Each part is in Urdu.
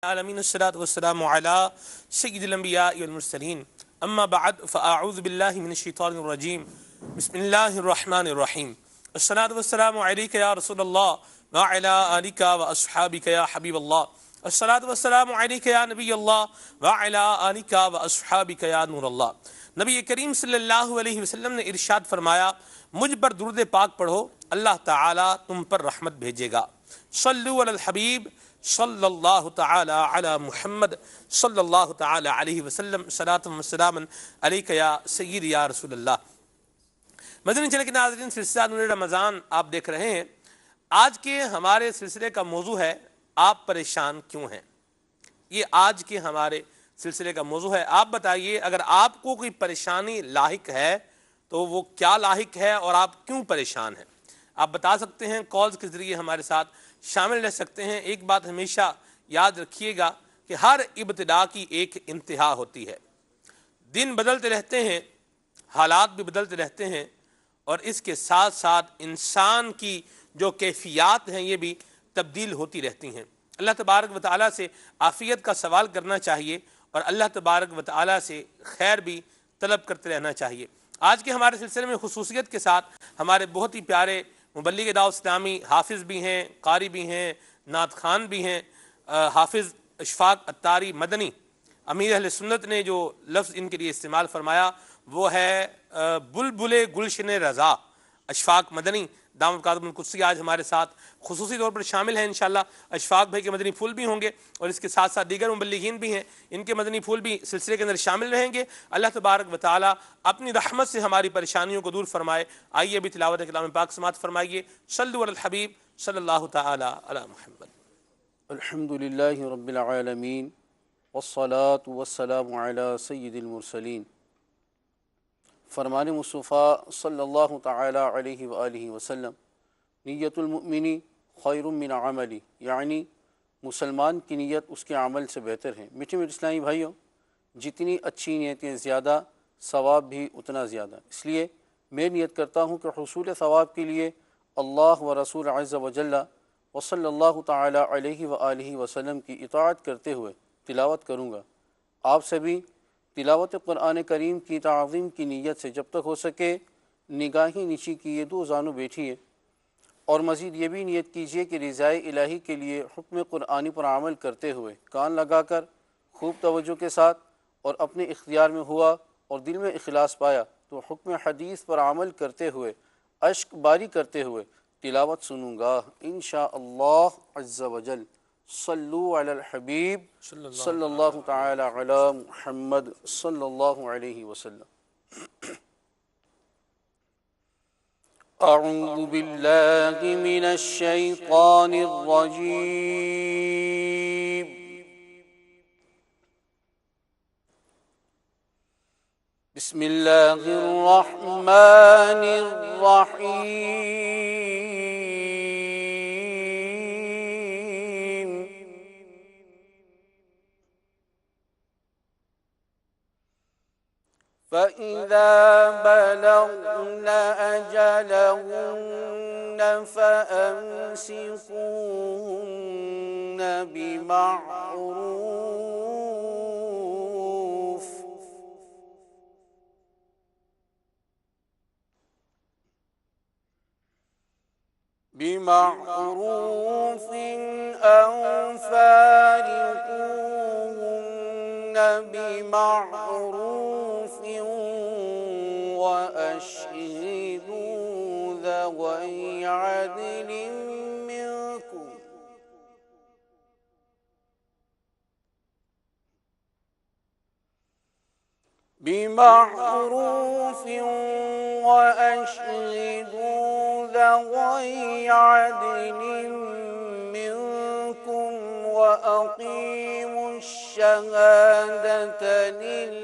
العالمین الصلاۃ والسلام علی سید الانبیاء والمرسلین اما بعد فاعوذ باللہ من الشیطان الرجیم بسم اللہ الرحمن الرحیم الصلاۃ والسلام علیک یا رسول اللہ وعلی آلک واصحابک یا حبیب اللہ الصلاۃ والسلام علیک یا نبی اللہ وعلی آلک واصحابک یا نور اللہ۔ نبی کریم صلی اللہ علیہ وسلم نے ارشاد فرمایا، مجھ پر درود پاک پڑھو اللہ تعالیٰ تم پر رحمت بھیجے گا۔ صلو علی الحبیب صلی اللہ تعالی علی محمد صلی اللہ تعالی علیہ وسلم صلاۃ و سلام علیک یا سید یا رسول اللہ۔ مدنی چینل کے ناظرین، سلسلہ نور رمضان آپ دیکھ رہے ہیں۔ آج کے ہمارے سلسلے کا موضوع ہے آپ پریشان کیوں ہیں۔ یہ آج کے ہمارے سلسلے کا موضوع ہے۔ آپ بتائیے، اگر آپ کو کوئی پریشانی لاحق ہے تو وہ کیا لاحق ہے اور آپ کیوں پریشان ہیں؟ آپ بتا سکتے ہیں، کالز کے ذریعے ہمارے ساتھ شامل رہ سکتے ہیں۔ ایک بات ہمیشہ یاد رکھیے گا کہ ہر ابتدا کی ایک انتہا ہوتی ہے۔ دن بدلتے رہتے ہیں، حالات بھی بدلتے رہتے ہیں، اور اس کے ساتھ ساتھ انسان کی جو کیفیات ہیں یہ بھی تبدیل ہوتی رہتی ہیں۔ اللہ تبارک و تعالیٰ سے عافیت کا سوال کرنا چاہیے اور اللہ تبارک و تعالیٰ سے خیر بھی طلب کرتے رہنا چاہیے۔ آج کے ہمارے سلسلے میں خصوصیت کے ساتھ ہمارے بہت ہی پیارے مبلغ دعوت اسلامی حافظ بھی ہیں، قاری بھی ہیں، نعت خوان بھی ہیں۔ حافظ اشفاق اتاری مدنی، امیر اہل سنت نے جو لفظ ان کے لیے استعمال فرمایا وہ ہے بلبل گلشن رضا۔ اشفاق مدنی دامت کاظم القدسی آج ہمارے ساتھ خصوصی طور پر شامل ہیں۔ انشاءاللہ اشفاق بھائی کے مدنی پھول بھی ہوں گے، اور اس کے ساتھ ساتھ دیگر مبلغین بھی ہیں، ان کے مدنی پھول بھی سلسلے کے اندر شامل رہیں گے۔ اللہ تبارک و تعالیٰ اپنی رحمت سے ہماری پریشانیوں کو دور فرمائے۔ آئیے ابھی تلاوت کلام پاک سماعت فرمائیے۔ صلو علی الحبیب صلی اللہ تعالی علی محمد۔ الحمد للہ رب العالمین والصلاة والسلام علی سید المرسلین۔ فرمان مصطفیٰ صلی اللہ تعالی علیہ وآلہ وسلم، نیت المؤمنی خیر من عملی، یعنی مسلمان کی نیت اس کے عمل سے بہتر ہے۔ میٹھے میٹھے اسلامی بھائیوں، جتنی اچھی نیتیں زیادہ، ثواب بھی اتنا زیادہ۔ اس لیے میں نیت کرتا ہوں کہ حصول ثواب کے لیے اللہ و رسول عز و جل و صلی اللہ تعالی علیہ وآلہ وسلم کی اطاعت کرتے ہوئے تلاوت کروں گا۔ آپ سبھی تلاوت قرآن کریم کی تعظیم کی نیت سے جب تک ہو سکے نگاہیں نیچی کیے، دو زانو بیٹھیے، اور مزید یہ بھی نیت کیجیے کہ رضائے الہی کے لیے حکم قرآنی پر عمل کرتے ہوئے کان لگا کر خوب توجہ کے ساتھ اور اپنے اختیار میں ہوا اور دل میں اخلاص پایا تو حکم حدیث پر عمل کرتے ہوئے اشک باری کرتے ہوئے تلاوت سنوں گا انشاءاللہ عز و جل۔ صلو علی الحبیب صلی اللہ تعالی علی محمد صلی اللہ علیہ وسلم۔ اعوذ باللہ من الشیطان الرجیم، بسم اللہ الرحمن الرحیم۔ فَإِذَا بَلَغْنَ أَجَلَهُنَّ فَأَمْسِكُوهُنَّ بِمَعْرُوفٍ أَوْ فَارِقُوهُنَّ بِمَعْرُوفٍ وَأَشْهِدُوا ذَوَيْ عَدْلٍ مِّنكُمْ بِمَعْرُوفٍ وَأَشْهِدُوا ذَوَيْ عَدْلٍ مِّنكُمْ وَأَقِيمُوا الشَّهَادَةَ لِلَّهِ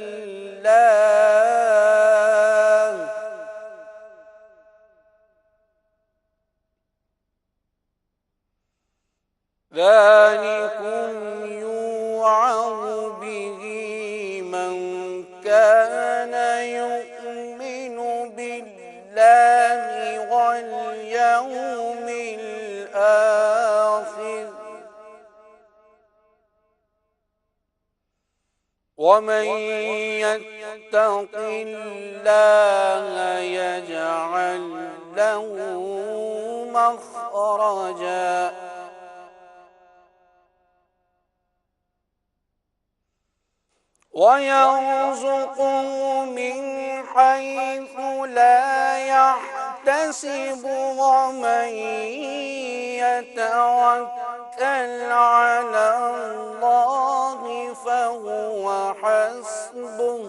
ذَلِكُمْ يُوعَظُ بِهِ مَنْ كَانَ يُؤْمِنُ بِاللَّهِ وَالْيَوْمِ الْآخِرِ ومن يتق الله يجعل له مخرجا ويرزقه من حيث لا يحتسب ومن يتوكل على الله فهو حسبه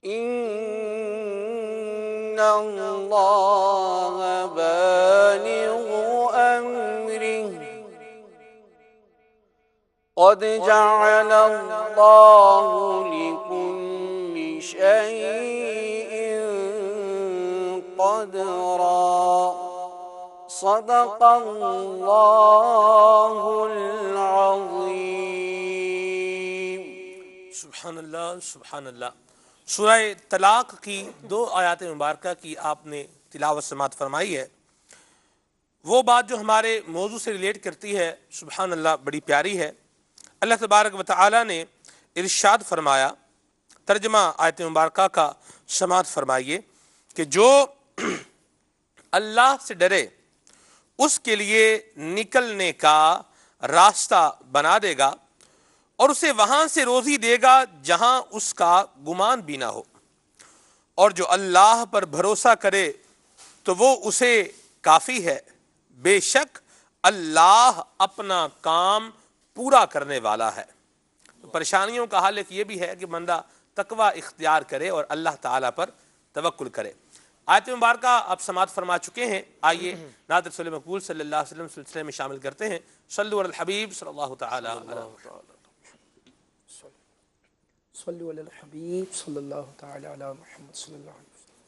إن الله بالغ أمره قد جعل الله لكل شيء قدرا صدق اللہ العظیم۔ سبحان اللہ سبحان اللہ۔ سورہ طلاق کی 2 آیات مبارکہ کی آپ نے تلاوت سماعت فرمائی ہے۔ وہ بات جو ہمارے موضوع سے ریلیٹ کرتی ہے سبحان اللہ بڑی پیاری ہے۔ اللہ تبارک و تعالی نے ارشاد فرمایا، ترجمہ آیت مبارکہ کا سماعت فرمائیے کہ جو اللہ سے ڈرے اس کے لیے نکلنے کا راستہ بنا دے گا اور اسے وہاں سے روزی دے گا جہاں اس کا گمان بھی نہ ہو، اور جو اللہ پر بھروسہ کرے تو وہ اسے کافی ہے، بے شک اللہ اپنا کام پورا کرنے والا ہے۔ پریشانیوں کا حل ایک یہ بھی ہے کہ بندہ تقوی اختیار کرے اور اللہ تعالیٰ پر توکل کرے۔ آیت مبارکہ آپ سماعت فرما چکے ہیں، آئیے نعت رسول مقبول صلی اللہ علیہ وسلم سلسلے میں شامل کرتے ہیں۔ صلو علی الحبیب صلی اللہ تعالیٰ علیہ وسلم۔ صلو علی الحبیب صلی اللہ تعالی علی محمد صلی اللہ علیہ وسلم۔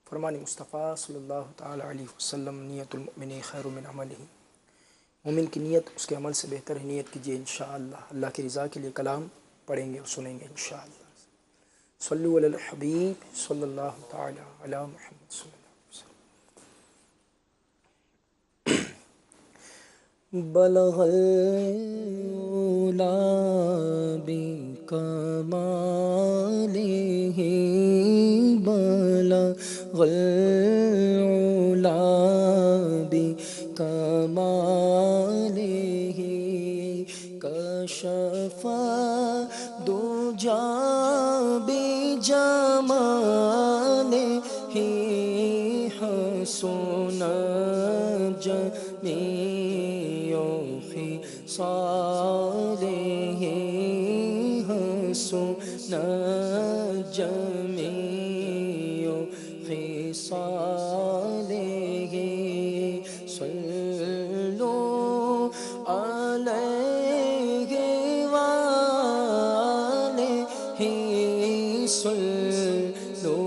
فرمان مصطفیٰ صلی اللہ تعالی علیہ وسلم، نیت المؤمن خیر من عملہ، مومن کی نیت اس کے عمل سے بہتر ہے۔ نیت کیجیے انشاءاللہ، اللہ کی رضا کے لیے کلام پڑھیں گے اور سنیں گے انشاءاللہ۔ صلو علی الحبیب صلی اللہ تعالی علی محمد صلی اللہ علیہ وسلم۔ بلغ العلا بکمالہ، بلغ العلا بکمالہ، کشف الدجی بجمالہ، حسن جمیع خصالہ، حسن جمیع خصالہ، صلو علیہ وآلہ، صلو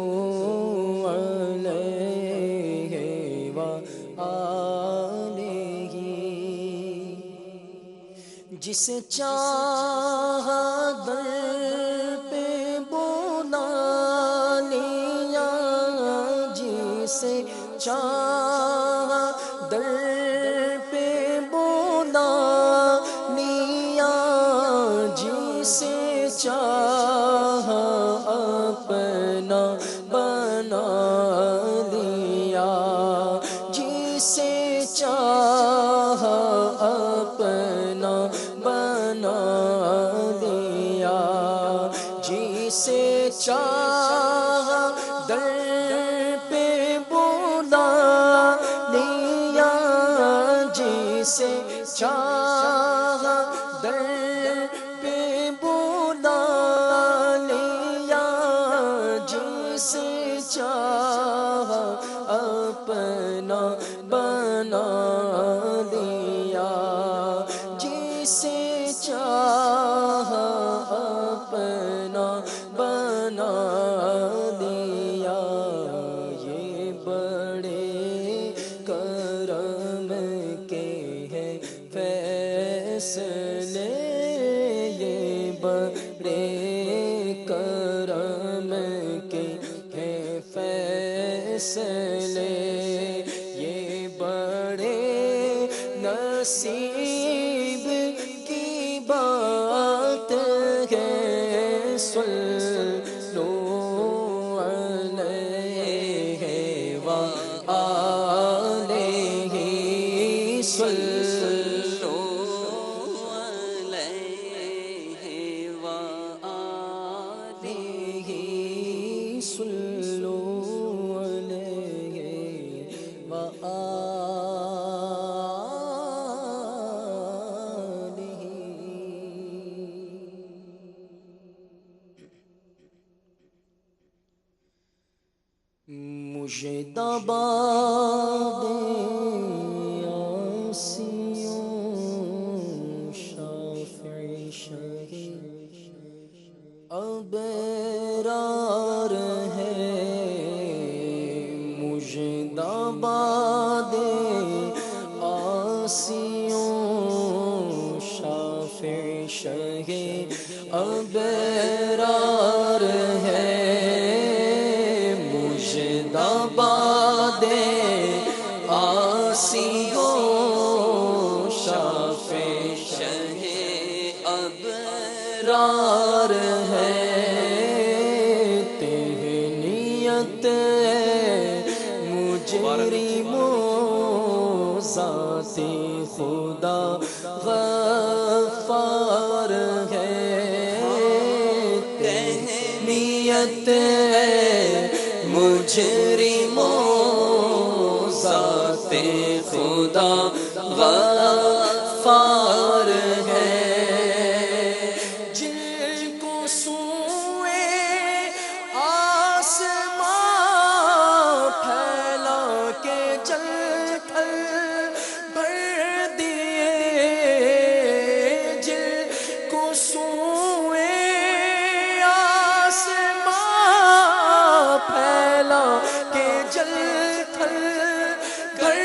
علیہ وآلہ، جسے چاہا در پہ بلا لیا، جسے چاہا در پہ بلا لیا، جسے چاہا اپنا بنا لیا، جسے چاہا اپنا بنا لیا، جسے چاہا در پہ بلا لیا، جسے چاہا در پہ بلا لیا، جسے چاہا اپنا بنا لیا، جسے چاہا اپنا بنا لیا، یہ بڑے کرم کے ہیں فیصلے، یہ بڑے کرم کے ہیں فیصلے، یہ بڑے نصیب صلو علیہ وآلہ صلو علیہ مجتبی آسیوں شافع شہید ابرار ہے مجتبی آسیوں شافع شہید ابرار ہے مجتبی آسیوں شافع شہید ابرار ہے تہنیت مجرموں ذات خدا غفار ہے تہنیت مجرموں ذات خدا غفار ہے جن کو سوئے آسمان پھیلا کے جل تھل بھر دیے جن کو سوئے آسمان پھیلا کے جل تھل بھر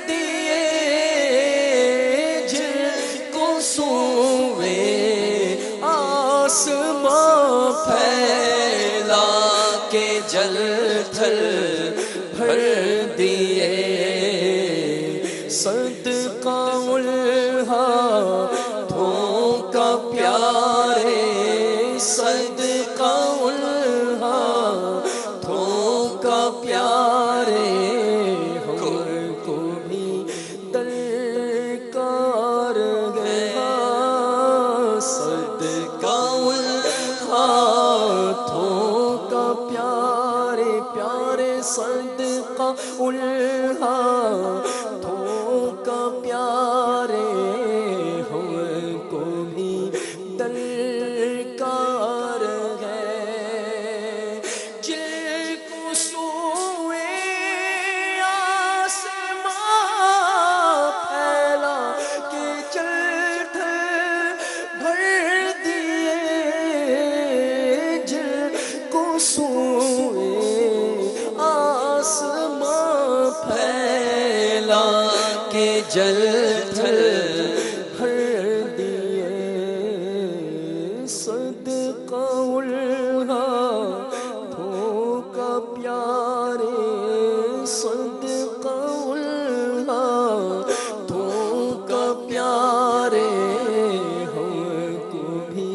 دیے جن کو سوئے آسمان پھیلا کے جل تھل بھر دیے صدقہ الہاتھوں کا پیارے صدقہ الہاتھوں کا پیارے ہر کو بھی درکار گیا صدقہ الہاتھوں کا پیارے پیارے صدقہ الہاتھوں کا پیارے ہم کو بھی درکار ہے جن کو سوئے آسمان پھیلا کے چل تھل بھر دیے جن کو سوئے آسمان پھیلا کے جل تھل بھر دیے صدقہ الہاتھوں کا پیارے صدقہ الہاتھوں کا پیارے ہم کو بھی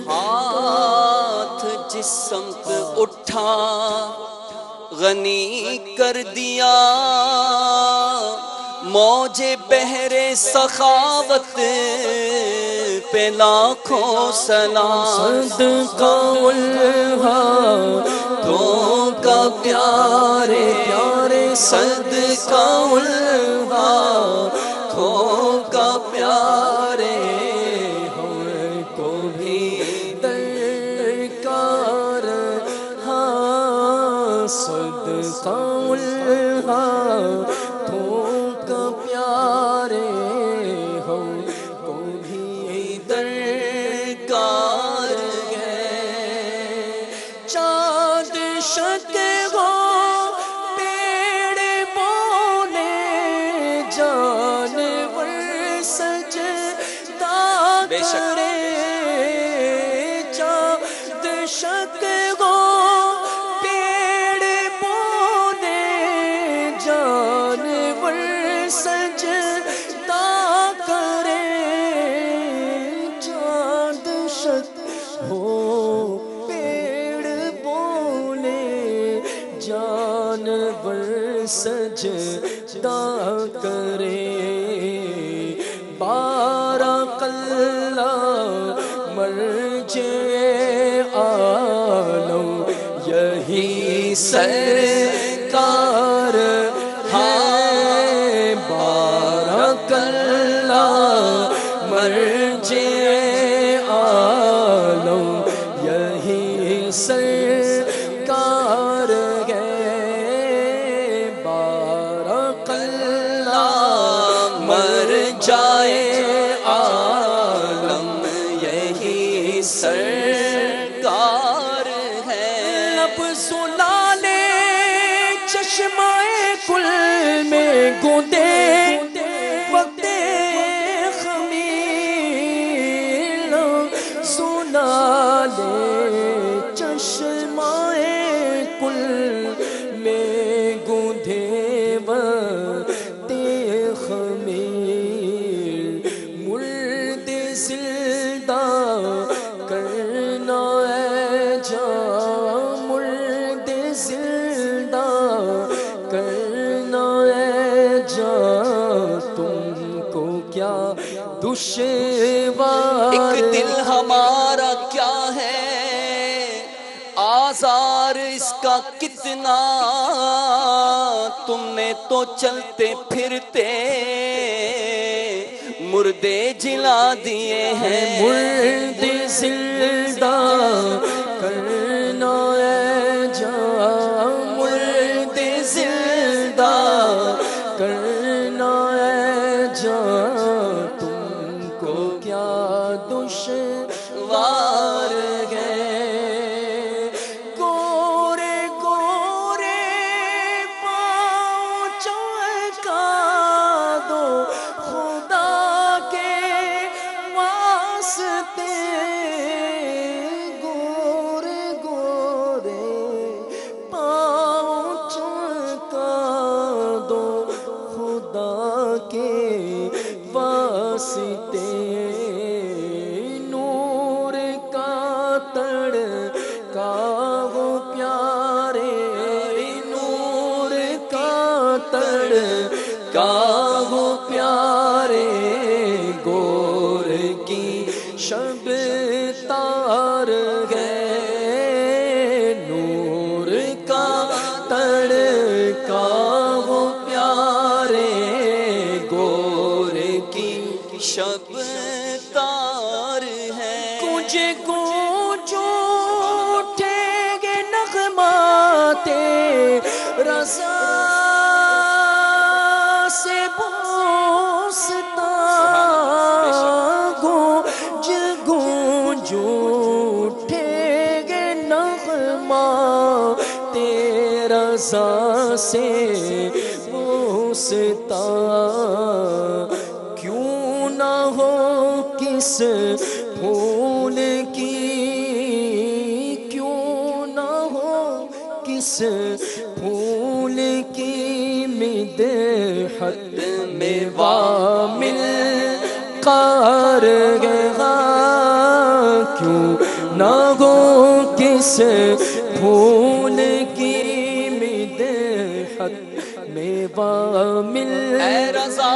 ہاتھ جس سمت اٹھا غنی کر دیا موج بحر سخاوت پہ لاکھوں سلام صدقہ الہاتھوں کا پیارے پیارے صدقہ الہاتھوں کا پیارے ہم کو بھی درکار ہاں صدقہ الہاتھوں کا پیارے ہم کو بھی درکار ہے چاند شک ہو پیڑ بونے جانور سجدہ کرے چاند شک ہو پیڑ بونے جانور سجدہ کرے چاند شک ہو پیڑ بونے جانور سجدہ کرے سرکار ہے بارک اللہ مرجع عالم یہی سرکار ہے بارک اللہ مرجع عالم یہی سرکار ہے لب سلالے چشمہ کل میں گوندے وقت خمیل سلالے چشمہ کل میں گوندے وقت خمیل مرد زندہ کرنا ہے جان مرد زندہ کرنا ہے جان تم کو کیا دشوار ایک دل ہمارا کیا ہے آزار اس کا کتنا تم نے تو چلتے پھرتے مردے جلا دیے ہیں مرد زندہ کرنا ہے جان مرد زندہ کرنا ہے جان تم کو کیا دشوار ہے گورے گورے پاؤں چمکا دو خدا کے واسطے گورے گورے پاؤں چمکا دو خدا کے واسطے نور کا تڑکا ہو پیارے نور کا تڑکا ہو پیارے گور کی شب تار ہے نور کا تڑکا ہو پیارے گور کی شب تار ہے کچھ کچھ اٹھیں گے نغمات رضا سے بوستا گونج گونج اٹھیں گے نغمات رضا سے بوستا کیوں نہ ہو کس پھول کی کیوں نہ ہو کس پھول کی مدحت میں وامل قارگاہ کیوں نہ ہو کس پھول کی مدحت میں وامل اے رضا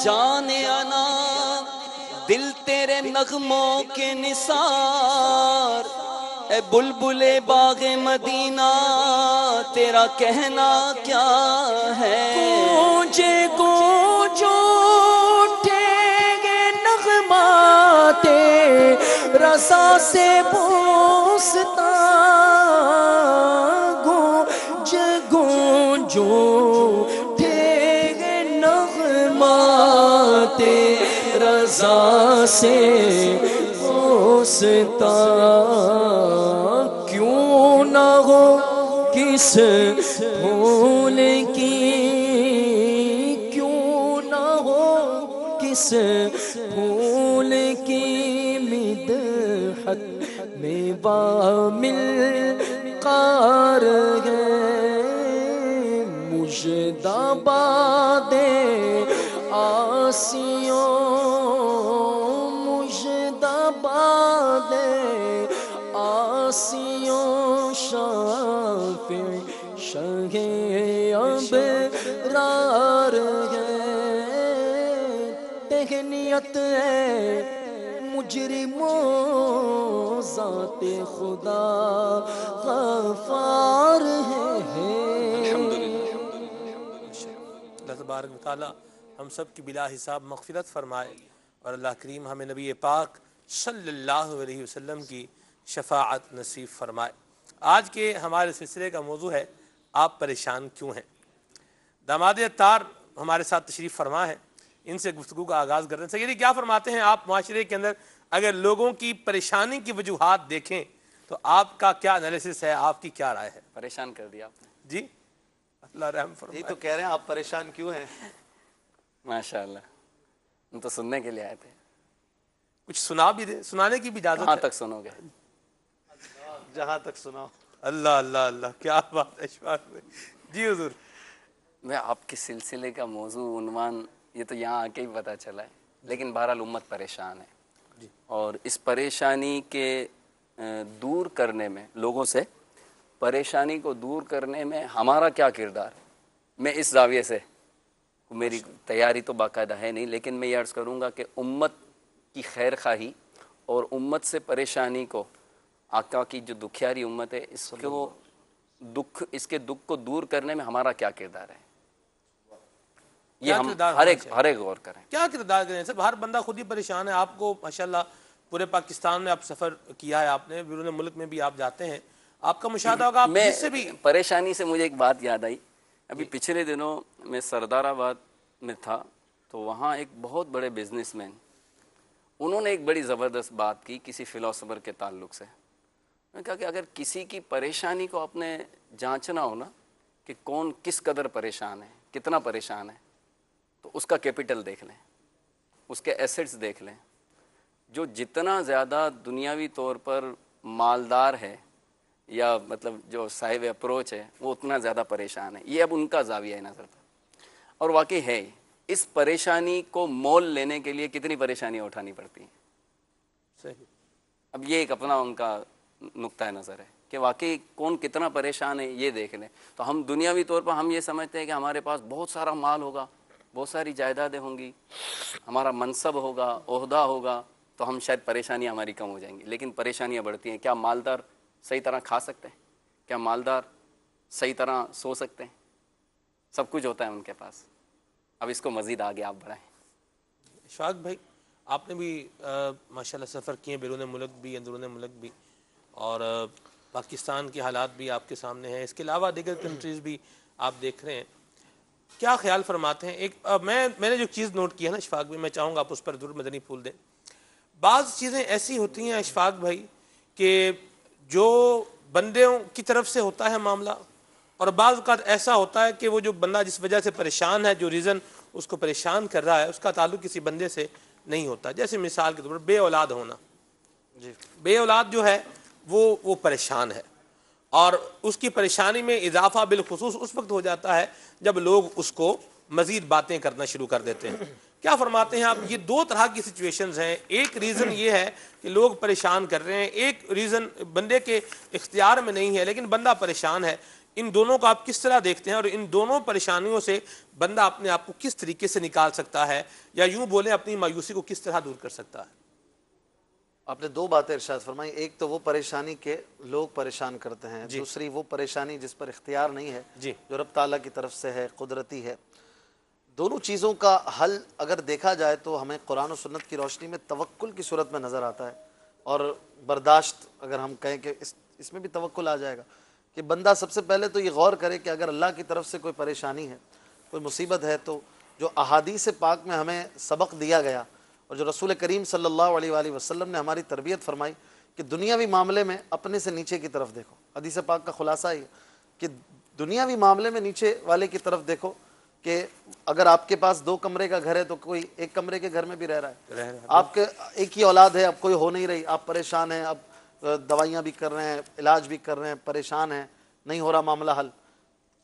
جانے آنا دل تیرے نغموں کے نثار اے بلبل باغ مدینہ تیرا کہنا کیا ہے گونجے گونج اٹھیں گے نغمات رضا سے بوستا گونج گونج اٹھیں گے نغمات رضا سے بوستا کیوں نہ ہو کس پھول کی کیوں نہ ہو کس پھول کی مدحت میں وامل قار ہے مجدہ باد آسیوں مجدہ باد آسیوں شافع شہ ابرار ہے تہنیت ہے مجرموں ذات خدا غفار ہے۔ اللہ تبارک و تعالیٰ ہم سب کی بلا حساب مغفرت فرمائے، اور اللہ کریم ہمیں نبی پاک صلی اللہ علیہ وسلم کی شفاعت نصیب فرمائے۔ آج کے ہمارے سلسلے کا موضوع ہے آپ پریشان کیوں ہیں۔ داماد اتار ہمارے ساتھ تشریف فرما ہے، ان سے گفتگو کا آغاز کر رہے ہیں۔ سیدی کیا فرماتے ہیں آپ، معاشرے کے اندر اگر لوگوں کی پریشانی کی وجوہات دیکھیں تو آپ کا کیا انالیسس ہے، آپ کی کیا رائے ہے؟ پریشان کر دیا آپ نے جی اللہ رحم فرمائے۔ یہ تو کہہ رہے ہیں آپ پریشان کیوں ہیں؟ ماشاء اللہ، ہم تو سننے کے لیے آئے تھے، کچھ سنا بھی دے، سنانے کی بھی اجازت کہاں ہے؟ تک سنو گے؟ جہاں تک سناؤ۔ اللہ اللہ اللہ، کیا بات ہے اشفاق بھائی۔ جی حضور۔ میں آپ کے سلسلے کا موضوع عنوان یہ تو یہاں آ کے ہی پتہ چلا ہے، لیکن بہرحال امت پریشان ہے، اور اس پریشانی کے دور کرنے میں، لوگوں سے پریشانی کو دور کرنے میں ہمارا کیا کردار ہے، میں اس زاویے سے، میری تیاری تو باقاعدہ ہے نہیں، لیکن میں یہ عرض کروں گا کہ امت کی خیر خواہی اور امت سے پریشانی کو، آقا کی جو دکھیاری امت ہے، اس کے دکھ کو دور کرنے میں ہمارا کیا کردار ہے، یہ ہم ہر ایک غور کریں۔ کیا کردار کریں؟ سب ہر بندہ خود ہی پریشان ہے۔ آپ کو ماشاءاللہ پورے پاکستان میں آپ سفر کیا ہے، آپ نے بیرون ملک میں بھی آپ جاتے ہیں، آپ کا مشاہدہ ہوگا، آپ جس سے بھی پریشانی سے مجھے ایک بات یاد آئی۔ ابھی پچھلے دنوں میں سردار آباد میں تھا، تو وہاں ایک بہت بڑے بزنس مین، انہوں نے ایک بڑی زبردست بات کی کسی فلاسفر کے تعلق سے۔ میں نے کہا کہ اگر کسی کی پریشانی کو آپ نے جانچنا ہو نا کہ کون کس قدر پریشان ہے، کتنا پریشان ہے، تو اس کا کیپٹل دیکھ لیں، اس کے ایسٹس دیکھ لیں۔ جو جتنا زیادہ دنیاوی طور پر مالدار ہے، یا مطلب جو صاحب اپروچ ہے، وہ اتنا زیادہ پریشان ہے۔ یہ اب ان کا زاویہ نظر تھا، اور واقعی ہے۔ اس پریشانی کو مول لینے کے لیے کتنی پریشانیاں اٹھانی پڑتی ہیں۔ صحیح۔ اب یہ ایک اپنا ان کا نقطہ نظر ہے کہ واقعی کون کتنا پریشان ہے، یہ دیکھ لیں۔ تو ہم دنیاوی طور پر ہم یہ سمجھتے ہیں کہ ہمارے پاس بہت سارا مال ہوگا، بہت ساری جائیدادیں ہوں گی، ہمارا منصب ہوگا، عہدہ ہوگا، تو ہم شاید پریشانیاں ہماری کم ہو جائیں گی، لیکن پریشانیاں بڑھتی ہیں۔ کیا مالدار صحیح طرح کھا سکتے ہیں؟ کیا مالدار صحیح طرح سو سکتے ہیں؟ سب کچھ ہوتا ہے ان کے پاس۔ اب اس کو مزید آگے آپ بڑھائیں۔ اشفاق بھائی، آپ نے بھی ماشاءاللہ سفر کیے، بیرون ملک بھی، اندرون ملک بھی، اور پاکستان کے حالات بھی آپ کے سامنے ہیں، اس کے علاوہ دیگر کنٹریز بھی آپ دیکھ رہے ہیں۔ کیا خیال فرماتے ہیں؟ ایک میں نے جو چیز نوٹ کیا نا اشفاق بھائی، میں چاہوں گا آپ اس پر ضرور مدنی پھول دیں۔ بعض چیزیں ایسی ہوتی ہیں اشفاق بھائی کہ جو بندوں کی طرف سے ہوتا ہے معاملہ، اور بعض اوقات ایسا ہوتا ہے کہ وہ جو بندہ جس وجہ سے پریشان ہے، جو ریزن اس کو پریشان کر رہا ہے، اس کا تعلق کسی بندے سے نہیں ہوتا۔ جیسے مثال کے طور پر بے اولاد ہونا، بے اولاد جو ہے وہ پریشان ہے، اور اس کی پریشانی میں اضافہ بالخصوص اس وقت ہو جاتا ہے جب لوگ اس کو مزید باتیں کرنا شروع کر دیتے ہیں۔ کیا فرماتے ہیں آپ؟ یہ دو طرح کی سچویشنز ہیں۔ ایک ریزن یہ ہے کہ لوگ پریشان کر رہے ہیں، ایک ریزن بندے کے اختیار میں نہیں ہے لیکن بندہ پریشان ہے۔ ان دونوں کو آپ کس طرح دیکھتے ہیں، اور ان دونوں پریشانیوں سے بندہ اپنے آپ کو کس طریقے سے نکال سکتا ہے، یا یوں بولیں اپنی مایوسی کو کس طرح دور کر سکتا ہے؟ آپ نے دو باتیں ارشاد فرمائی، ایک تو وہ پریشانی کے لوگ پریشان کرتے ہیں، دوسری وہ پریشانی جس پر اختیار نہیں ہے، جو رب تعالیٰ کی طرف سے ہے، قدرتی ہے۔ دونوں چیزوں کا حل اگر دیکھا جائے تو ہمیں قرآن و سنت کی روشنی میں توکل کی صورت میں نظر آتا ہے، اور برداشت اگر ہم کہیں کہ اس میں بھی توکل آ جائے گا، کہ بندہ سب سے پہلے تو یہ غور کرے کہ اگر اللہ کی طرف سے کوئی پریشانی ہے، کوئی مصیبت ہے، تو جو احادیث پاک میں ہمیں سبق دیا گیا اور جو رسول کریم صلی اللہ علیہ وآلہ وسلم نے ہماری تربیت فرمائی کہ دنیاوی معاملے میں اپنے سے نیچے کی طرف دیکھو۔ حدیث پاک کا خلاصہ یہ کہ دنیاوی معاملے میں نیچے والے کی طرف دیکھو، کہ اگر آپ کے پاس 2 کمرے کا گھر ہے تو کوئی 1 کمرے کے گھر میں بھی رہ رہا ہے، آپ کے ایک ہی اولاد ہے، اب کوئی ہو نہیں رہی، آپ پریشان ہیں، اب دوائیاں بھی کر رہے ہیں، علاج بھی کر رہے ہیں، پریشان ہیں، نہیں ہو رہا معاملہ حل۔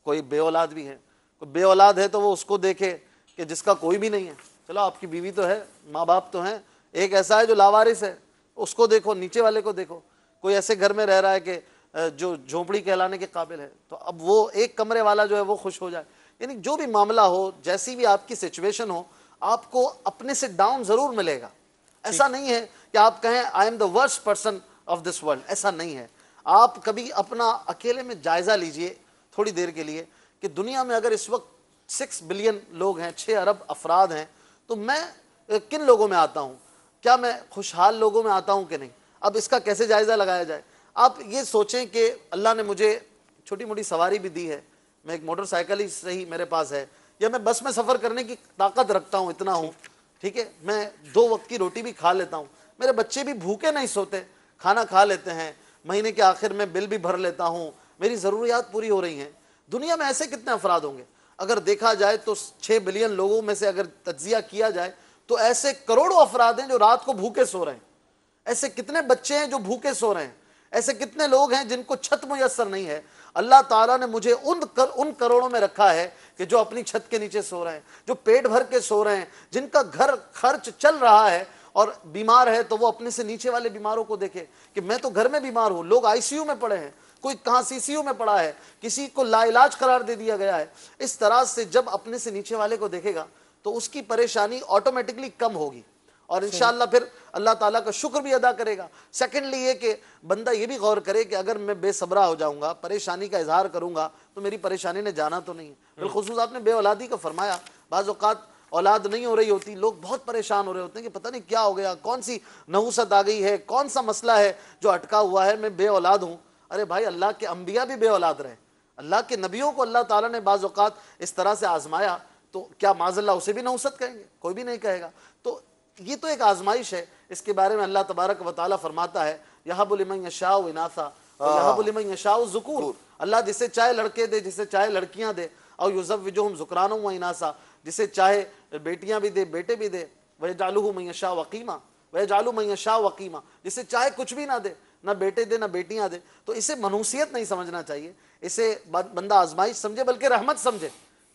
کوئی بے اولاد بھی ہے، کوئی بے اولاد ہے تو وہ اس کو دیکھے کہ جس کا کوئی بھی نہیں ہے، چلو آپ کی بیوی تو ہے، ماں باپ تو ہیں، ایک ایسا ہے جو لاوارث ہے، اس کو دیکھو، نیچے والے کو دیکھو۔ کوئی ایسے گھر میں رہ رہا ہے کہ جو جھونپڑی کہلانے کے قابل ہے، تو اب وہ 1 کمرے والا جو ہے وہ خوش ہو جائے۔ یعنی جو بھی معاملہ ہو، جیسی بھی آپ کی سچویشن ہو، آپ کو اپنے سے ڈاؤن ضرور ملے گا، ایسا نہیں ہے کہ آپ کہیں I am the worst person of this world, ایسا نہیں ہے. آپ کبھی اپنا اکیلے میں جائزہ لیجئے تھوڑی دیر کے لیے کہ دنیا میں اگر اس وقت 6 بلین لوگ ہیں، 6 ارب افراد ہیں، تو میں کن لوگوں میں آتا ہوں؟ کیا میں خوشحال لوگوں میں آتا ہوں کہ نہیں؟ اب اس کا کیسے جائزہ لگایا جائے؟ آپ یہ سوچیں کہ اللہ نے مجھے چھوٹی موٹی سواری بھی دی ہے، میں ایک موٹر سائیکل ہی صحیح میرے پاس ہے، یا میں بس میں سفر کرنے کی طاقت رکھتا ہوں، اتنا ہوں، ٹھیک ہے، میں 2 وقت کی روٹی بھی کھا لیتا ہوں، میرے بچے بھی بھوکے نہیں سوتے، کھانا کھا لیتے ہیں، مہینے کے آخر میں بل بھی بھر لیتا ہوں، میری ضروریات پوری ہو رہی ہیں. دنیا میں ایسے کتنے افراد ہوں گے؟ اگر دیکھا جائے تو 6 بلین لوگوں میں سے اگر تجزیہ کیا جائے تو ایسے کروڑوں افراد ہیں جو رات کو بھوکے سو رہے ہیں. ایسے کتنے بچے ہیں جو بھوکے سو رہے ہیں. ایسے کتنے لوگ ہیں جن کو چھت میسر نہیں ہے. اللہ تعالیٰ نے مجھے ان کروڑوں میں رکھا ہے کہ جو اپنی چھت کے نیچے سو رہے ہیں، جو پیٹ بھر کے سو رہے ہیں، جن کا گھر خرچ چل رہا ہے، اور بیمار ہے تو وہ اپنے سے نیچے والے بیماروں کو دیکھے کہ میں تو گھر میں بیمار ہوں، لوگ آئی سی یو میں پڑے ہیں، کوئی کہاں سی سی یو میں پڑا ہے، کسی کو لا علاج قرار دے دیا گیا ہے. اس طرح سے جب اپنے سے نیچے والے کو دیکھے گا تو اس کی پریشانی آٹومیٹکلی کم ہوگی، اور انشاءاللہ پھر اللہ تعالیٰ کا شکر بھی ادا کرے گا. سیکنڈلی یہ کہ بندہ یہ بھی غور کرے کہ اگر میں بے صبرا ہو جاؤں گا، پریشانی کا اظہار کروں گا، تو میری پریشانی نے جانا تو نہیں ہے. بالخصوص آپ نے بے اولادی کا فرمایا. بعض اوقات اولاد نہیں ہو رہی ہوتی، لوگ بہت پریشان ہو رہے ہوتے ہیں کہ پتہ نہیں کیا ہو گیا، کون سی نحوست آ گئی ہے، کون سا مسئلہ ہے جو اٹکا ہوا ہے، میں بے اولاد ہوں. ارے بھائی، اللہ کے انبیاء بھی بے اولاد رہے، اللہ کے نبیوں کو اللہ تعالیٰ نے بعض اوقات اس طرح سے آزمایا، تو کیا معاذ اللہ اسے بھی نحوست کہیں گے؟ کوئی بھی نہیں کہے گا. تو یہ تو ایک آزمائش ہے. اس کے بارے میں اللہ تبارک و تعالیٰ فرماتا ہے یَهَبُ لِمَن يَشَاءُ إِنَاثًا وَيَهَبُ لِمَن يَشَاءُ الذُّكُورَ. اللہ جسے چاہے لڑکے دے، جسے چاہے لڑکیاں دے. اور يُزَوِّجُهُمْ ذُكْرَانًا وَإِنَاثًا، جسے چاہے بیٹیاں بھی دے، بیٹے بھی دے. وَيَجْعَلُهُ مَن يَشَاءُ عَقِيمًا وَيَجْعَلُ مَن يَشَاءُ عَقِيمًا، جسے چاہے کچھ بھی نہ دے، نہ بیٹے دے نہ بیٹیاں دے. تو اسے منحوسیت نہیں سمجھنا چاہیے، اسے بندہ آزمائش سمجھے، بلکہ رحمت سمجھے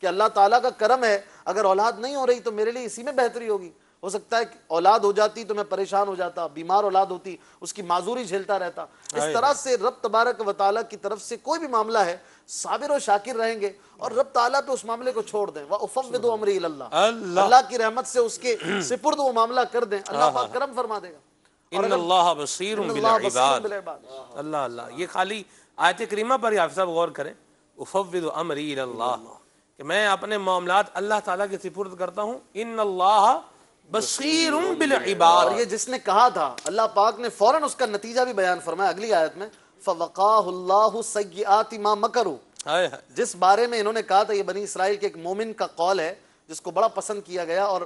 کہ اللہ تعالیٰ کا کرم ہے. اگر اولاد نہیں ہو رہی تو میرے لیے اسی میں بہتری ہوگی. ہو سکتا ہے کہ اولاد ہو جاتی تو میں پریشان ہو جاتا، بیمار اولاد ہوتی اس کی معذوری جھیلتا رہتا. اس طرح سے رب تبارک و تعالیٰ کی طرف سے کوئی بھی معاملہ ہے، صابر و شاکر رہیں گے اور رب تعالیٰ پہ اس معاملے کو چھوڑ دیں. وَأُفَوِّضُ أَمْرِي إِلَى اللَّهِ، اللہ کی رحمت سے اس کے سپرد وہ معاملہ کر دیں، اللہ پاک کرم فرما دے گا. ان اللہ بصیر بالعباد. اللہ اللہ، یہ خالی آیت کریمہ پر حافظ صاحب غور کریں. افوض امری الی اللہ، کہ میں اپنے معاملات اللہ تعالیٰ کے سپرد کرتا ہوں. ان اللہ بصیر بالعباد. اور یہ جس نے کہا تھا، اللہ پاک نے فوراً اس کا نتیجہ بھی بیان فرمایا اگلی آیت میں. فَوَقَاهُ اللَّهُ سَيِّئَاتِ مَا مَكَرُوا. جس بارے میں انہوں نے کہا تھا، یہ بنی اسرائیل کے ایک مومن کا قول ہے جس کو بڑا پسند کیا گیا، اور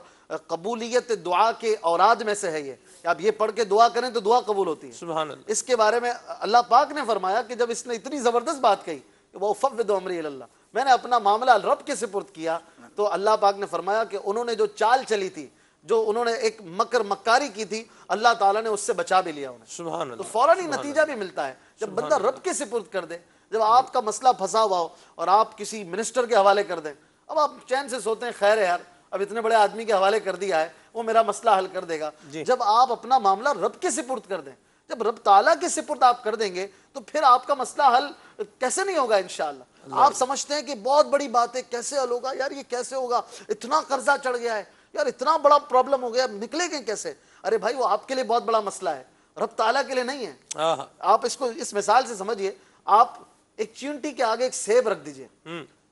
قبولیت دعا کے اوراد میں سے ہے یہ. آپ یہ پڑھ کے دعا کریں تو دعا قبول ہوتی ہے. سبحان اللہ. اس کے بارے میں اللہ پاک نے فرمایا کہ جب اس نے اتنی زبردست بات کہی کہ وَأُفَوِّضُ أَمْرِي إِلَى اللَّهِ، میں نے اپنا معاملہ رب کے سپرد کیا، تو اللہ پاک نے فرمایا کہ انہوں نے جو چال چلی تھی، جو انہوں نے ایک مکر مکاری کی تھی، اللہ تعالیٰ نے اس سے بچا بھی لیا انہیں. سبحان اللہ. تو فوراً ہی نتیجہ بھی ملتا ہے جب بندہ رب کے سپرد کر دے. جب آپ کا مسئلہ پھنسا ہوا ہو اور آپ کسی منسٹر کے حوالے کر دیں، اب آپ چین سے سوتے ہیں خیر ہے یار، اب اتنے بڑے آدمی کے حوالے کر دیا ہے، وہ میرا مسئلہ حل کر دے گا. جب آپ اپنا معاملہ رب کے سپرد کر دیں، جب رب تعالیٰ کے سپرد آپ کر دیں گے، تو پھر آپ کا مسئلہ حل کیسے نہیں ہوگا انشاءاللہ. آپ سمجھتے ہیں کہ بہت بڑی بات ہے، کیسے حل ہوگا یار، یہ کیسے ہوگا، اتنا قرضہ چڑھ گیا ہے یار، اتنا بڑا پرابلم ہو گیا، نکلے گے کیسے؟ ارے بھائی، وہ آپ کے لیے بہت بڑا مسئلہ ہے، رب تعالیٰ کے لیے نہیں ہے. آپ اس کو اس مثال سے سمجھیے. آپ ایک چیونٹی کے آگے ایک سیب رکھ دیجئے،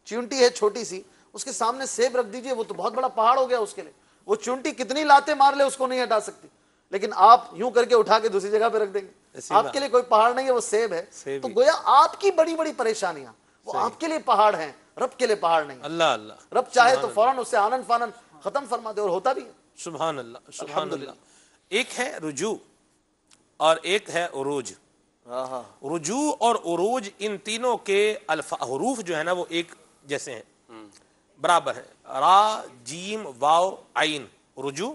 چیونٹی ہے چھوٹی سی، اس کے سامنے سیب رکھ دیجئے، وہ تو بہت بڑا پہاڑ ہو گیا اس کے لیے. وہ چیونٹی کتنی لاتے مار لے اس کو نہیں ہٹا سکتی، لیکن آپ یوں کر کے اٹھا کے دوسری جگہ پہ رکھ دیں گے. آپ کے لیے کوئی پہاڑ نہیں ہے، وہ سیب ہے. تو گویا آپ کی بڑی بڑی پریشانیاں وہ آپ کے لیے پہاڑ ہیں، رب کے لیے پہاڑ نہیں. اللہ اللہ. رب چاہے تو فوراً اسے آنن فانن ختم فرما دے، اور ہوتا بھی ہے. سبحان اللہ. سبحان اللہ. ایک ہے رجوع اور ایک ہے عروج. رجوع اور عروج، ان تینوں کے حروف جو ہے نا وہ ایک جیسے ہیں، برابر ہیں. را، جیم، واو، عین رجوع،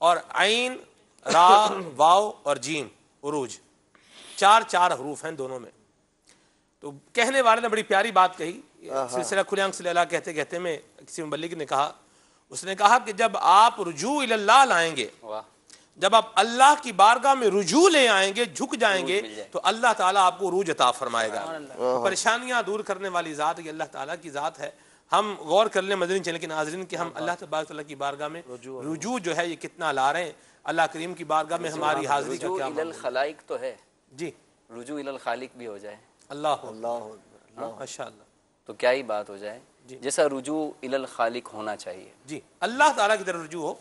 اور عین، را، واو اور جیم عروج. چار حروف ہیں دونوں میں. تو کہنے والے نے بڑی پیاری بات کہی. سلسلہ کھلے آنکھ صلی اللہ کہتے کہتے میں کسی مبلغ نے کہا، اس نے کہا کہ جب آپ رجوع الی اللہ لائیں گے، جب آپ اللہ کی بارگاہ میں رجوع لے آئیں گے، جھک جائیں گے، تو اللہ تعالیٰ آپ کو عروج عطا فرمائے گا. پریشانیاں دور کرنے والی ذات یہ اللہ تعالیٰ کی ذات ہے. ہم غور کر لیں مدنی چینل کے ناظرین کہ ہم اللہ تبارک تعالیٰ کی بارگاہ میں رجوع جو ہے یہ کتنا لا رہے ہیں، اللہ کریم کی بارگاہ میں ہماری حاضری کا رجوع کیا الی الخلائق تو ہے، جی رجوع الی الخالق بھی ہو جائے اللہ اللہ ماشاء اللہ تو کیا ہی بات ہو جائے، جیسا رجوع الی الخالق ہونا چاہیے. جی اللہ تعالیٰ کی طرف رجوع ہو.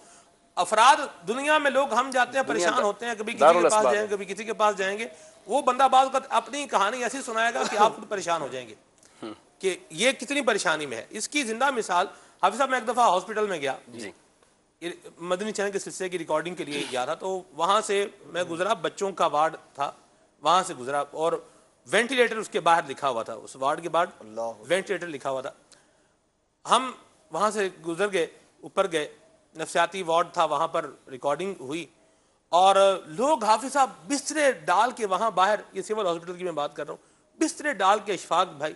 افراد دنیا میں لوگ ہم جاتے ہیں پریشان ہوتے ہیں، کبھی کسی کے پاس جائیں گے کبھی کسی کے پاس جائیں گے، وہ بندہ بعض اوقات اپنی کہانی ایسی سنائے گا کہ آپ خود پریشان ہو جائیں گے کہ یہ کتنی پریشانی میں ہے. اس کی زندہ مثال حافظ صاحب میں ایک دفعہ ہاسپٹل میں گیا، مدنی چینل کے سلسلے کی ریکارڈنگ کے لیے گیا تھا، تو وہاں سے میں گزرا، بچوں کا وارڈ تھا، وہاں سے گزرا اور وینٹیلیٹر اس کے باہر لکھا ہوا تھا، اس وارڈ کے باہر وینٹیلیٹر لکھا ہوا تھا. ہم وہاں سے گزر گئے، اوپر گئے، نفسیاتی وارڈ تھا، وہاں پر ریکارڈنگ ہوئی اور لوگ حافظ صاحب بسترے ڈال کے وہاں باہر، یہ سول ہاسپٹل کی میں بات کر رہا ہوں، بسترے ڈال کے اشفاق بھائی،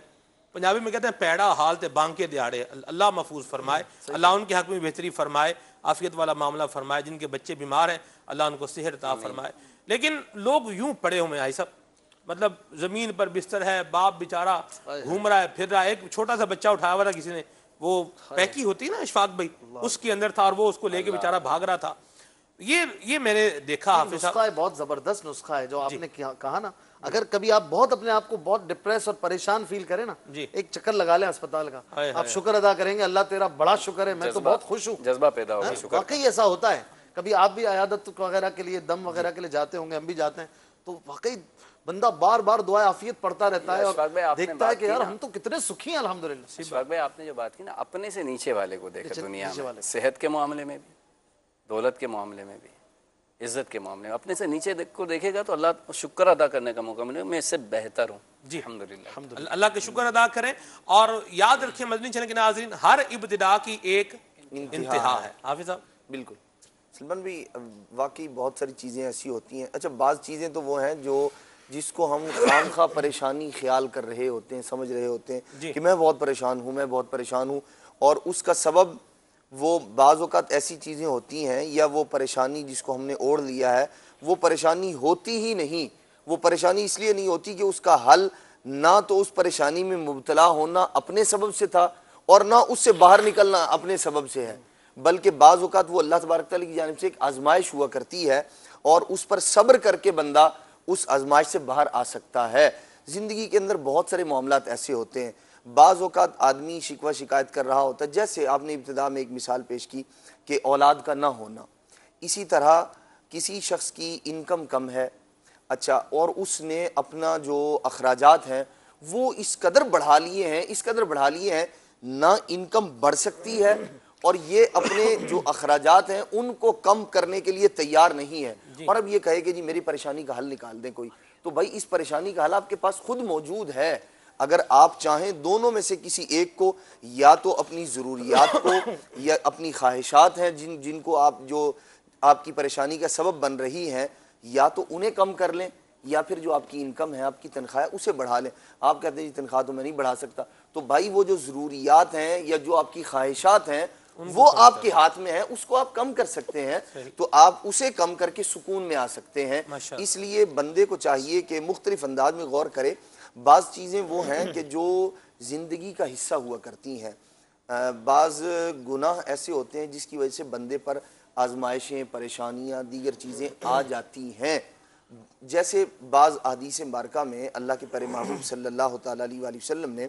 پنجابی میں کہتے ہیں پیڑا حال تے بانکے دیاڑے، اللہ محفوظ فرمائے، اللہ ان کے حق میں بہتری فرمائے، عافیت والا معاملہ فرمائے، جن کے بچے بیمار ہیں اللہ ان کو صحت عطا فرمائے. لیکن لوگ یوں پڑے ہوئے ہیں صاحب، مطلب زمین پر بستر ہے، باپ بیچارہ گھوم رہا ہے پھر رہا ہے، ایک چھوٹا سا بچہ اٹھایا ہوا تھا کسی نے، وہ پیکی ہوتی ہے نا اشفاق بھائی، اس کے اندر تھا اور وہ اس کو لے کے بیچارہ بھاگ رہا تھا. یہ میں نے دیکھا حافظ صاحب. نسخہ ہے، بہت زبردست نسخہ ہے جو آپ نے کہا نا. اگر کبھی آپ بہت اپنے آپ کو بہت ڈپریس اور پریشان فیل کریں نا، ایک چکر لگا لیں اسپتال کا، آپ شکر ادا کریں گے اللہ تیرا بڑا شکر ہے، میں تو بہت خوش ہوں. جذبہ پیدا ہوگا. واقعی ایسا ہوتا ہے. کبھی آپ بھی عیادت وغیرہ کے لیے، دم وغیرہ کے لیے جاتے ہوں گے، ہم بھی جاتے ہیں، تو واقعی بندہ بار بار دعائے عافیت پڑھتا رہتا ہے اور دیکھتا ہے کہ یار ہم تو کتنے سکھی ہیں الحمدللہ. اشفاق بھائی آپ نے جو بات کی نا، اپنے سے نیچے والے کو دیکھا دنیا میں، صحت کے معاملے میں بھی، دولت کے معاملے میں بھی، عزت کے معاملے میں، اپنے سے نیچے کو دیکھے گا تو اللہ شکر ادا کرنے کا موقع ملے گا، میں اس سے بہتر ہوں. جی الحمدللہ. اللہ کے شکر ادا کریں اور یاد رکھیں مدنی چینل کے ناظرین، ہر ابتدا کی ایک انتہا ہے. حافظ صاحب بالکل سلمان بھی واقعی بہت ساری چیزیں ایسی ہوتی ہیں. اچھا بعض چیزیں تو وہ ہیں جو جس کو ہم خامخواہ پریشانی خیال کر رہے ہوتے ہیں، سمجھ رہے ہوتے ہیں کہ میں بہت پریشان ہوں، میں بہت پریشان ہوں، اور اس کا سبب وہ بعض اوقات ایسی چیزیں ہوتی ہیں یا وہ پریشانی جس کو ہم نے اوڑھ لیا ہے وہ پریشانی ہوتی ہی نہیں. وہ پریشانی اس لیے نہیں ہوتی کہ اس کا حل نہ تو اس پریشانی میں مبتلا ہونا اپنے سبب سے تھا اور نہ اس سے باہر نکلنا اپنے سبب سے ہے، بلکہ بعض اوقات وہ اللہ تبارک تعالیٰ کی جانب سے ایک آزمائش ہوا کرتی ہے اور اس پر صبر کر کے بندہ اس آزمائش سے باہر آ سکتا ہے. زندگی کے اندر بہت سارے معاملات ایسے ہوتے ہیں، بعض اوقات آدمی شکوہ شکایت کر رہا ہوتا ہے، جیسے آپ نے ابتدا میں ایک مثال پیش کی کہ اولاد کا نہ ہونا. اسی طرح کسی شخص کی انکم کم ہے، اچھا، اور اس نے اپنا جو اخراجات ہیں وہ اس قدر بڑھا لیے ہیں نہ انکم بڑھ سکتی ہے اور یہ اپنے جو اخراجات ہیں ان کو کم کرنے کے لیے تیار نہیں ہے، اور اب یہ کہے کہ جی میری پریشانی کا حل نکال دیں کوئی. تو بھائی اس پریشانی کا حل آپ کے پاس خود موجود ہے. اگر آپ چاہیں دونوں میں سے کسی ایک کو، یا تو اپنی ضروریات کو یا اپنی خواہشات ہیں جن کو آپ جو آپ کی پریشانی کا سبب بن رہی ہیں، یا تو انہیں کم کر لیں یا پھر جو آپ کی انکم ہے، آپ کی تنخواہ ہے، اسے بڑھا لیں. آپ کہتے ہیں جی تنخواہ تو میں نہیں بڑھا سکتا، تو بھائی وہ جو ضروریات ہیں یا جو آپ کی خواہشات ہیں وہ آپ کے ہاتھ میں ہے، اس کو آپ کم کر سکتے ہیں، تو آپ اسے کم کر کے سکون میں آ سکتے ہیں. اس لیے بندے کو چاہیے کہ مختلف انداز میں غور کرے. بعض چیزیں وہ ہیں کہ جو زندگی کا حصہ ہوا کرتی ہیں، بعض گناہ ایسے ہوتے ہیں جس کی وجہ سے بندے پر آزمائشیں، پریشانیاں، دیگر چیزیں آ جاتی ہیں. جیسے بعض احادیث مبارکہ میں اللہ کے پیارے محبوب صلی اللہ تعالیٰ علیہ وآلہ وسلم نے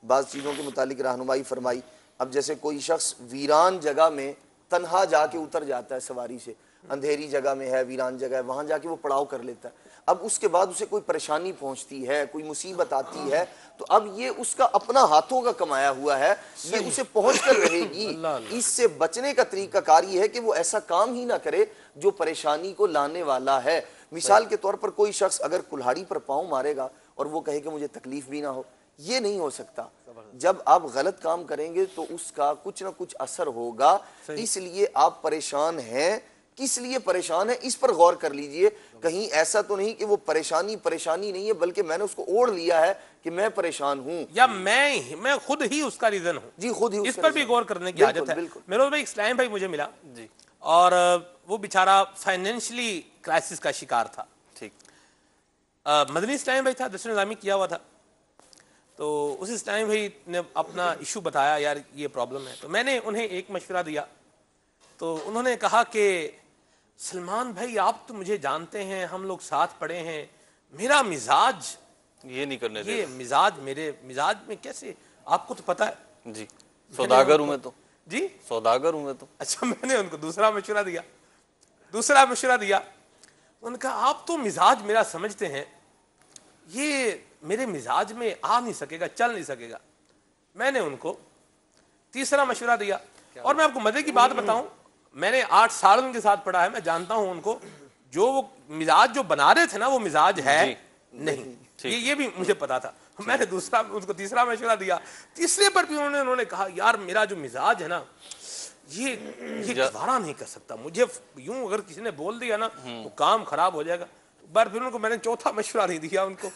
بعض چیزوں کے متعلق رہنمائی فرمائی. اب جیسے کوئی شخص ویران جگہ میں تنہا جا کے اتر جاتا ہے سواری سے، اندھیری جگہ میں ہے، ویران جگہ ہے، وہاں جا کے وہ پڑاؤ کر لیتا ہے. اب اس کے بعد اسے کوئی پریشانی پہنچتی ہے، کوئی مصیبت آتی ہے، تو اب یہ اس کا اپنا ہاتھوں کا کمایا ہوا ہے، یہ اسے پہنچ کر رہے گی. اس سے بچنے کا طریقہ کار یہ ہے کہ وہ ایسا کام ہی نہ کرے جو پریشانی کو لانے والا ہے. مثال کے طور پر کوئی شخص اگر کلہاڑی پر پاؤں مارے گا اور وہ کہے کہ مجھے تکلیف بھی نہ ہو، یہ نہیں ہو سکتا. جب آپ غلط کام کریں گے تو اس کا کچھ نہ کچھ اثر ہوگا. اس لیے آپ پریشان ہیں، کس لیے پریشان ہیں اس پر غور کر لیجئے. کہیں ایسا تو نہیں کہ وہ پریشانی نہیں ہے بلکہ میں نے اس کو اوڑھ لیا ہے کہ میں پریشان ہوں، یا میں خود ہی اس کا ریزن ہوں. جی خود ہی اس پر بھی غور کرنے کی حاجت ہے. میروز بھائی اسلام بھائی مجھے ملا اور وہ بیچارہ فائنینشلی کرائسس کا شکار تھا. ٹھیک، مدنی اسلام بھائی تھا، دستور نظامی کیا ہوا تھا. تو اس ٹائم بھائی نے اپنا ایشو بتایا، یار یہ پرابلم ہے. تو میں نے انہیں ایک مشورہ دیا. تو انہوں نے کہا کہ سلمان بھائی آپ تو مجھے جانتے ہیں، ہم لوگ ساتھ پڑھے ہیں، میرا مزاج یہ نہیں کرنے دے. یہ مزاج میرے مزاج میں کیسے، آپ کو تو پتا ہے. جی سوداگر ہوں میں تو. جی سوداگر ہوں میں تو. اچھا میں نے ان کو دوسرا مشورہ دیا. انہوں نے کہا آپ تو مزاج میرا سمجھتے ہیں، یہ میرے مزاج میں آ نہیں سکے گا، چل نہیں سکے گا. میں نے ان کو تیسرا مشورہ دیا. اور میں آپ کو مزے کی بات بتاؤں، میں نے 8 سال ان کے ساتھ پڑھا ہے، میں جانتا ہوں ان کو. جو وہ مزاج جو بنا رہے تھے نا وہ مزاج ہے نہیں، یہ بھی مجھے پتا تھا. میں نے ان کو تیسرا مشورہ دیا. تیسرے پر بھی انہوں نے کہا یار میرا جو مزاج ہے نا یہ گوارا نہیں کر سکتا، مجھے یوں اگر کسی نے بول دیا نا تو کام خراب ہو جائے گا. بار پھر ان کو میں نے چوتھا مشورہ نہیں دیا ان کو.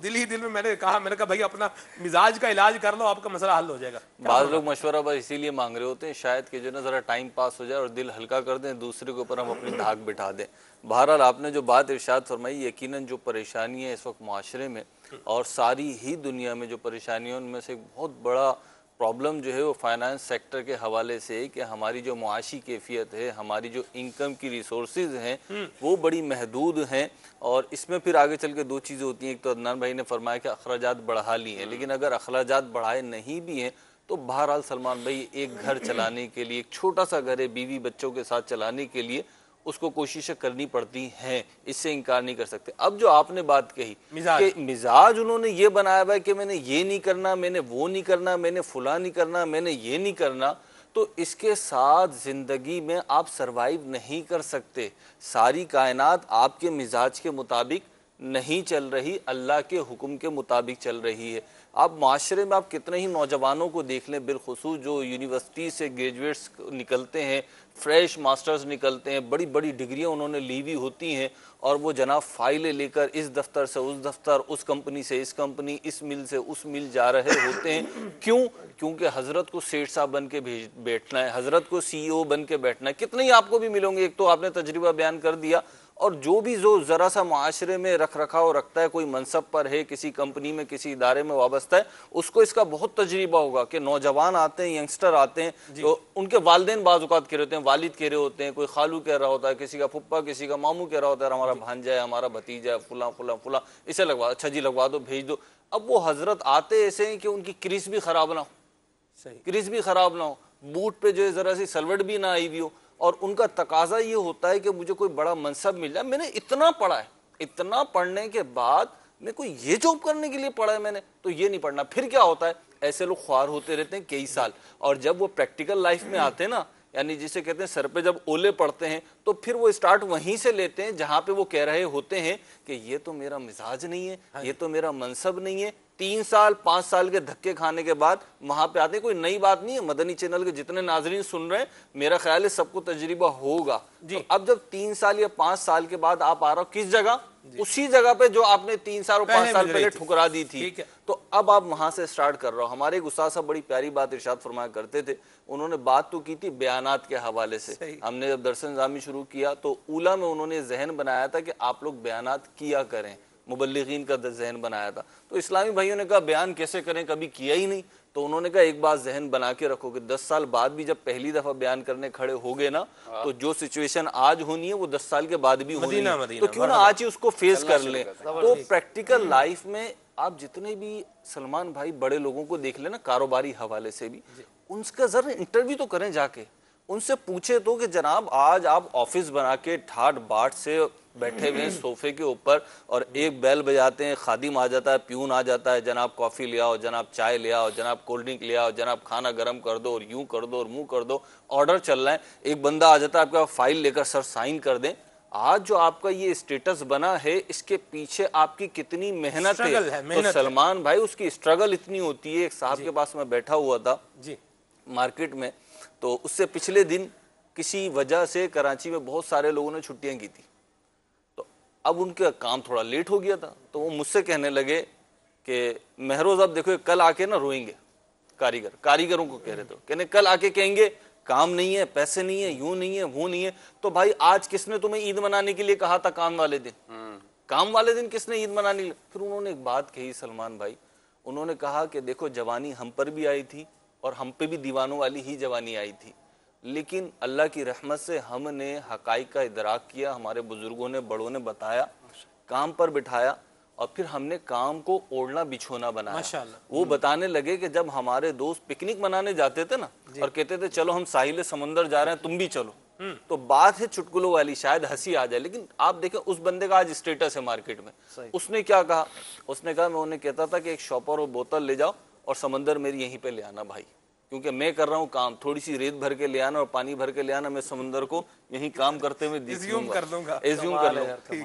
دل ہی دل میں نے کہا بھائی اپنا مزاج کا علاج کر لو، آپ کا مسئلہ حل ہو جائے گا. بعض لوگ مشورہ بس اسی لیے مانگ رہے ہوتے ہیں شاید کہ جو نا ذرا ٹائم پاس ہو جائے اور دل ہلکا کر دیں، دوسرے کے اوپر ہم اپنی دھاک بٹھا دیں. بہرحال آپ نے جو بات ارشاد فرمائی، یقیناً جو پریشانی ہے اس وقت معاشرے میں اور ساری ہی دنیا میں جو پریشانیوں ان میں سے ایک بہت بڑا پرابلم جو ہے وہ فائنانس سیکٹر کے حوالے سے ہے کہ ہماری جو معاشی کیفیت ہے، ہماری جو انکم کی ریسورسز ہیں وہ بڑی محدود ہیں. اور اس میں پھر آگے چل کے 2 چیزیں ہوتی ہیں. ایک تو عدنان بھائی نے فرمایا کہ اخراجات بڑھا لی ہیں، لیکن اگر اخراجات بڑھائے نہیں بھی ہیں تو بہرحال سلمان بھائی ایک گھر چلانے کے لیے، ایک چھوٹا سا گھر ہے بیوی بچوں کے ساتھ چلانے کے لیے اس کو کوششیں کرنی پڑتی ہیں، اس سے انکار نہیں کر سکتے. اب جو آپ نے بات کہی کہ مزاج انہوں نے یہ بنایا ہوا ہے کہ میں نے یہ نہیں کرنا، میں نے وہ نہیں کرنا، میں نے فلاں نہیں کرنا، میں نے یہ نہیں کرنا، تو اس کے ساتھ زندگی میں آپ سروائیو نہیں کر سکتے. ساری کائنات آپ کے مزاج کے مطابق نہیں چل رہی، اللہ کے حکم کے مطابق چل رہی ہے. آپ معاشرے میں آپ کتنے ہی نوجوانوں کو دیکھ لیں، بالخصوص جو یونیورسٹی سے گریجویٹس نکلتے ہیں، فریش ماسٹرز نکلتے ہیں، بڑی بڑی ڈگریاں انہوں نے لی ہوئی ہوتی ہیں، اور وہ جناب فائلیں لے کر اس دفتر سے اس دفتر، اس کمپنی سے اس کمپنی، اس مل سے اس مل جا رہے ہوتے ہیں. کیونکہ حضرت کو سیٹ صاحب بن کے بیٹھنا ہے، حضرت کو سی ای او بن کے بیٹھنا ہے. کتنے ہی آپ کو بھی ملیں گے. ایک تو آپ نے تجربہ بیان کر دیا، اور جو بھی ذرا سا معاشرے میں رکھ رکھاؤ رکھتا ہے، کوئی منصب پر ہے، کسی کمپنی میں کسی ادارے میں وابستہ ہے، اس کو اس کا بہت تجربہ ہوگا کہ نوجوان آتے ہیں، ینگسٹر آتے ہیں، تو ان کے والدین بعض اوقات کہہ رہے ہوتے ہیں، والد کہہ رہے ہوتے ہیں، کوئی خالو کہہ رہا ہوتا ہے، کسی کا پھپھا، کسی کا ماموں کہہ رہا ہوتا ہے ہمارا بھانجا ہے، ہمارا بھتیجا ہے، فلاں فلاں فلاں، اسے لگوا، اچھا جی لگوا دو، بھیج دو. اب وہ حضرت آتے ایسے ہیں کہ ان کی کریس بھی خراب نہ ہو، کریس بھی خراب نہ ہو، بوٹ پہ جو ہے ذرا سی سلوٹ بھی نہ آئی ہوئی ہو، اور ان کا تقاضا یہ ہوتا ہے کہ مجھے کوئی بڑا منصب مل جائے. میں نے اتنا پڑھا ہے، اتنا پڑھنے کے بعد میں کوئی یہ جاب کرنے کے لیے پڑھا ہے میں نے، تو یہ نہیں پڑھنا. پھر کیا ہوتا ہے، ایسے لوگ خوار ہوتے رہتے ہیں کئی سال، اور جب وہ پریکٹیکل لائف میں آتے ہیں نا، یعنی جسے کہتے ہیں سر پہ جب اولے پڑتے ہیں، تو پھر وہ اسٹارٹ وہیں سے لیتے ہیں جہاں پہ وہ کہہ رہے ہوتے ہیں کہ یہ تو میرا مزاج نہیں ہے، یہ تو میرا منصب نہیں ہے. 3 سال 5 سال کے دھکے کھانے کے بعد وہاں پہ آتے ہیں. کوئی نئی بات نہیں ہے، مدنی چینل کے جتنے ناظرین سن رہے ہیں میرا خیال ہے سب کو تجربہ ہوگا. اب جب 3 سال یا 5 سال کے بعد آپ آ رہا ہو کس جگہ، اسی جگہ پہ جو آپ نے 3 سال اور 5 سال پہلے ٹھکرا دی تھی، تو اب آپ وہاں سے سٹارٹ کر رہا ہو. ہمارے ایک استاد صاحب بڑی پیاری بات ارشاد فرمایا کرتے تھے. انہوں نے بات تو کی تھی بیانات کے حوالے سے. ہم نے جب درس نظامی شروع کیا تو اولا میں انہوں نے ذہن بنایا تھا کہ آپ لوگ بیانات کیا کریں، مبلغین کا ذہن بنایا تھا. تو اسلامی بھائیوں نے کہا بیان کیسے کریں، کبھی کیا ہی نہیں. تو انہوں نے کہا ایک بات ذہن بنا کے رکھو کہ 10 سال بعد بھی جب پہلی دفعہ بیان کرنے کھڑے ہو گئے نا، تو جو سچویشن آج ہونی ہے وہ 10 سال کے بعد بھی ہونی ہے، تو کیوں نہ آج ہی اس کو فیس کر لیں. تو پریکٹیکل لائف میں آپ جتنے بھی سلمان بھائی بڑے لوگوں کو دیکھ لیں نا، کاروباری حوالے سے بھی، ان کا ذرا انٹرویو تو کریں جا کے، ان سے پوچھے تو کہ جناب آج آپ آفس بنا کے ٹھاٹ باٹ سے بیٹھے ہوئے ہیں صوفے کے اوپر، اور ایک بیل بجاتے ہیں، خادم آ جاتا ہے، پیون آ جاتا ہے، جناب کافی لے آؤ، جناب چائے لے آؤ، جناب کولڈ ڈرنک لے آؤ، جناب کھانا گرم کر دو، اور یوں کر دو اور منہ کر دو، آرڈر چل رہا ہے. ایک بندہ آ جاتا ہے آپ کا فائل لے کر، سر سائن کر دیں. آج جو آپ کا یہ اسٹیٹس بنا ہے اس کے پیچھے آپ کی کتنی محنت ہے. تو سلمان بھائی اس کی اسٹرگل اتنی ہوتی ہے. ایک صاحب کے پاس میں بیٹھا ہوا تھا مارکیٹ میں، تو اس سے پچھلے دن کسی وجہ سے کراچی میں بہت سارے لوگوں نے چھٹیاں کی تھی، تو اب ان کا کام تھوڑا لیٹ ہو گیا تھا. تو وہ مجھ سے کہنے لگے کہ مہروز اب دیکھو کل آ کے نا روئیں گے. کاریگروں کو کہہ رہے تھے، کہنے کل آ کے کہیں گے کام نہیں ہے، پیسے نہیں ہے، یوں نہیں ہے، وہ نہیں ہے. تو بھائی آج کس نے تمہیں عید منانے کے لیے کہا تھا؟ کام والے دن کس نے عید منانے کے لیے؟ پھر انہوں نے ایک بات کہی سلمان بھائی، انہوں نے کہا کہ دیکھو جوانی ہم پر بھی آئی تھی اور ہم پہ بھی دیوانوں والی ہی جوانی آئی تھی، لیکن اللہ کی رحمت سے ہم نے حقائق کا ادراک کیا، ہمارے بزرگوں نے بڑوں نے بتایا، کام پر بٹھایا، اور پھر ہم نے کام کو اوڑھنا بچھونا بنایا۔ وہ بتانے لگے کہ جب ہمارے دوست پکنک منانے جاتے تھے نا اور کہتے تھے چلو ہم ساحل سمندر جا رہے ہیں تم بھی چلو، تو بات ہے چٹکلوں والی، شاید ہنسی آ جائے، لیکن آپ دیکھیں اس بندے کا آج اسٹیٹس ہے مارکیٹ میں۔ اس نے کیا کہا؟ اس نے کہا میں انہیں کہتا تھا کہ ایک شاپر اور بوتل لے جاؤ اور سمندر میری یہیں پہ لے آنا بھائی، کیونکہ میں کر رہا ہوں کام، تھوڑی سی ریت بھر کے لے آنا اور پانی بھر کے لے آنا، میں سمندر کو یہیں کام کرتے ہوئے ایزیوم کر لوں گا۔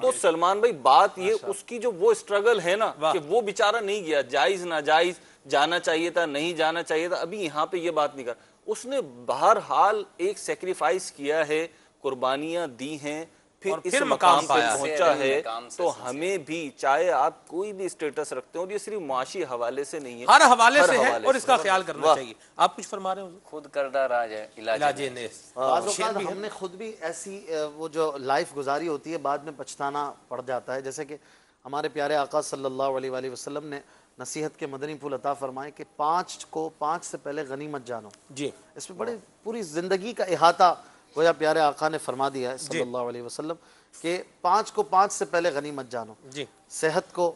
تو سلمان بھائی بات یہ اس کی جو وہ اسٹرگل ہے نا کہ وہ بیچارہ نہیں گیا، جائز ناجائز جانا چاہیے تھا نہیں جانا چاہیے تھا، ابھی یہاں پہ یہ بات نہیں کر، اس نے بہرحال ایک سیکریفائس کیا ہے، قربانیاں دی ہیں، پھر مقام پہ پہنچا ہے۔ تو ہمیں بھی چاہے آپ کوئی بھی اسٹیٹس رکھتے ہیں، اور یہ صرف معاشی حوالے سے نہیں ہے، ہر حوالے سے ہے، اور اس کا خیال کرنا چاہیے۔ آپ کچھ فرما رہے ہیں؟ خود کردہ راج ہے علاج نیس۔ بعض اوقات ہم نے خود بھی ایسی وہ جو لائف گزاری ہوتی ہے بعد میں پچھتانا پڑ جاتا ہے، جیسے کہ ہمارے پیارے آقا صلی اللہ علیہ وآلہ وسلم نے نصیحت کے مدنی پھول عطا فرمائے کہ 5 سے پہلے غنیمت جانو۔ جی، اس میں بڑی پوری زندگی کا احاطہ گویا پیارے آقا نے فرما دیا ہے صلی اللہ علیہ وسلم کہ 5 سے پہلے غنیمت جانو۔ جی، صحت کو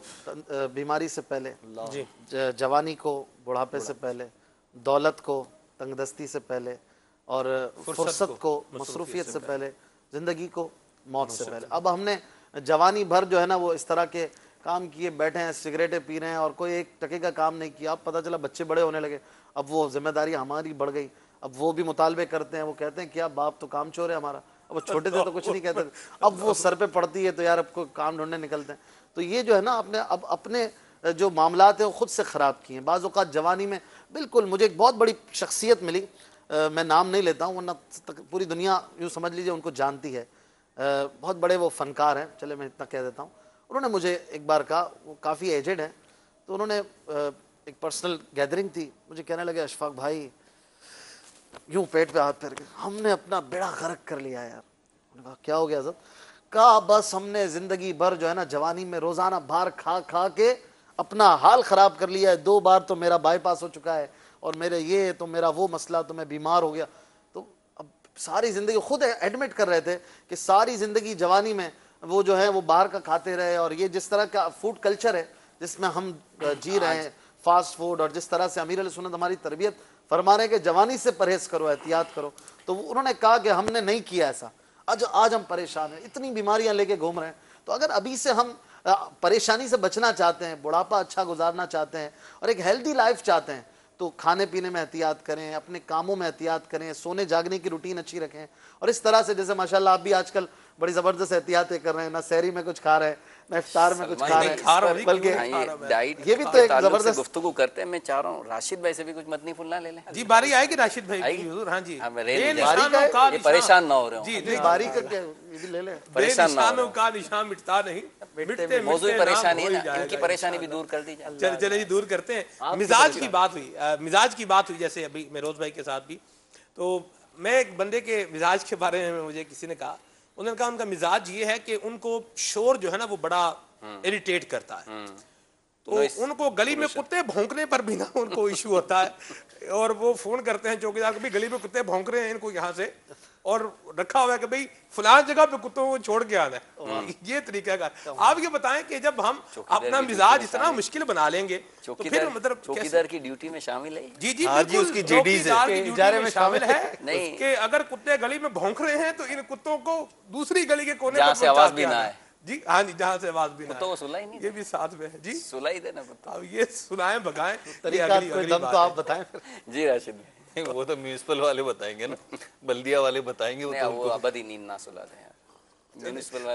بیماری سے پہلے، جوانی کو بڑھاپے سے پہلے، دولت کو تنگ دستی سے پہلے، اور فرصت کو مصروفیت سے پہلے، زندگی کو موت سے پہلے۔ اب ہم نے جوانی بھر جو ہے نا وہ اس طرح کے کام کیے بیٹھے ہیں، سگریٹیں پی رہے ہیں اور کوئی ایک ٹکے کا کام نہیں کیا۔ اب پتہ چلا بچے بڑے ہونے لگے، اب وہ ذمہ داری ہماری بڑھ گئی، اب وہ بھی مطالبے کرتے ہیں، وہ کہتے ہیں کیا باپ تو کام چور ہے ہمارا، اب وہ چھوٹے تھے تو کچھ نہیں کہتے تھے، اب وہ سر پہ پڑتی ہے تو یار اب کو کام ڈھونڈنے نکلتے ہیں۔ تو یہ جو ہے نا اپنے اب اپنے جو معاملات ہیں وہ خود سے خراب کیے ہیں۔ بعض اوقات جوانی میں بالکل مجھے ایک بہت بڑی شخصیت ملی، میں نام نہیں لیتا ہوں ورنہ پوری دنیا یوں سمجھ لیجیے ان کو جانتی ہے، بہت بڑے وہ فنکار ہیں، چلے میں اتنا کہہ دیتا ہوں۔ انہوں نے مجھے ایک بار کہا، وہ کافی ایجڈ ہیں، تو انہوں نے ایک پرسنل گیدرنگ تھی، مجھے کہنے لگے اشفاق بھائی، یوں پیٹ پہ ہاتھ پھیر کے، ہم نے اپنا بیڑا غرق کر لیا یار۔ انہوں نے کہا کیا ہو گیا حضرت؟ کہا بس ہم نے زندگی بھر جو ہے نا جوانی میں روزانہ باہر کھا کھا کے اپنا حال خراب کر لیا ہے، 2 بار تو میرا بائی پاس ہو چکا ہے، اور میرے یہ تو میرا وہ مسئلہ، تو میں بیمار ہو گیا۔ تو اب ساری زندگی خود ایڈمٹ کر رہے تھے کہ ساری زندگی جوانی میں وہ جو ہے وہ باہر کا کھاتے رہے، اور یہ جس طرح کا فوڈ کلچر ہے جس میں ہم جی رہے ہیں، فاسٹ فوڈ، اور جس طرح سے امیر علیہ سنت ہماری تربیت فرما رہے ہیں کہ جوانی سے پرہیز کرو، احتیاط کرو، تو انہوں نے کہا کہ ہم نے نہیں کیا ایسا، آج ہم پریشان ہیں، اتنی بیماریاں لے کے گھوم رہے ہیں۔ تو اگر ابھی سے ہم پریشانی سے بچنا چاہتے ہیں، بڑھاپا اچھا گزارنا چاہتے ہیں، اور ایک ہیلدی لائف چاہتے ہیں، تو کھانے پینے میں احتیاط کریں، اپنے کاموں میں احتیاط کریں، سونے جاگنے کی روٹین اچھی رکھیں، اور اس طرح سے جیسے ماشاءاللہ آپ بھی آج کل بڑی زبردست احتیاطیں کر رہے ہیں، نہ سحری میں کچھ کھا رہے ہیں، نہ افطار میں کچھ کھا رہے ہیں، بلکہ یہ بھی تو ایک زبردست گفتگو کرتے ہیں۔ میں چاہ رہا ہوں راشد بھائی سے بھی کچھ متنی پھولنا لے لیں۔ جی، باری آئے گی راشد بھائی کی حضور۔ ہاں جی، پریشان نہ ہو رہے ہوں، جی باری کر کے یہ بھی لے لیں۔ پریشان نہ ہو نشانوں کا نشان مٹتا نہیں، موضوع پریشانی ہے نا، ان کی پریشانی بھی دور کر دی جائے۔ چلے جی، دور کرتے ہیں۔ مزاج کی بات ہوئی جیسے ابھی میروز بھائی کے ساتھ بھی، تو میں ایک بندے کے مزاج کے بارے میں مجھے کسی نے کہا، انہوں نے کہا ان کا مزاج یہ ہے کہ ان کو شور جو ہے نا وہ بڑا اریٹیٹ کرتا ہے، تو ان کو گلی میں کتے بھونکنے پر بھی نا ان کو ایشو ہوتا ہے، اور وہ فون کرتے ہیں چوکیدار کو، بھی گلی میں کتے بھونک رہے ہیں ان کو یہاں سے، اور رکھا ہوا ہے کہ بھئی فلان جگہ پہ کتوں کو چھوڑ کے آنا ہے۔ یہ طریقہ کار۔ آپ یہ بتائیں کہ جب ہم اپنا مزاج اتنا مشکل بنا لیں گے تو پھر مطلب چوکیدار کی ڈیوٹی میں شامل ہے؟ جی جی بالکل، چوکیدار کی ڈیوٹی میں شامل ہے کہ اگر کتے گلی میں بھونک رہے ہیں تو ان کتوں کو دوسری گلی کے کونے جہاں سے آواز بھی نہ آئے، جی ہاں جی، جہاں سے آواز بھی نہ تو سلائی نہیں، یہ بھی ساتھ میں ہے جی، سلائی دینا پڑتا۔ اب یہ سنائیں بگائیں، طریقہ کوئی دم تو آپ بتائیں۔ جی راشد بھائی، وہ تو میونسپل والے بتائیں گے نا، بلدیہ والے بتائیں گے، وہ ابدی نیند نہ سلا دیں۔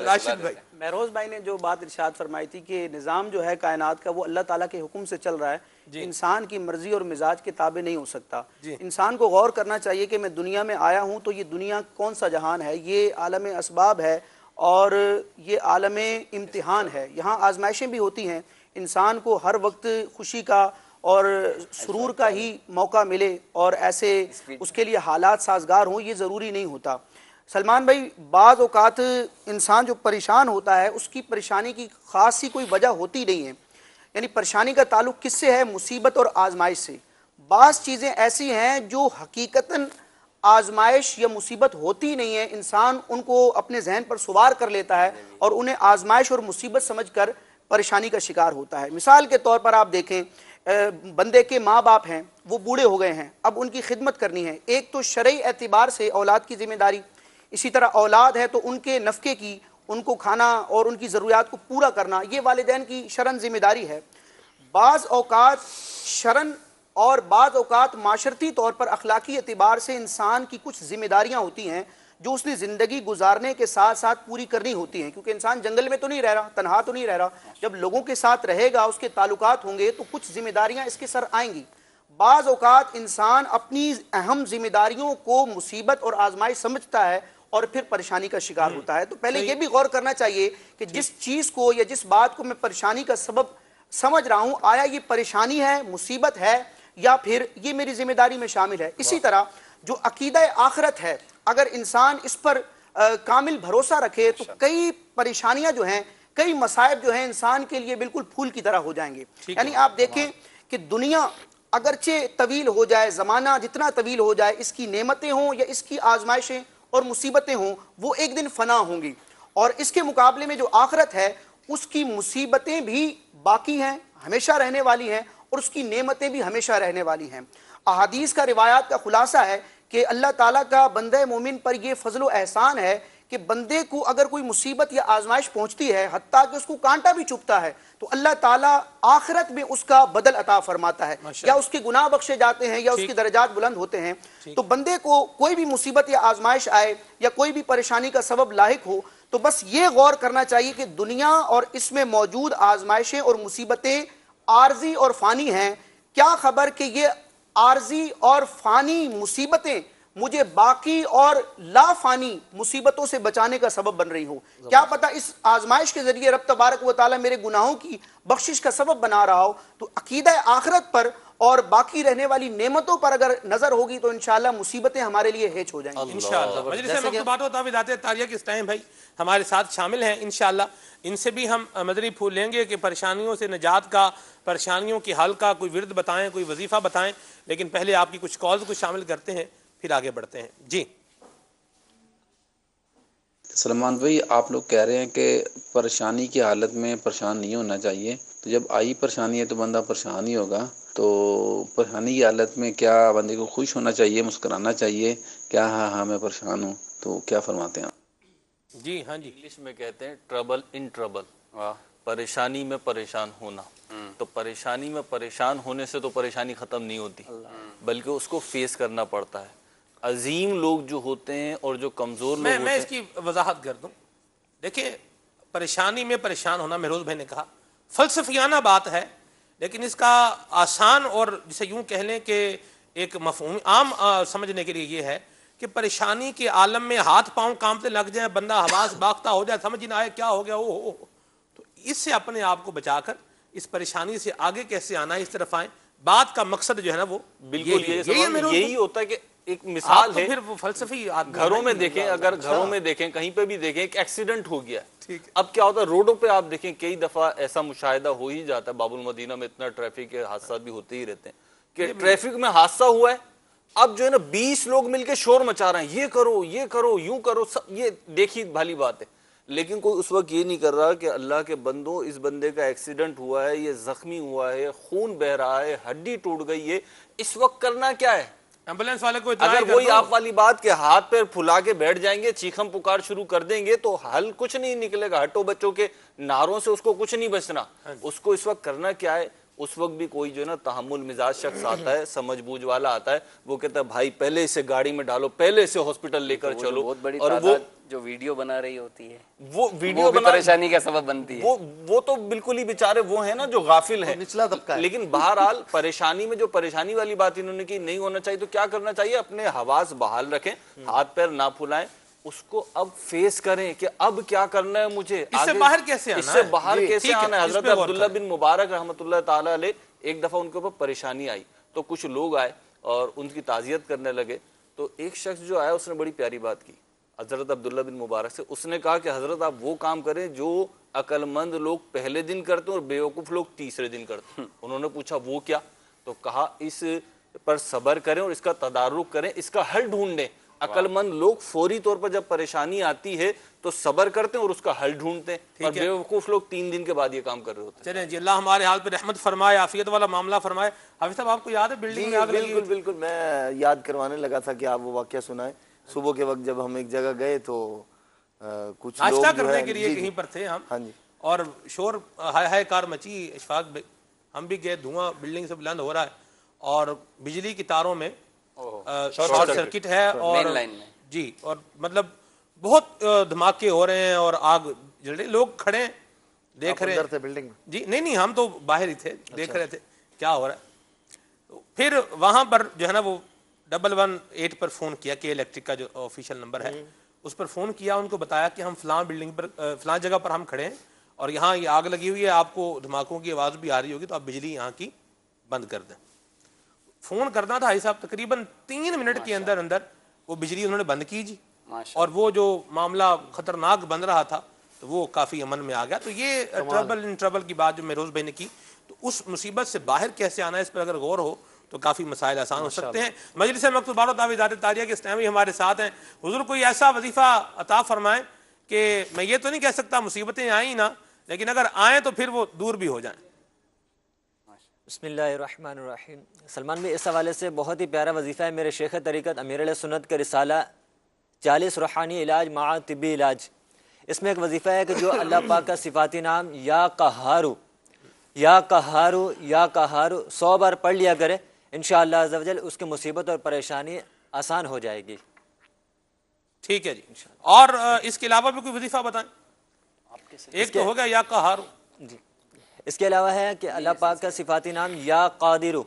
راشد بھائی، مہروز بھائی نے جو بات ارشاد فرمائی تھی کہ نظام جو ہے کائنات کا وہ اللہ تعالیٰ کے حکم سے چل رہا ہے، انسان کی مرضی اور مزاج کے تابع نہیں ہو سکتا۔ انسان کو غور کرنا چاہیے کہ میں دنیا میں آیا ہوں تو یہ دنیا کون سا جہان ہے، یہ عالم اسباب ہے اور یہ عالم امتحان ہے، یہاں آزمائشیں بھی ہوتی ہیں، انسان کو ہر وقت خوشی کا اور سرور کا ہی موقع ملے اور ایسے اس کے لیے حالات سازگار ہوں، یہ ضروری نہیں ہوتا۔ سلمان بھائی، بعض اوقات انسان جو پریشان ہوتا ہے اس کی پریشانی کی خاص ہی کوئی وجہ ہوتی نہیں ہے، یعنی پریشانی کا تعلق کس سے ہے؟ مصیبت اور آزمائش سے۔ بعض چیزیں ایسی ہیں جو حقیقتاً آزمائش یا مصیبت ہوتی نہیں ہے، انسان ان کو اپنے ذہن پر سوار کر لیتا ہے اور انہیں آزمائش اور مصیبت سمجھ کر پریشانی کا شکار ہوتا ہے۔ مثال کے طور پر آپ دیکھیں، بندے کے ماں باپ ہیں، وہ بوڑھے ہو گئے ہیں، اب ان کی خدمت کرنی ہے۔ ایک تو شرعی اعتبار سے اولاد کی ذمہ داری، اسی طرح اولاد ہے تو ان کے نفقے کی، ان کو کھانا اور ان کی ضروریات کو پورا کرنا، یہ والدین کی شرعن ذمہ داری ہے۔ بعض اوقات شرعن اور بعض اوقات معاشرتی طور پر اخلاقی اعتبار سے انسان کی کچھ ذمہ داریاں ہوتی ہیں جو اس نے زندگی گزارنے کے ساتھ ساتھ پوری کرنی ہوتی ہیں، کیونکہ انسان جنگل میں تو نہیں رہ رہا، تنہا تو نہیں رہ رہا، جب لوگوں کے ساتھ رہے گا، اس کے تعلقات ہوں گے تو کچھ ذمہ داریاں اس کے سر آئیں گی۔ بعض اوقات انسان اپنی اہم ذمہ داریوں کو مصیبت اور آزمائش سمجھتا ہے اور پھر پریشانی کا شکار ہوتا ہے۔ تو پہلے یہ بھی غور کرنا چاہیے کہ جس چیز کو یا جس بات کو میں پریشانی کا سبب سمجھ رہا ہوں، آیا یہ پریشانی ہے، مصیبت ہے، یا پھر یہ میری ذمہ داری میں شامل ہے۔ اسی طرح جو عقیدہ آخرت ہے، اگر انسان اس پر کامل بھروسہ رکھے تو کئی پریشانیاں جو ہیں، کئی مصائب جو ہیں انسان کے لیے بالکل پھول کی طرح ہو جائیں گے۔ یعنی آپ دیکھیں کہ دنیا اگرچہ طویل ہو جائے، زمانہ جتنا طویل ہو جائے، اس کی نعمتیں ہوں یا اس کی آزمائشیں اور مصیبتیں ہوں، وہ ایک دن فنا ہوں گی، اور اس کے مقابلے میں جو آخرت ہے اس کی مصیبتیں بھی باقی ہیں، ہمیشہ رہنے والی ہیں، اور اس کی نعمتیں بھی ہمیشہ رہنے والی ہیں۔ احادیث کا، روایات کا خلاصہ ہے کہ اللہ تعالیٰ کا بندہ مومن پر یہ فضل و احسان ہے کہ بندے کو اگر کوئی مصیبت یا آزمائش پہنچتی ہے، حتیٰ کہ اس کو کانٹا بھی چبھتا ہے، تو اللہ تعالیٰ آخرت میں اس کا بدل عطا فرماتا ہے، یا اس کے گناہ بخشے جاتے ہیں یا اس کے درجات بلند ہوتے ہیں۔ تو بندے کو کوئی بھی مصیبت یا آزمائش آئے یا کوئی بھی پریشانی کا سبب لاحق ہو تو بس یہ غور کرنا چاہیے کہ دنیا اور اس میں موجود آزمائشیں اور مصیبتیں عارضی اور فانی ہیں، کیا خبر کہ یہ عارضی اور فانی مصیبتیں مجھے باقی اور لا فانی مصیبتوں سے بچانے کا سبب بن رہی ہوں۔ کیا پتہ اس آزمائش کے ذریعے رب تبارک و تعالیٰ میرے گناہوں کی بخشش کا سبب بنا رہا ہو۔ تو عقیدہ آخرت پر اور باقی رہنے والی نعمتوں پر اگر نظر ہوگی تو انشاءاللہ مصیبتیں ہمارے لیے ہیچ ہو جائیں گی۔ انشاءاللہ مجلس مکتوبات و تحفیظات تاریہ کے اس ٹائم بھائی ہمارے ساتھ شامل ہیں، انشاءاللہ ان سے بھی ہم مدنی پھول لیں گے کہ پریشانیوں سے نجات کا، پریشانیوں کی حل کا کوئی ورد بتائیں، کوئی وظیفہ بتائیں، لیکن پہلے آپ کی کچھ کالز کو شامل کرتے ہیں پھر آگے بڑھتے ہیں۔ جی سلمان بھائی، آپ لوگ کہہ رہے ہیں کہ پریشانی کی حالت میں پریشان نہیں ہونا چاہیے، تو جب آئی پریشانی ہے تو بندہ پریشان ہی ہوگا، تو پریشانی کی حالت میں کیا بندے کو خوش ہونا چاہیے، مسکرانا چاہیے؟ کیا ہاں میں پریشان ہوں، تو کیا فرماتے ہیں آپ؟ جی ہاں جی، انگلش میں کہتے ہیں ٹربل ان ٹربل، پریشانی میں پریشان ہونا۔ تو پریشانی میں پریشان ہونے سے تو پریشانی ختم نہیں ہوتی، بلکہ اس کو فیس کرنا پڑتا ہے۔ عظیم لوگ جو ہوتے ہیں اور جو کمزور لوگ ہوتے ہیں، میں اس کی وضاحت کر دوں۔ دیکھیں، پریشانی میں پریشان ہونا مہروز بھائی نے کہا فلسفیانہ بات ہے، لیکن اس کا آسان اور جسے یوں کہہ لیں کہ ایک مفہوم عام سمجھنے کے لیے یہ ہے کہ پریشانی کے عالم میں ہاتھ پاؤں کانپنے لگ جائیں، بندہ حواس باختہ ہو جائے، سمجھ نہ آئے کیا ہو گیا، تو اس سے اپنے آپ کو بچا کر اس پریشانی سے آگے کیسے آنا ہے، اس طرف آئیں۔ بات کا مقصد جو ہے نا وہ بالکل یہی ہوتا ہے کہ ایک مثال ہے، پھر وہ فلسفی گھروں میں دیکھیں، اگر گھروں میں دیکھیں، کہیں پہ بھی دیکھیں، ایک ایکسیڈنٹ ہو گیا، اب کیا ہوتا ہے روڈوں پہ آپ دیکھیں کئی دفعہ ایسا مشاہدہ ہو ہی جاتا ہے، باب المدینہ میں اتنا ٹریفک کے حادثات بھی ہوتے ہی رہتے ہیں کہ ٹریفک میں حادثہ ہوا ہے، اب جو ہے نا 20 لوگ مل کے شور مچا رہے ہیں، یہ کرو، یہ کرو، یوں کرو، یہ دیکھی بھالی بات ہے، لیکن کوئی اس وقت یہ نہیں کر رہا کہ اللہ کے بندوں، اس بندے کا ایکسیڈنٹ ہوا ہے، یہ زخمی ہوا ہے، خون بہ رہا ہے، ہڈی ٹوٹ گئی ہے، اس وقت کرنا کیا ہے؟ ایمبولینس والے کو اگر وہی آپ والی بات کہ ہاتھ پیر پھلا کے بیٹھ جائیں گے، چیخم پکار شروع کر دیں گے تو حل کچھ نہیں نکلے گا، ہٹو بچوں کے نعروں سے اس کو کچھ نہیں بچنا۔ اس کو اس وقت کرنا کیا ہے؟ اس وقت بھی کوئی جو ہے نا تحمل مزاج شخص آتا ہے، سمجھ بوجھ والا آتا ہے، وہ کہتا ہے بھائی پہلے اسے گاڑی میں ڈالو، پہلے اسے ہاسپٹل لے کر چلو، بہت بڑی اور تعداد جو ویڈیو بنا رہی ہوتی ہے وہ ویڈیو بھی پریشانی کا سبب بنتی ہے، وہ تو بالکل ہی بیچارے وہ ہیں نا جو غافل ہیں، نچلا طبقہ ہے۔ لیکن بہرحال پریشانی میں جو پریشانی والی بات انہوں نے کی نہیں ہونا چاہیے، تو کیا کرنا چاہیے؟ اپنے حواس بحال رکھیں، ہاتھ پیر نہ پھلائیں، اس کو اب فیس کریں کہ اب کیا کرنا ہے مجھے، اس سے باہر کیسے آنا ہے، اس سے باہر کیسے آنا ہے۔ حضرت عبداللہ بن مبارک رحمۃ اللہ تعالیٰ علیہ ایک دفعہ ان کے اوپر پریشانی آئی تو کچھ لوگ آئے اور ان کی تعزیت کرنے لگے، تو ایک شخص جو آیا اس نے بڑی پیاری بات کی حضرت عبداللہ بن مبارک سے، اس نے کہا کہ حضرت آپ وہ کام کریں جو عقل مند لوگ پہلے دن کرتے ہیں اور بیوقوف لوگ تیسرے دن کرتے ہیں. انہوں نے پوچھا وہ کیا؟ تو کہا اس پر صبر کریں اور اس کا تدارک کریں, اس کا حل ڈھونڈیں. عقل مند لوگ فوری طور پر جب پریشانی آتی ہے تو صبر کرتے ہیں اور اس کا حل ڈھونڈتے ہیں, اور بیوقوف لوگ 3 دن کے بعد یہ کام کر رہے ہوتے ہیں. چلیں جی, اللہ ہمارے حال پہ رحمت فرمائے, عافیت والا معاملہ فرمائے. حافظ صاحب آپ کو یاد ہے بلڈنگ میں آگ لگی؟ بالکل بالکل, میں یاد کروانے لگا تھا کہ آپ وہ واقعہ سنائیں. صبح کے وقت جب ہم ایک جگہ گئے تو کچھ لوگ ناشتہ کرنے کے لیے کہیں پر تھے ہم, ہاں جی, اور شور ہائے کار مچی. اشفاق ہم بھی گئے, دھواں بلڈنگ سے بلند ہو رہا ہے اور بجلی کی تاروں میں شارٹ سرکٹ ہے, اور جی, اور مطلب بہت دھماکے ہو رہے ہیں اور آگ جل رہی. لوگ کھڑے ہیں دیکھ رہے ہیں بلڈنگ جی, نہیں ہم تو باہر ہی تھے, دیکھ رہے تھے کیا ہو رہا ہے. پھر وہاں پر جو ہے نا وہ 118 پر فون کیا کہ الیکٹرک کا جو آفیشیل نمبر ہے اس پر فون کیا, ان کو بتایا کہ ہم فلاں بلڈنگ پر فلاں جگہ پر ہم کھڑے ہیں اور یہاں یہ آگ لگی ہوئی ہے, آپ کو دھماکوں کی آواز بھی آ رہی ہوگی, تو آپ بجلی یہاں کی بند کر دیں. فون کرنا تھا بھائی صاحب, تقریباً 3 منٹ کے اندر اندر وہ بجلی انہوں نے بند کی جی, اور وہ جو معاملہ خطرناک بن رہا تھا تو وہ کافی امن میں آ گیا. تو یہ ٹربل کی بات جو میروز بھائی نے کی, تو اس مصیبت سے باہر کیسے آنا ہے اس پر اگر غور ہو تو کافی مسائل آسان ہو سکتے ہیں. مجلس مکتوبات و تعویذات طاریہ کے اس ٹائم ہمارے ساتھ ہیں. حضور کوئی ایسا وظیفہ عطا فرمائیں کہ میں یہ تو نہیں کہہ سکتا مصیبتیں آئیں نا, لیکن اگر آئیں تو پھر وہ دور بھی ہو جائیں. بسم اللہ الرحمن الرحیم. سلمان بھائی, اس حوالے سے بہت ہی پیارا وظیفہ ہے میرے شیخ طریقت امیر علیہ سنت کا رسالہ 40 روحانی علاج مع طبی علاج. اس میں ایک وظیفہ ہے کہ جو اللہ پاک کا صفاتی نام یا قہارو یا قہارو یا قہارو 100 بار پڑھ لیا کرے, انشاءاللہ عز و جل اس کی مصیبت اور پریشانی آسان ہو جائے گی. ٹھیک ہے جی, اور اس کے علاوہ بھی کوئی وظیفہ بتائیں. ایک تو ہو گیا یا قہارو, جی, اس کے علاوہ ہے کہ اللہ پاک کا صفاتی نام یا قادرو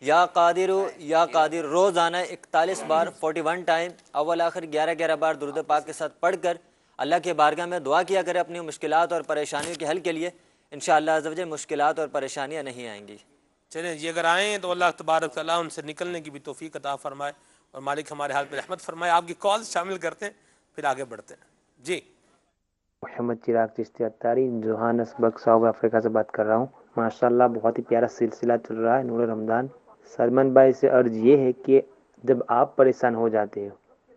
یا قادرو یا قادر, روزانہ 41 بار 41 ٹائم اول آخر 11 بار درود پاک کے ساتھ پڑھ کر اللہ کے بارگاہ میں دعا کیا کرے اپنی مشکلات اور پریشانیوں کے حل کے لیے. انشاءاللہ عز و جل مشکلات اور پریشانیاں نہیں آئیں گی. چلیں جی, اگر آئیں تو اللہ تبارک تعالیٰ ان سے نکلنے کی بھی توفیق عطا فرمائے اور مالک ہمارے حال پہ رحمت فرمائے. آپ کی کال شامل کرتے ہیں پھر آگے بڑھتے ہیں. جی, محمد چراغ چشتی اتاری, جوہانسبرگ ساؤتھ افریقہ سے بات کر رہا ہوں. ماشاءاللہ بہت ہی پیارا سلسلہ چل رہا ہے, نور رمضان. سلمان بھائی سے عرض یہ ہے کہ جب آپ پریشان ہو جاتے ہو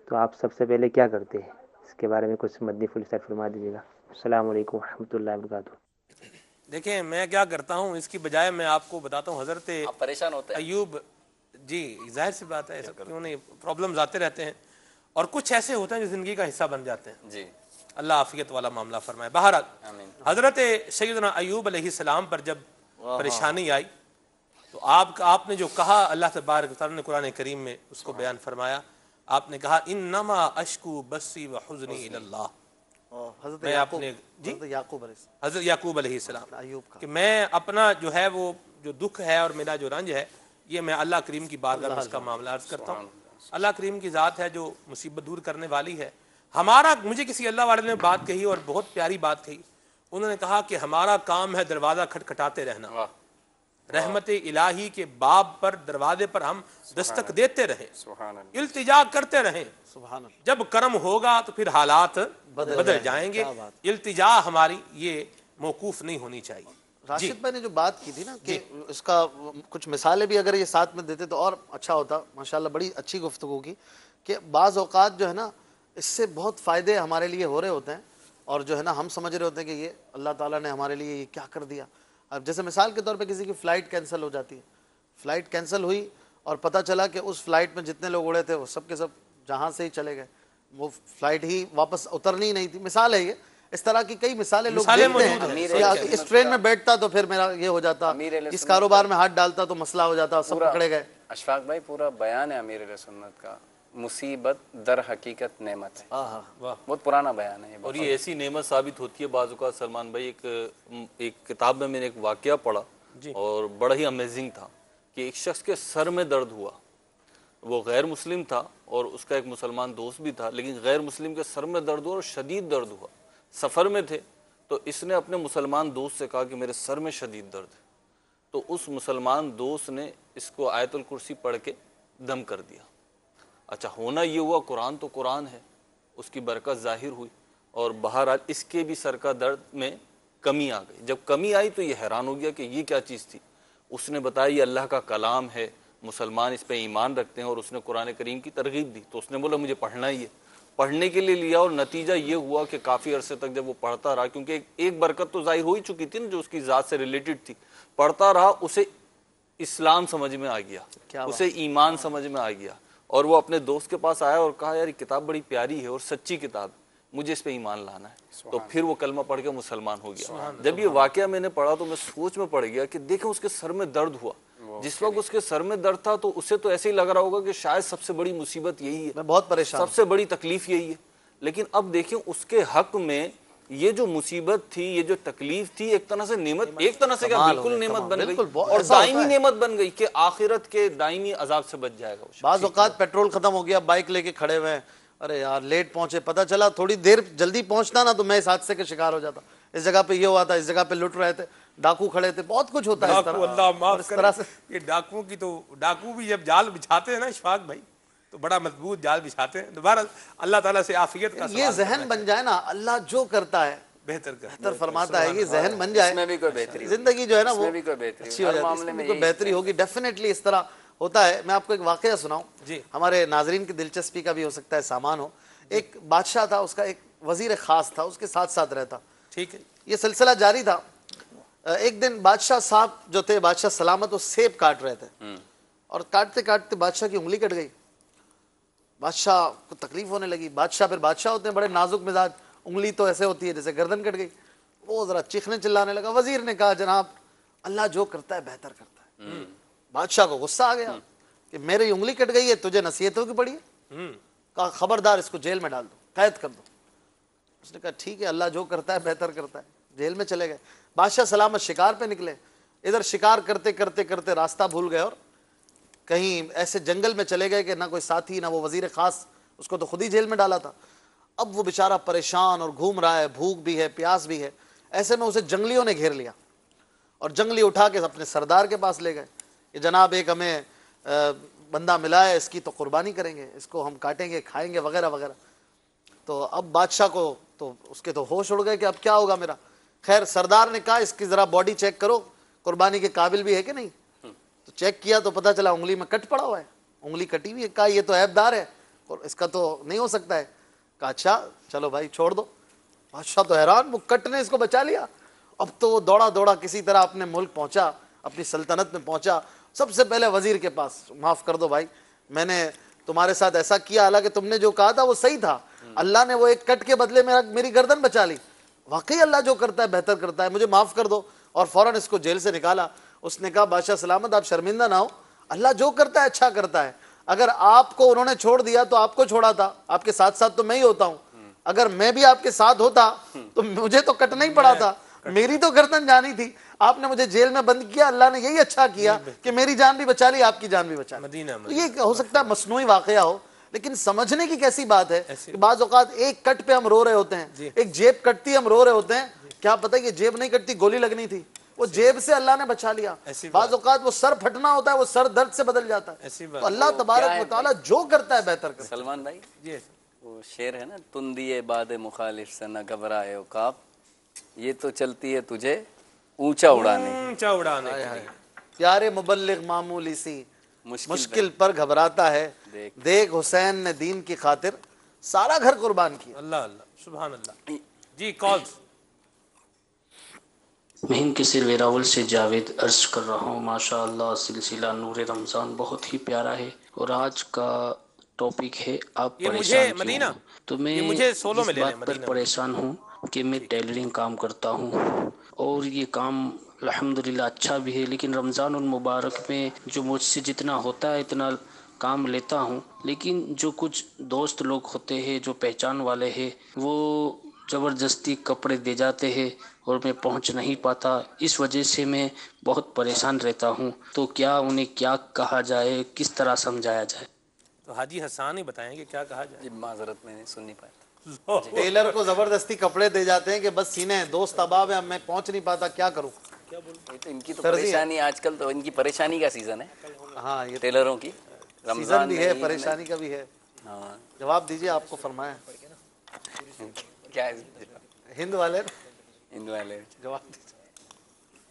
تو آپ سب سے پہلے کیا کرتے ہیں, اس کے بارے میں کچھ مدنی پھول فرما دیجیے گا. السلام علیکم ورحمۃ اللہ وبرکاتہ. دیکھیں میں کیا کرتا ہوں, اس کی بجائے میں آپ کو بتاتا ہوں. حضرت پریشان ہوتے ہیں ایوب, جی ظاہر سی بات ہے, کیوں نہیں, پرابلمز آتے رہتے ہیں اور کچھ ایسے ہوتے ہیں جو زندگی کا حصہ بن جاتے ہیں. جی, اللہ عافیت والا معاملہ فرمائے. بہرحال حضرت سیدنا ایوب علیہ السلام پر جب پریشانی آئی تو آپ نے جو کہا, اللہ تبارک تعالیٰ نے قرآن کریم میں اس کو بیان فرمایا. آپ نے کہا انما اشکو بسی و حزنی اللہ. حضرت یعقوب علیہ السلام کہ میں اپنا جو ہے وہ جو دکھ ہے اور میرا جو رنج ہے یہ میں اللہ کریم کی بارگاہ میں اس کا معاملہ عرض کرتا ہوں. اللہ کریم کی ذات ہے جو مصیبت دور کرنے والی ہے. مجھے کسی اللہ والے نے بات کہی اور بہت پیاری بات کہی. انہوں نے کہا کہ ہمارا کام ہے دروازہ کھٹکھٹاتے رہنا, رحمت الہی کے باب پر دروازے پر ہم دستک دیتے رہیں, التجا کرتے رہیں. جب کرم ہوگا تو پھر حالات بدل جائیں گے. التجا ہماری یہ موقوف نہیں ہونی چاہیے. راشد بھائی نے جو بات کی تھی نا کہ اس کا کچھ مثالیں بھی اگر یہ ساتھ میں دیتے تو اور اچھا ہوتا. ماشاءاللہ بڑی اچھی گفتگو کی کہ بعض اوقات جو ہے نا اس سے بہت فائدے ہمارے لیے ہو رہے ہوتے ہیں اور جو ہے نا ہم سمجھ رہے ہوتے ہیں کہ یہ اللہ تعالیٰ نے ہمارے لیے یہ کیا کر دیا. اب جیسے مثال کے طور پہ کسی کی فلائٹ کینسل ہو جاتی ہے, فلائٹ کینسل ہوئی اور پتہ چلا کہ اس فلائٹ میں جتنے لوگ اڑے تھے وہ سب کے سب جہاں سے ہی چلے گئے, وہ فلائٹ ہی واپس اترنی ہی نہیں تھی. مثال ہے یہ, اس طرح کی کئی مثالیں لوگ دیکھتے ہیں. اس ٹرین میں بیٹھتا تو پھر میرا یہ ہو جاتا, اس کاروبار میں ہاتھ ڈالتا تو مسئلہ ہو جاتا, سب پکڑے گئے. اشفاق بھائی پورا بیان ہے امیر علیہ سنت کا, مصیبت در حقیقت نعمت ہے. بہت پرانا بیان ہے اور یہ ایسی نعمت ثابت ہوتی ہے بعض اوقات. سلمان بھائی ایک کتاب میں نے ایک واقعہ پڑھا اور بڑا ہی امیزنگ تھا کہ ایک شخص کے سر میں درد ہوا. وہ غیر مسلم تھا اور اس کا ایک مسلمان دوست بھی تھا, لیکن غیر مسلم کے سر میں درد ہوا اور شدید درد ہوا. سفر میں تھے تو اس نے اپنے مسلمان دوست سے کہا کہ میرے سر میں شدید درد ہے. تو اس مسلمان دوست نے اس کو آیت الکرسی پڑھ کے دم کر دیا. اچھا, ہونا یہ ہوا قرآن تو قرآن ہے, اس کی برکت ظاہر ہوئی. اور بہرحال اس کے بھی سر کا درد میں کمی آ گئی. جب کمی آئی تو یہ حیران ہو گیا کہ یہ کیا چیز تھی. اس نے بتایا یہ اللہ کا کلام ہے, مسلمان اس پہ ایمان رکھتے ہیں, اور اس نے قرآن کریم کی ترغیب دی. تو اس نے بولا مجھے پڑھنا ہی ہے. پڑھنے کے لیے لیا, اور نتیجہ یہ ہوا کہ کافی عرصے تک جب وہ پڑھتا رہا, کیونکہ ایک برکت تو ظاہر ہو ہی چکی تھی نا جو اس کی ذات سے ریلیٹڈ تھی, پڑھتا رہا, اسے اسلام سمجھ میں آ گیا, اسے ایمان سمجھ میں آ گیا, اور وہ اپنے دوست کے پاس آیا اور کہا یار یہ کتاب بڑی پیاری ہے اور سچی کتاب ہے, مجھے اس پہ ایمان لانا ہے. تو پھر وہ کلمہ پڑھ کے مسلمان ہو گیا. جب یہ واقعہ میں نے پڑھا تو میں سوچ میں پڑ گیا کہ دیکھیں اس کے سر میں درد ہوا. جس وقت اس کے سر میں درد تھا تو اسے تو ایسے ہی لگ رہا ہوگا کہ شاید سب سے بڑی مصیبت یہی ہے, میں بہت پریشان, سب سے بڑی تکلیف یہی ہے. لیکن اب دیکھیں اس کے حق میں یہ جو مصیبت تھی, یہ جو تکلیف تھی, ایک طرح سے نعمت, ایک طرح سے کیا بالکل نعمت بن گئی, اور دائمی نعمت بن گئی کہ آخرت کے دائمی عذاب سے بچ جائے گا. بعض اوقات پیٹرول ختم ہو گیا, بائک لے کے کھڑے ہوئے ہیں, ارے یار لیٹ پہنچے, پتہ چلا تھوڑی دیر جلدی پہنچنا نا تو میں اس حادثے کا شکار ہو جاتا, اس جگہ پہ یہ ہوا تھا, اس جگہ پہ لٹ رہے تھے, ڈاکو کھڑے تھے, بہت کچھ ہوتا ہے اس طرح. اللہ معاف کرے, یہ ڈاکوؤں کی تو, ڈاکو بھی جب جال بچھاتے ہیں نا اشفاق بھائی تو بڑا مضبوط جال بچھاتے ہیں. دوبارہ اللہ تعالیٰ سے عافیت کا یہ ذہن بن جائے نا, اللہ جو کرتا ہے بہتر فرماتا ہے, یہ ذہن بن جائے, زندگی جو ہے نا وہ اچھی ہو جاتی ہے, کوئی بہتری ہوگی ڈیفینیٹلی. اس طرح ہوتا ہے. میں آپ کو ایک واقعہ سناؤں, ہمارے ناظرین کی دلچسپی کا بھی ہو سکتا ہے سامان ہو. ایک بادشاہ تھا, اس کا ایک وزیر خاص تھا, اس کے ساتھ ساتھ رہتا. ٹھیک ہے, یہ سلسلہ جاری تھا. ایک دن بادشاہ صاحب جو تھے, بادشاہ سلامت, وہ سیب کاٹ رہے تھے, اور کاٹتے کاٹتے بادشاہ کی انگلی کٹ گئی. بادشاہ کو تکلیف ہونے لگی. بادشاہ پھر بادشاہ ہوتے ہیں بڑے نازک مزاج, انگلی تو ایسے ہوتی ہے جیسے گردن کٹ گئی. وہ ذرا چیخنے چلانے لگا. وزیر نے کہا جناب اللہ جو کرتا ہے بہتر کرتا ہے. بادشاہ کو غصہ آ گیا کہ میری انگلی کٹ گئی ہے, تجھے نصیحتوں کی پڑی ہے. کہا خبردار اس کو جیل میں ڈال دو, قید کر دو. اس نے کہا ٹھیک ہے, اللہ جو کرتا ہے بہتر کرتا ہے. جیل میں چلے گئے. بادشاہ سلامت شکار پہ نکلے. ادھر شکار کرتے کرتے کرتے راستہ بھول گئے, اور کہیں ایسے جنگل میں چلے گئے کہ نہ کوئی ساتھی, نہ وہ وزیر خاص, اس کو تو خود ہی جیل میں ڈالا تھا. اب وہ بیچارہ پریشان اور گھوم رہا ہے, بھوک بھی ہے, پیاس بھی ہے. ایسے میں اسے جنگلیوں نے گھیر لیا, اور جنگلی اٹھا کے اپنے سردار کے پاس لے گئے کہ جناب ایک ہمیں بندہ ملا ہے, اس کی تو قربانی کریں گے, اس کو ہم کاٹیں گے, کھائیں گے, وغیرہ وغیرہ. تو اب بادشاہ کو تو اس کے تو ہوش اڑ گئے کہ اب کیا ہوگا میرا. خیر سردار نے کہا اس کی ذرا باڈی چیک کرو, قربانی کے قابل بھی ہے کہ نہیں. تو چیک کیا تو پتہ چلا انگلی میں کٹ پڑا ہوا ہے, انگلی کٹی ہوئی ہے. کہا یہ تو عیب دار ہے, اور اس کا تو نہیں ہو سکتا ہے. کہا اچھا چلو بھائی چھوڑ دو. بادشاہ تو حیران, وہ کٹ نے اس کو بچا لیا. اب تو وہ دوڑا دوڑا کسی طرح اپنے ملک پہنچا, اپنی سلطنت میں پہنچا. سب سے پہلے وزیر کے پاس, معاف کر دو بھائی, میں نے تمہارے ساتھ ایسا کیا, حالانکہ تم نے جو کہا تھا وہ صحیح تھا, اللہ نے وہ ایک کٹ کے بدلے میری گردن بچا لی. واقعی اللہ جو کرتا ہے بہتر کرتا ہے, مجھے معاف کر دو. اور فوراً اس کو جیل سے نکالا. اس نے کہا بادشاہ سلامت آپ شرمندہ نہ ہو, اللہ جو کرتا ہے اچھا کرتا ہے. اگر آپ کو انہوں نے چھوڑ دیا تو آپ کو چھوڑا تھا, آپ کے ساتھ ساتھ تو میں ہی ہوتا ہوں. اگر میں بھی آپ کے ساتھ ہوتا تو مجھے تو کٹ نہیں پڑا تھا, میری تو گردن جانی تھی. آپ نے مجھے جیل میں بند کیا, اللہ نے یہی اچھا کیا کہ میری جان بھی بچا لی, آپ کی جان بھی بچا لی. یہ ہو سکتا ہے مصنوعی واقعہ ہو, لیکن سمجھنے کی کیسی بات ہے کہ بعض اوقات ایک کٹ پہ ہم رو رہے ہوتے ہیں, ایک جیب کٹتی ہم رو رہے ہوتے ہیں, کیا پتہ یہ جیب نہیں کٹتی, گولی لگنی تھی, وہ جیب سے اللہ نے بچا لیا. بعض اوقات وہ سر پھٹنا ہوتا ہے, وہ سر درد سے بدل جاتا ہے. تو اللہ تبارک و تعالیٰ جو کرتا ہے بہتر کرتا ہے. سلمان بھائی وہ شعر ہے نا, تندیے باد مخالف سے نہ گھبرائے عقاب, یہ تو چلتی ہے تجھے اونچا اڑانے. پیارے مبلغ معمولی سی مشکل پر گھبراتا ہے, دیکھ حسین نے دین کی خاطر سارا گھر قربان کیا. اللہ اللہ سبحان اللہ. جی کالز. میں ہند کے سر ویراول سے جاوید عرض کر رہا ہوں. ماشاء اللہ سلسلہ نور رمضان بہت ہی پیارا ہے, اور آج کا ٹاپک ہے آپ پریشان کیوں ہوں. تو میں اس بات پر پریشان ہوں کہ میں ٹیلرنگ کام کرتا ہوں, اور یہ کام الحمدللہ اچھا بھی ہے, لیکن رمضان المبارک میں جو مجھ سے جتنا ہوتا ہے اتنا کام لیتا ہوں, لیکن جو کچھ دوست لوگ ہوتے ہیں جو پہچان والے ہیں وہ زبردستی کپڑے دے جاتے ہیں اور میں پہنچ نہیں پاتا. اس وجہ سے میں بہت پریشان رہتا ہوں. تو کیا انہیں کیا کہا جائے, کس طرح سمجھایا جائے؟ تو حاجی حسان ہی بتائیں گے کیا کہا جائے. معذرت میں سن نہیں پایا. ٹیلر کو زبردستی کپڑے دے جاتے ہیں کہ بس سینے دوست اباب ہے, میں پہنچ نہیں پاتا, کیا کروں. ان کی تو پریشانی آج کل تو ان کی پریشانی کا سیزن ہے. ہاں یہ ٹیلروں کی سیزن بھی ہے, پریشانی کا بھی ہے. جواب دیجیے, آپ کو فرمایا. کیا ہے ہند والے جواب دیجیے.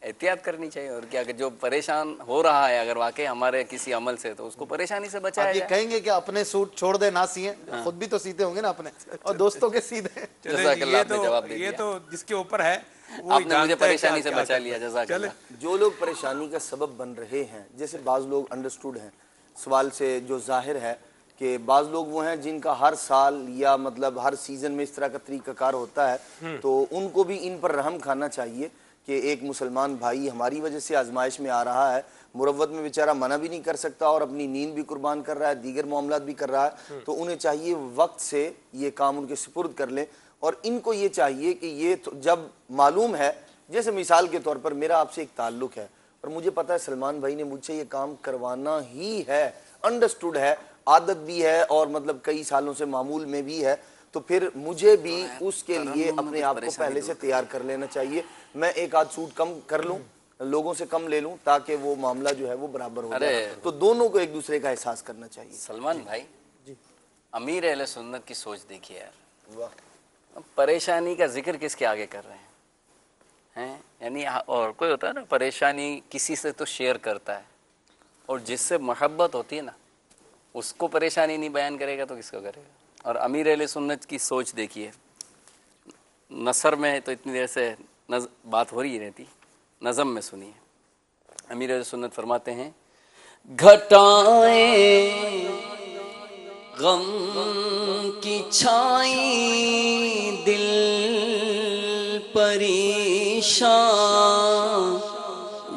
احتیاط کرنی چاہیے اور کیا کہ جو پریشان ہو رہا ہے اگر واقعی ہمارے کسی عمل سے تو اس کو پریشانی سے بچایا آپ یہ کہیں گے کہ اپنے سوٹ چھوڑ دے نہ سیئیں, خود بھی تو سیتے ہوں گے نا اپنے, اور دوستوں کے سی دیں. یہ تو جس کے اوپر ہے آپ نے مجھے پریشانی سے بچا لیا, جزاک اللہ. جو لوگ پریشانی کا سبب بن رہے ہیں, جیسے بعض لوگ انڈرسٹوڈ ہیں سوال سے جو ظاہر ہے کہ بعض لوگ وہ ہیں جن کا ہر سال یا مطلب ہر سیزن میں اس طرح کا طریقہ کار ہوتا ہے, تو ان کو بھی ان پر رحم کھانا چاہیے کہ ایک مسلمان بھائی ہماری وجہ سے آزمائش میں آ رہا ہے, مروت میں بیچارہ منع بھی نہیں کر سکتا اور اپنی نیند بھی قربان کر رہا ہے, دیگر معاملات بھی کر رہا ہے, تو انہیں چاہیے وقت سے یہ کام ان کے سپرد کر لیں. اور ان کو یہ چاہیے کہ یہ جب معلوم ہے, جیسے مثال کے طور پر میرا آپ سے ایک تعلق ہے اور مجھے پتا ہے سلمان بھائی نے مجھ سے یہ کام کروانا ہی ہے, انڈرسٹوڈ ہے, عادت بھی ہے اور مطلب کئی سالوں سے معمول میں بھی ہے, تو پھر مجھے بھی اس کے لیے اپنے آپ کو پہلے سے تیار کر لینا چاہیے. میں ایک آدھ سوٹ کم کر لوں, لوگوں سے کم لے لوں تاکہ وہ معاملہ جو ہے وہ برابر ہو جائے. تو دونوں کو ایک دوسرے کا احساس کرنا چاہیے. سلمان بھائی امیر اہل سنت کی سوچ دیکھیے یار, پریشانی کا ذکر کس کے آگے کر رہے ہیں, یعنی اور کوئی ہوتا ہے نا پریشانی کسی سے تو شیئر کرتا ہے, اور جس سے محبت ہوتی ہے نا اس کو پریشانی نہیں بیان کرے گا تو کس کو کرے گا. اور امیر اہل سنت کی سوچ دیکھیے, نثر میں تو اتنی دیر سے بات ہو رہی رہتی, نظم میں سنیے. امیر اہل سنت فرماتے ہیں, گھٹائیں غم کی چھائیں دل پریشان,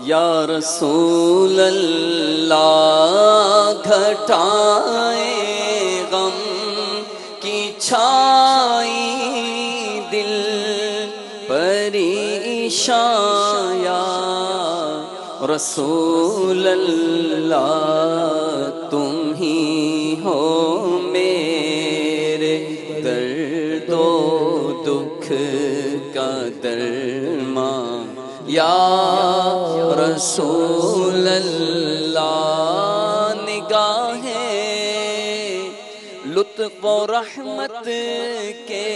یا رسول اللہ گھٹائیں غم کی چھائیں دل پریشان, یا رسول اللہ تم ہی ہو میرے درد و دکھ کا درمان, یا رسول اللہ نگاہیں لطف و رحمت کے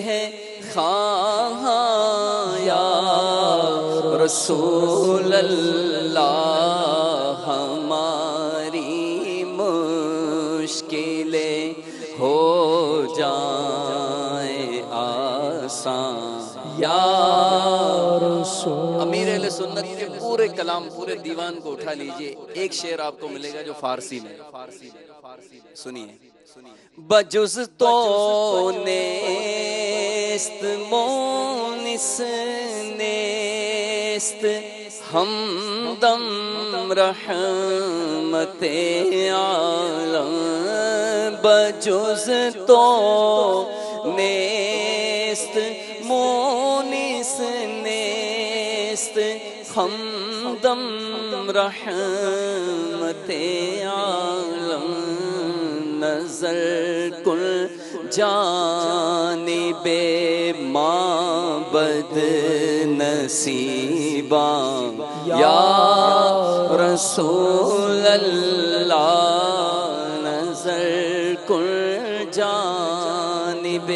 ہے خواہاں, یا رسول اللہ ہماری مشکلیں ہو جائیں آسان, یا رسول. امیر اہل سنت کے پورے کلام پورے دیوان کو اٹھا لیجئے, ایک شعر آپ کو ملے گا جو فارسی میں, سنیے. بجز تو نیست مونس نیست ہمدم رحمت عالم, بجز تو نیست مونس نیست ہمدم رحمت عالم, نظر کل جانب معبد نصیباں, یا رسول اللہ نظر کل جانب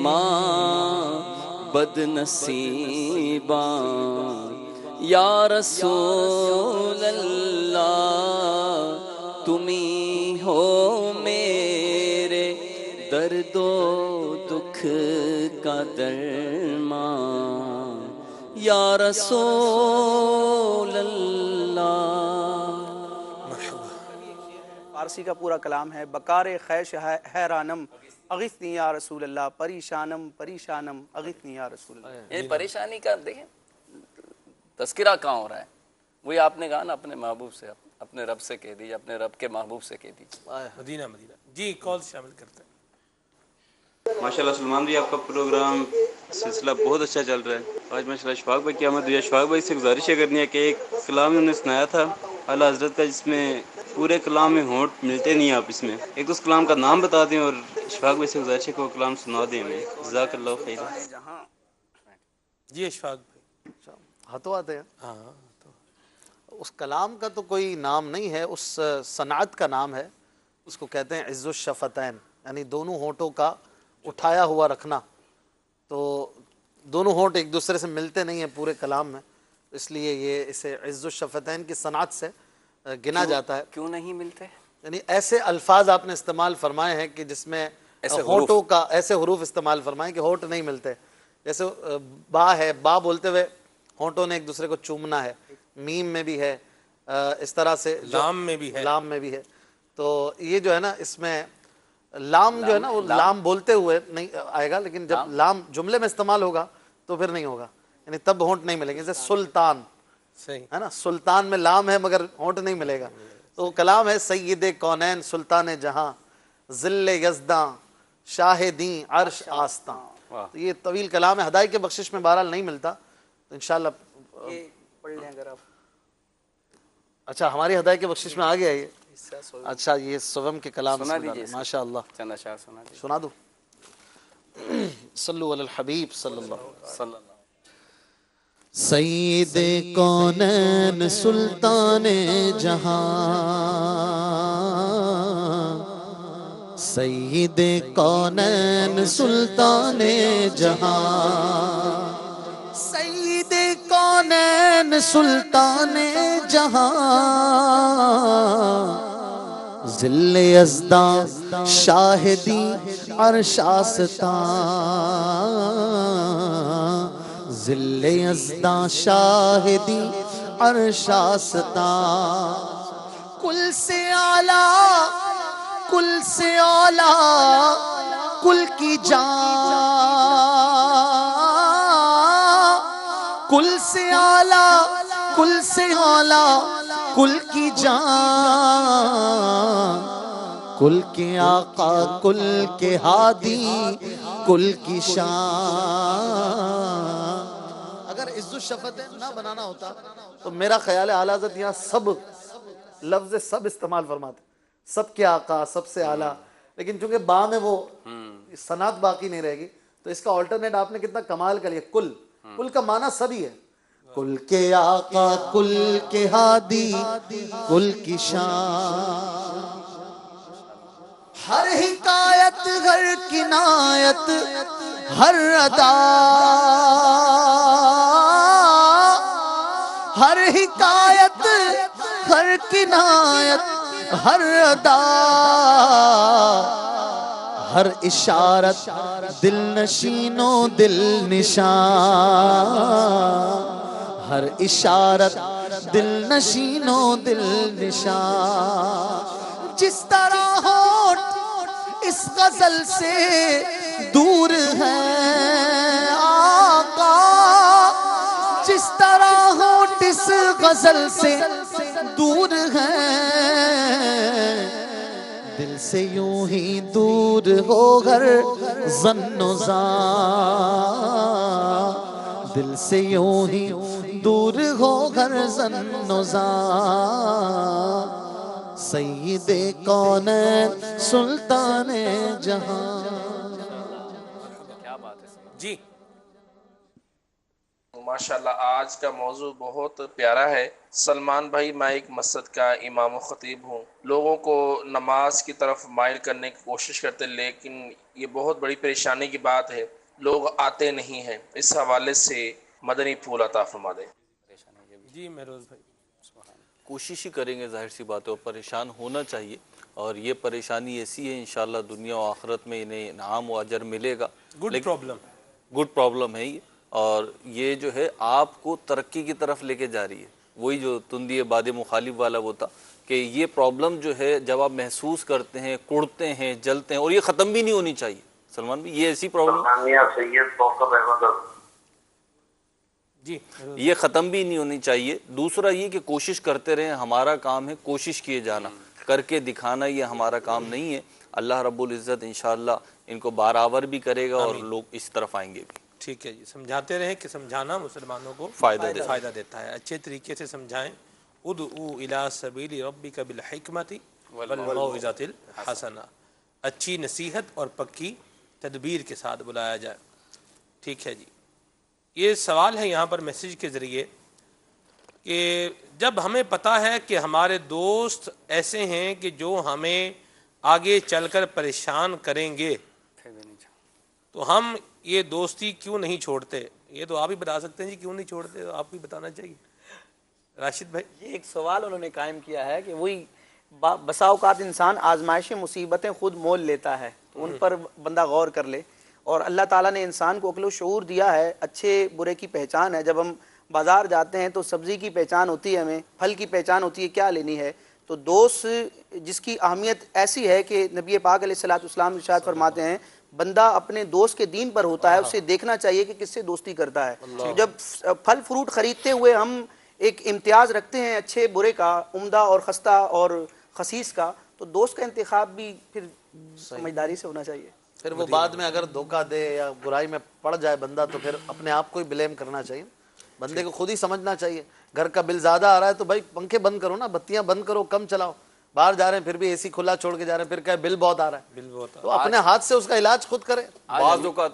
معبد نصیباں, یا رسول اللہ تمہیں ہو میرے درد و دکھ کا درمان, یا رسول اللہ. فارسی کا پورا کلام ہے, بکار خیش حیرانم اغثنی یا رسول اللہ, پریشانم پریشانم اغثنی یا رسول اللہ. یہ پریشانی کا دیکھیں تذکرہ کہاں ہو رہا ہے, وہی آپ نے کہا نا اپنے محبوب سے, اپنے رب سے کہہ دیجیے, اپنے رب کے محبوب سے کہہ دیجیے. مدینہ مدینہ. جی کال شامل کرتے ہیں. ماشاءاللہ سلمان بھی آپ کا پروگرام سلسلہ بہت اچھا چل رہا ہے. آج ماشاءاللہ اشفاق بھائی کی آمد ہوئی ہے. اشفاق بھائی سے گزارش یہ کرنی ہے کہ ایک کلام انہوں نے سنایا تھا اعلیٰ حضرت کا, جس میں پورے کلام میں ہونٹ ملتے نہیں آپ اس میں, ایک اس کلام کا نام بتا دیں اور اشفاق بھائی سے گزارش ہے کہ وہ کلام سنا دیں ہمیں, جزاک اللہ خیر. جی اشفاق بھائی ہاتھوں آتے ہیں. ہاں اس کلام کا تو کوئی نام نہیں ہے, اس صنعت کا نام ہے, اس کو کہتے ہیں عز الشفتین, یعنی دونوں ہونٹوں کا اٹھایا ہوا رکھنا، تو دونوں ہونٹ ایک دوسرے سے ملتے نہیں ہیں پورے کلام میں، اس لیے یہ اسے عز الشفتین کی صنعت سے گنا جاتا ہے۔ کیوں نہیں ملتے؟ یعنی ایسے الفاظ آپ نے استعمال فرمائے ہیں کہ جس میں ہونٹوں کا ایسے حروف استعمال فرمائے کہ ہونٹ نہیں ملتے، جیسے با ہے، با بولتے ہوئے ہونٹوں نے ایک دوسرے کو چومنا ہے، میم میں بھی ہے، اس طرح سے لام میں بھی ہے، لام میں بھی ہے۔ تو یہ جو ہے نا اس میں لام جو ہے نا وہ لام بولتے ہوئے نہیں آئے گا، لیکن جب لام جملے میں استعمال ہوگا تو پھر نہیں ہوگا، یعنی تب ہونٹ نہیں ملیں گے۔ جیسے سلطان ہے نا، سلطان میں لام ہے مگر ہونٹ نہیں ملے گا۔ تو کلام ہے سید کونین سلطان جہاں ذل یزداں شاہدیں عرش آستاں، تو یہ طویل کلام ہے، ہدایت کے بخشش میں بہرحال نہیں ملتا، تو انشاءاللہ یہ پڑھ لیں اگر آپ۔ اچھا ہماری ہدایت کے بخشش میں آ گیا یہ، اچھا یہ سوم کے کلام ماشاء اللہ چند اشعار سنا دیجیے، سنا دو۔ صلو علی الحبیب صلی اللہ علیہ وسلم۔ سید کونین سلطان جہاں، سید کونین سلطان جہاں، سید کونین سلطان جہاں، ذل یزداں شاہدی عرش آستاں، ذل یزداں شاہدی عرش آستاں، کل سے اعلیٰ کل سے اعلیٰ کل کی جان، کل سے اعلیٰ کل سے اعلیٰ کل کی جان، کل کے آقا کل کے ہادی کل کی شان۔ اگر عز الشفتین نہ بنانا ہوتا تو میرا خیال ہے اعلیٰ حضرت یہاں سب لفظ سب استعمال فرماتے، سب کے آقا سب سے اعلیٰ، لیکن چونکہ با میں وہ صنعت باقی نہیں رہے گی تو اس کا آلٹرنیٹ آپ نے کتنا کمال کر لیا، کل، کل کا معنی سبھی ہے، کل کے آقا کل کے ہادی کل کی شان، ہر حکایت ہر کنایت ہر ادا، ہر حکایت ہر کنایت ہر ادا، ہر اشارت دل نشین و دل نشان، ہر اشارت دل نشین و دل نشان، جس طرح ہونٹ اس غزل سے دور ہے آقا، جس طرح ہونٹ اس غزل سے دور ہے، دل سے یوں ہی دور ہو ہر ظن و زان، دل سے یوں ہی دور ہو ہر ظن و زان، سید کونین سلطان جہاں۔ کیا بات ہے جی ماشاءاللہ آج کا موضوع بہت پیارا ہے۔ سلمان بھائی، میں ایک مسجد کا امام و خطیب ہوں، لوگوں کو نماز کی طرف مائل کرنے کی کوشش کرتے، لیکن یہ بہت بڑی پریشانی کی بات ہے، لوگ آتے نہیں ہیں، اس حوالے سے مدنی پھول عطا فرما دیں۔ جی مہروز بھائی، کوشش ہی کریں گے، ظاہر سی بات ہے، پریشان ہونا چاہیے، اور یہ پریشانی ایسی ہے انشاءاللہ دنیا و آخرت میں انہیں انعام و اجر ملے گا۔ گڈ پرابلم، گڈ پرابلم ہے یہ، اور یہ جو ہے آپ کو ترقی کی طرف لے کے جا رہی ہے۔ وہی جو تندی باد مخالف والا وہ تھا کہ یہ پرابلم جو ہے جب آپ محسوس کرتے ہیں، کڑتے ہیں، جلتے ہیں، اور یہ ختم بھی نہیں ہونی چاہیے سلمان بھی، یہ ایسی پرابلم جی یہ ختم بھی نہیں ہونی چاہیے۔ دوسرا یہ کہ کوشش کرتے رہیں، ہمارا کام ہے کوشش کیے جانا، کر کے دکھانا یہ ہمارا کام نہیں ہے۔ اللہ رب العزت انشاءاللہ ان کو بارآور بھی کرے گا اور لوگ اس طرف آئیں گے بھی۔ ٹھیک ہے جی، سمجھاتے رہیں کہ سمجھانا مسلمانوں کو فائدہ دیتا ہے، اچھے طریقے سے سمجھائیں۔ ادعو الی سبیل ربک بالحکمت والموعظۃ الحسنہ، اچھی نصیحت اور پکی تدبیر کے ساتھ بلایا جائے۔ ٹھیک ہے جی، یہ سوال ہے یہاں پر میسیج کے ذریعے کہ جب ہمیں پتہ ہے کہ ہمارے دوست ایسے ہیں کہ جو ہمیں آگے چل کر پریشان کریں گے، تو ہم یہ دوستی کیوں نہیں چھوڑتے؟ یہ تو آپ ہی بتا سکتے ہیں جی، کیوں نہیں چھوڑتے؟ آپ کو بتانا چاہیے راشد بھائی۔ یہ ایک سوال انہوں نے قائم کیا ہے کہ وہی بسا اوقات انسان آزمائشیں مصیبتیں خود مول لیتا ہے، تو ان پر بندہ غور کر لے. اور اللہ تعالیٰ نے انسان کو عقل و شعور دیا ہے، اچھے برے کی پہچان ہے. جب ہم بازار جاتے ہیں تو سبزی کی پہچان ہوتی ہے، ہمیں پھل کی پہچان ہوتی ہے کیا لینی ہے. تو دوست جس کی اہمیت ایسی ہے کہ نبی پاک علیہ الصلوۃ والسلام ارشاد فرماتے ہیں بندہ اپنے دوست کے دین پر ہوتا ہے، اسے دیکھنا چاہیے کہ کس سے دوستی کرتا ہے. جب پھل فروٹ خریدتے ہوئے ہم ایک امتیاز رکھتے ہیں اچھے برے کا، عمدہ اور خستہ اور خسیس کا، تو دوست کا انتخاب بھی پھر سمجھداری سے ہونا چاہیے. پھر وہ بعد میں اگر دھوکہ دے یا برائی میں پڑ جائے بندہ تو پھر اپنے آپ کو ہی بلیم کرنا چاہیے. بندے کو خود ہی سمجھنا چاہیے. گھر کا بل زیادہ آ رہا ہے تو بھائی پنکھے بند کرو نا، بتیاں بند کرو، کم چلاؤ. باہر جا رہے ہیں پھر بھی اے سی کھلا چھوڑ کے جا رہے ہیں، پھر کہ بل بہت آ رہا ہے، تو اپنے ہاتھ سے اس کا علاج خود کرے. بعض اوقات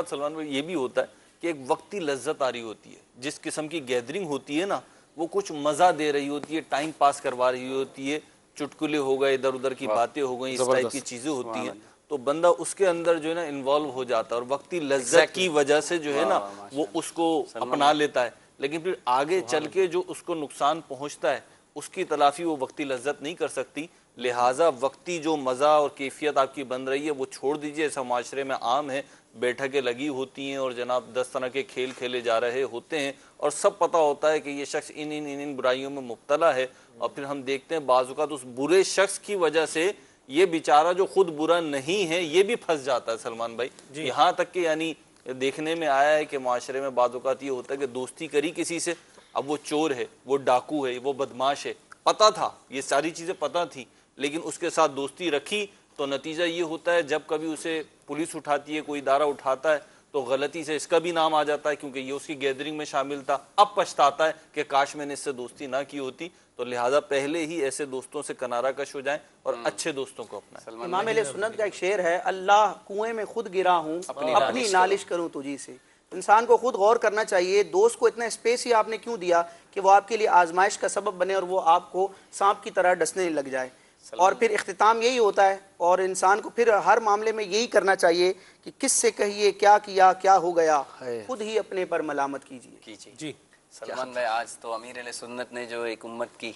سلمان بھائی یہ بھی ہوتا ہے کہ ایک وقتی لذت آ رہی ہوتی ہے، جس قسم کی گیدرنگ ہوتی ہے نا، وہ کچھ مزہ دے رہی ہوتی ہے، ٹائم پاس کروا رہی ہوتی ہے، چٹکلے ہو گئے، ادھر ادھر کی باتیں ہو گئیں، اس ٹائپ کی چیزیں ہوتی ہیں، تو بندہ اس کے اندر جو ہے نا انوالو ہو جاتا ہے، اور وقتی لذت کی وجہ سے جو ہے نا وہ اس کو اپنا لیتا ہے. لیکن پھر آگے چل کے جو اس کو نقصان پہنچتا ہے اس کی تلافی وہ وقتی لذت نہیں کر سکتی. لہٰذا وقتی جو مزہ اور کیفیت آپ کی بن رہی ہے وہ چھوڑ دیجئے. ایسا معاشرے میں عام ہے، بیٹھکیں لگی ہوتی ہیں اور جناب 10 طرح کے کھیل کھیلے جا رہے ہوتے ہیں، اور سب پتہ ہوتا ہے کہ یہ شخص ان برائیوں میں مبتلا ہے. اور پھر ہم دیکھتے ہیں بعض اوقات اس برے شخص کی وجہ سے یہ بیچارہ جو خود برا نہیں ہے یہ بھی پھنس جاتا ہے سلمان بھائی. یہاں تک کہ یعنی دیکھنے میں آیا ہے کہ معاشرے میں بعض اوقات یہ ہوتا ہے کہ دوستی کری کسی سے، اب وہ چور ہے، وہ ڈاکو ہے، وہ بدماش ہے، پتہ تھا، یہ ساری چیزیں پتہ تھی، لیکن اس کے ساتھ دوستی رکھی تو نتیجہ یہ ہوتا ہے جب کبھی اسے پولیس اٹھاتی ہے، کوئی ادارہ اٹھاتا ہے تو غلطی سے اس کا بھی نام آ جاتا ہے کیونکہ یہ اس کی گیدرنگ میں شامل تھا. اب پچھتاتا ہے کہ کاش میں نے اس سے دوستی نہ کی ہوتی. تو لہٰذا پہلے ہی ایسے دوستوں سے کنارہ کش ہو جائیں اور اچھے دوستوں کو اپنائیں. امام اہل سنت کا ایک شعر ہے، اللہ کنویں میں خود گرا ہوں اپنی نالش کروں تجھی سے. انسان کو خود غور کرنا چاہیے دوست کو اتنا اسپیس ہی آپ نے کیوں دیا کہ وہ آپ کے لیے آزمائش کا سبب بنے اور وہ آپ کو سانپ کی طرح ڈسنے لگ جائے. اور پھر اختتام یہی ہوتا ہے، اور انسان کو پھر ہر معاملے میں یہی کرنا چاہیے کہ کس سے کہیے، کیا کیا، کیا ہو گیا، خود ہی اپنے پر ملامت کیجیے. جی سلمان بھائی، آج تو امیر اہل سنت نے جو ایک امت کی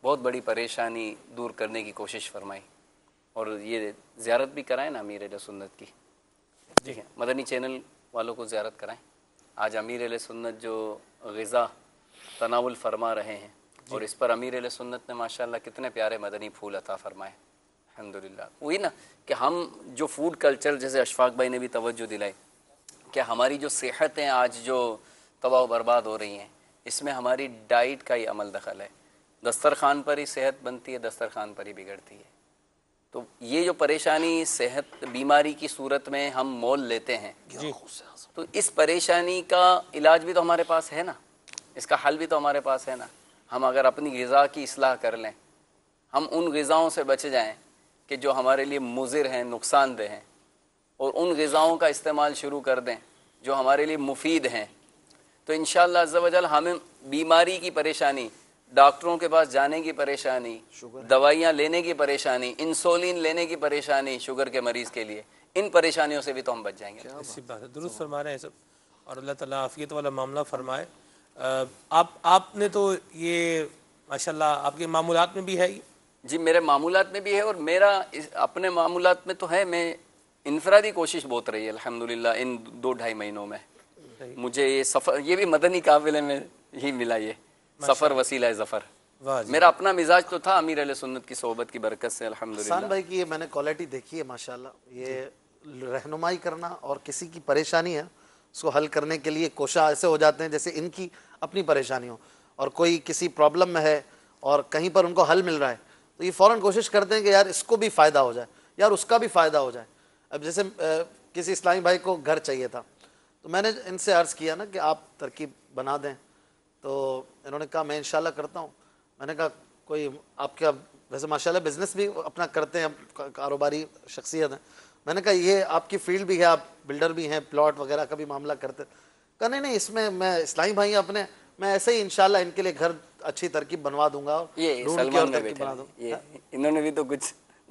بہت بڑی پریشانی دور کرنے کی کوشش فرمائی، اور یہ زیارت بھی کرائیں نا امیر اہل سنت کی. ٹھیک ہے، مدنی چینل والوں کو زیارت کرائیں. آج امیر اہل سنت جو غذا تناول فرما رہے ہیں، اور اس پر امیر اہل سنت نے ماشاءاللہ کتنے پیارے مدنی پھول عطا فرمائے الحمدللہ. وہی نا کہ ہم جو فوڈ کلچر، جیسے اشفاق بھائی نے بھی توجہ دلائی کہ ہماری جو صحتیں آج جو تباہ و برباد ہو رہی ہیں، اس میں ہماری ڈائٹ کا ہی عمل دخل ہے. دسترخوان پر ہی صحت بنتی ہے، دسترخوان پر ہی بگڑتی ہے. تو یہ جو پریشانی صحت بیماری کی صورت میں ہم مول لیتے ہیں، تو اس پریشانی کا علاج بھی تو ہمارے پاس ہے نا، اس کا حل بھی تو ہمارے پاس ہے نا. ہم اگر اپنی غذا کی اصلاح کر لیں، ہم ان غذاؤں سے بچ جائیں کہ جو ہمارے لیے مضر ہیں، نقصان دہ ہیں، اور ان غذاؤں کا استعمال شروع کر دیں جو ہمارے لیے مفید ہیں، تو انشاءاللہ عز و جل ہمیں بیماری کی پریشانی، ڈاکٹروں کے پاس جانے کی پریشانی، دوائیاں لینے کی پریشانی، انسولین لینے کی پریشانی شوگر کے مریض کے لیے، ان پریشانیوں سے بھی تو ہم بچ جائیں گے. اسی بات ہے، درست فرما رہے ہیں سب، اور اللہ تعالیٰ عافیت والا معاملہ فرمائے. آپ نے تو یہ ماشاءاللہ آپ کے معمولات میں بھی ہے. جی میرے معمولات میں بھی ہے، اور میرا اپنے معمولات میں تو ہے. میں انفرادی کوشش بہت رہی ہے الحمدللہ ان 2-2.5 مہینوں میں. مجھے یہ سفر، یہ بھی مدنی قافلے میں ہی ملا، یہ سفر وسیلہ ظفر. میرا اپنا مزاج تو تھا امیر اہل سنت کی صحبت کی برکت سے الحمدللہ. حسان بھائی کی یہ میں نے کوالٹی دیکھی ہے ماشاءاللہ، یہ رہنمائی کرنا اور کسی کی پریشانی ہے اس کو حل کرنے کے لیے کوشاں ایسے ہو جاتے ہیں جیسے ان کی اپنی پریشانی ہو، اور کوئی کسی پرابلم میں ہے اور کہیں پر ان کو حل مل رہا ہے تو یہ فوراً کوشش کرتے ہیں کہ یار اس کو بھی فائدہ ہو جائے، یار اس کا بھی فائدہ ہو جائے. اب جیسے کسی اسلامی بھائی کو گھر چاہیے تھا تو میں نے ان سے عرض کیا نا کہ آپ ترکیب بنا دیں، تو انہوں نے کہا میں انشاءاللہ کرتا ہوں. میں نے کہا کوئی آپ کا ویسے ماشاءاللہ بزنس بھی اپنا کرتے ہیں، کاروباری شخصیت ہیں. میں نے کہا یہ آپ کی فیلڈ بھی ہے، آپ بلڈر بھی ہیں، پلاٹ وغیرہ کا بھی معاملہ کرتے. کہا نہیں اس میں میں اسلامی بھائی اپنے، میں ایسے ہی انشاءاللہ ان کے لیے گھر اچھی ترکیب بنوا دوں گا. یہ سلمان میں بیٹھے، انہوں نے بھی تو کچھ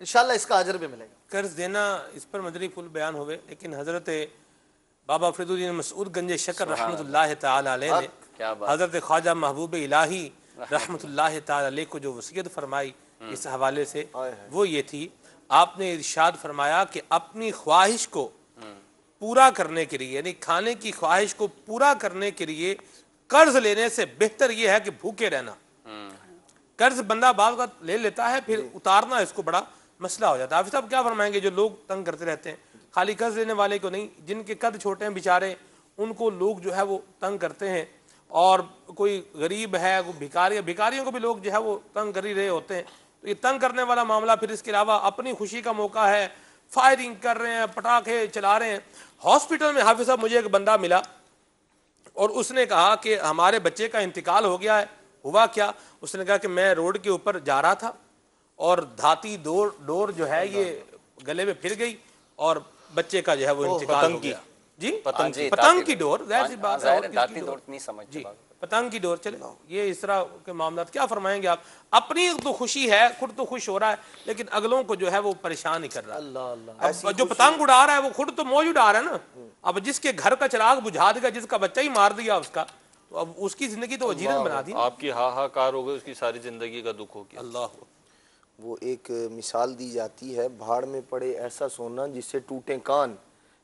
انشاءاللہ اس کا اجر بھی ملے گا. قرض دینا اس پر مدنی پھول بیان ہوئے، لیکن حضرت بابا فرید الدین مسعود گنج شکر رحمۃ اللہ تعالی علیہ نے حضرت خواجہ محبوب الہی رحمۃ اللہ تعالی علیہ کو جو وصیت فرمائی اس حوالے سے وہ یہ تھی، آپ نے ارشاد فرمایا کہ اپنی خواہش کو پورا کرنے کے لیے، یعنی کھانے کی خواہش کو پورا کرنے کے لیے قرض لینے سے بہتر یہ ہے کہ بھوکے رہنا. قرض بندہ بعض وقت لے لیتا ہے، پھر اتارنا اس کو بڑا مسئلہ ہو جاتا ہے. حافظ صاحب کیا فرمائیں گے جو لوگ تنگ کرتے رہتے ہیں، خالی قرض لینے والے کو نہیں، جن کے قد چھوٹے ہیں بیچارے ان کو لوگ جو ہے وہ تنگ کرتے ہیں، اور کوئی غریب ہے، کوئی بھکاریوں کو بھی لوگ جو ہے وہ تنگ کر ہی رہے ہوتے ہیں. تو یہ تنگ کرنے والا معاملہ پھر اس کے علاوہ اپنی خوشی کا موقع ہے، فائرنگ کر رہے ہیں، پٹاخے چلا رہے ہیں. ہاسپٹل میں حافظ صاحب مجھے ایک بندہ ملا اور اس نے کہا کہ ہمارے بچے کا انتقال ہو گیا ہے. ہوا کیا؟ اس نے کہا کہ میں روڈ کے اوپر جا رہا تھا اور دھاتی ڈور جو ہے یہ گلے میں پھر گئی اور بچے کا جو ہے وہ انتقال ہو گیا. جی پتنگ کی ڈور، ظاہر سی بات ہے، پتنگ کی ڈور. چلے یہ اس طرح کے معاملات کیا فرمائیں گے آپ؟ اپنی تو خوشی ہے، خود تو خوش ہو رہا ہے، لیکن اگلوں کو جو ہے وہ پریشان ہی کر رہا ہے. اب جو پتنگ اڑا رہا ہے وہ خود تو موج اڑا رہا ہے نا. اب جس کے گھر کا چراغ بجھا دے گا، جس کا بچہ ہی مار دیا اس کا، تو اب اس کی زندگی تو وجیرت بنا دی. آپ کی ہاہاکار ہو گئی، اس کی ساری زندگی کا دکھ ہو گیا. اللہ وہ ایک مثال دی جاتی ہے، بھاڑ میں پڑے ایسا سونا جس سے ٹوٹے کان،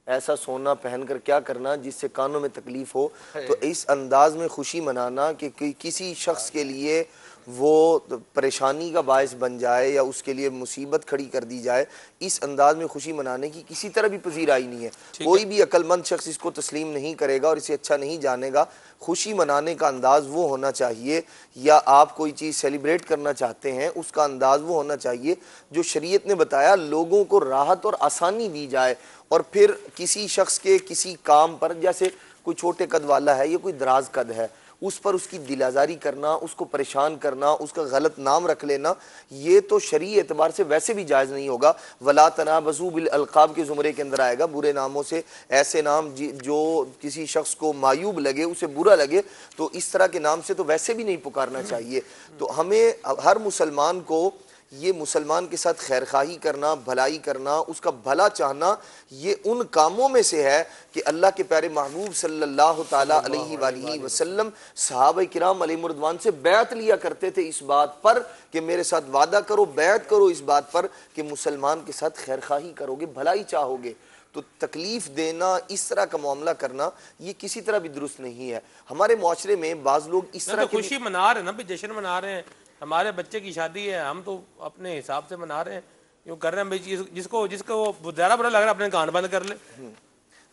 ایسا سونا پہن کر کیا کرنا جس سے کانوں میں تکلیف ہو. تو اس انداز میں خوشی منانا کہ کسی شخص کے لیے وہ پریشانی کا باعث بن جائے یا اس کے لیے مصیبت کھڑی کر دی جائے، اس انداز میں خوشی منانے کی کسی طرح بھی پذیرائی نہیں ہے. کوئی بھی عقل مند شخص اس کو تسلیم نہیں کرے گا اور اسے اچھا نہیں جانے گا. خوشی منانے کا انداز وہ ہونا چاہیے، یا آپ کوئی چیز سیلیبریٹ کرنا چاہتے ہیں اس کا انداز وہ ہونا چاہیے جو شریعت نے بتایا، لوگوں کو راحت اور آسانی دی جائے. اور پھر کسی شخص کے کسی کام پر، جیسے کوئی چھوٹے قد والا ہے یا کوئی دراز قد ہے، اس پر اس کی دل آزاری کرنا، اس کو پریشان کرنا، اس کا غلط نام رکھ لینا، یہ تو شرعی اعتبار سے ویسے بھی جائز نہیں ہوگا. وَلَا تَنَابَزُوا بِالْأَلْقَابِ کے زمرے کے اندر آئے گا. برے ناموں سے، ایسے نام جو کسی شخص کو معیوب لگے، اسے برا لگے، تو اس طرح کے نام سے تو ویسے بھی نہیں پکارنا چاہیے. تو ہمیں ہر مسلمان کو یہ مسلمان کے ساتھ خیر خواہی کرنا، بھلائی کرنا، اس کا بھلا چاہنا، یہ ان کاموں میں سے ہے کہ اللہ کے پیارے محبوب صلی اللہ تعالیٰ علیہ وآلہ وسلم صحابہ کرام علیہ رضوان سے بیعت لیا کرتے تھے اس بات پر کہ میرے ساتھ وعدہ کرو، بیعت کرو اس بات پر کہ مسلمان کے ساتھ خیر خواہی کرو گے، بھلائی چاہو گے. تو تکلیف دینا، اس طرح کا معاملہ کرنا، یہ کسی طرح بھی درست نہیں ہے. ہمارے معاشرے میں بعض لوگ اس طرح خوشی منا رہے ہیں نا، جشن منا رہے ہیں، ہمارے بچے کی شادی ہے، ہم تو اپنے حساب سے منا رہے ہیں، یوں کر رہے ہیں. جس کو زیادہ برا لگ رہا ہے اپنے کان بند کر لے.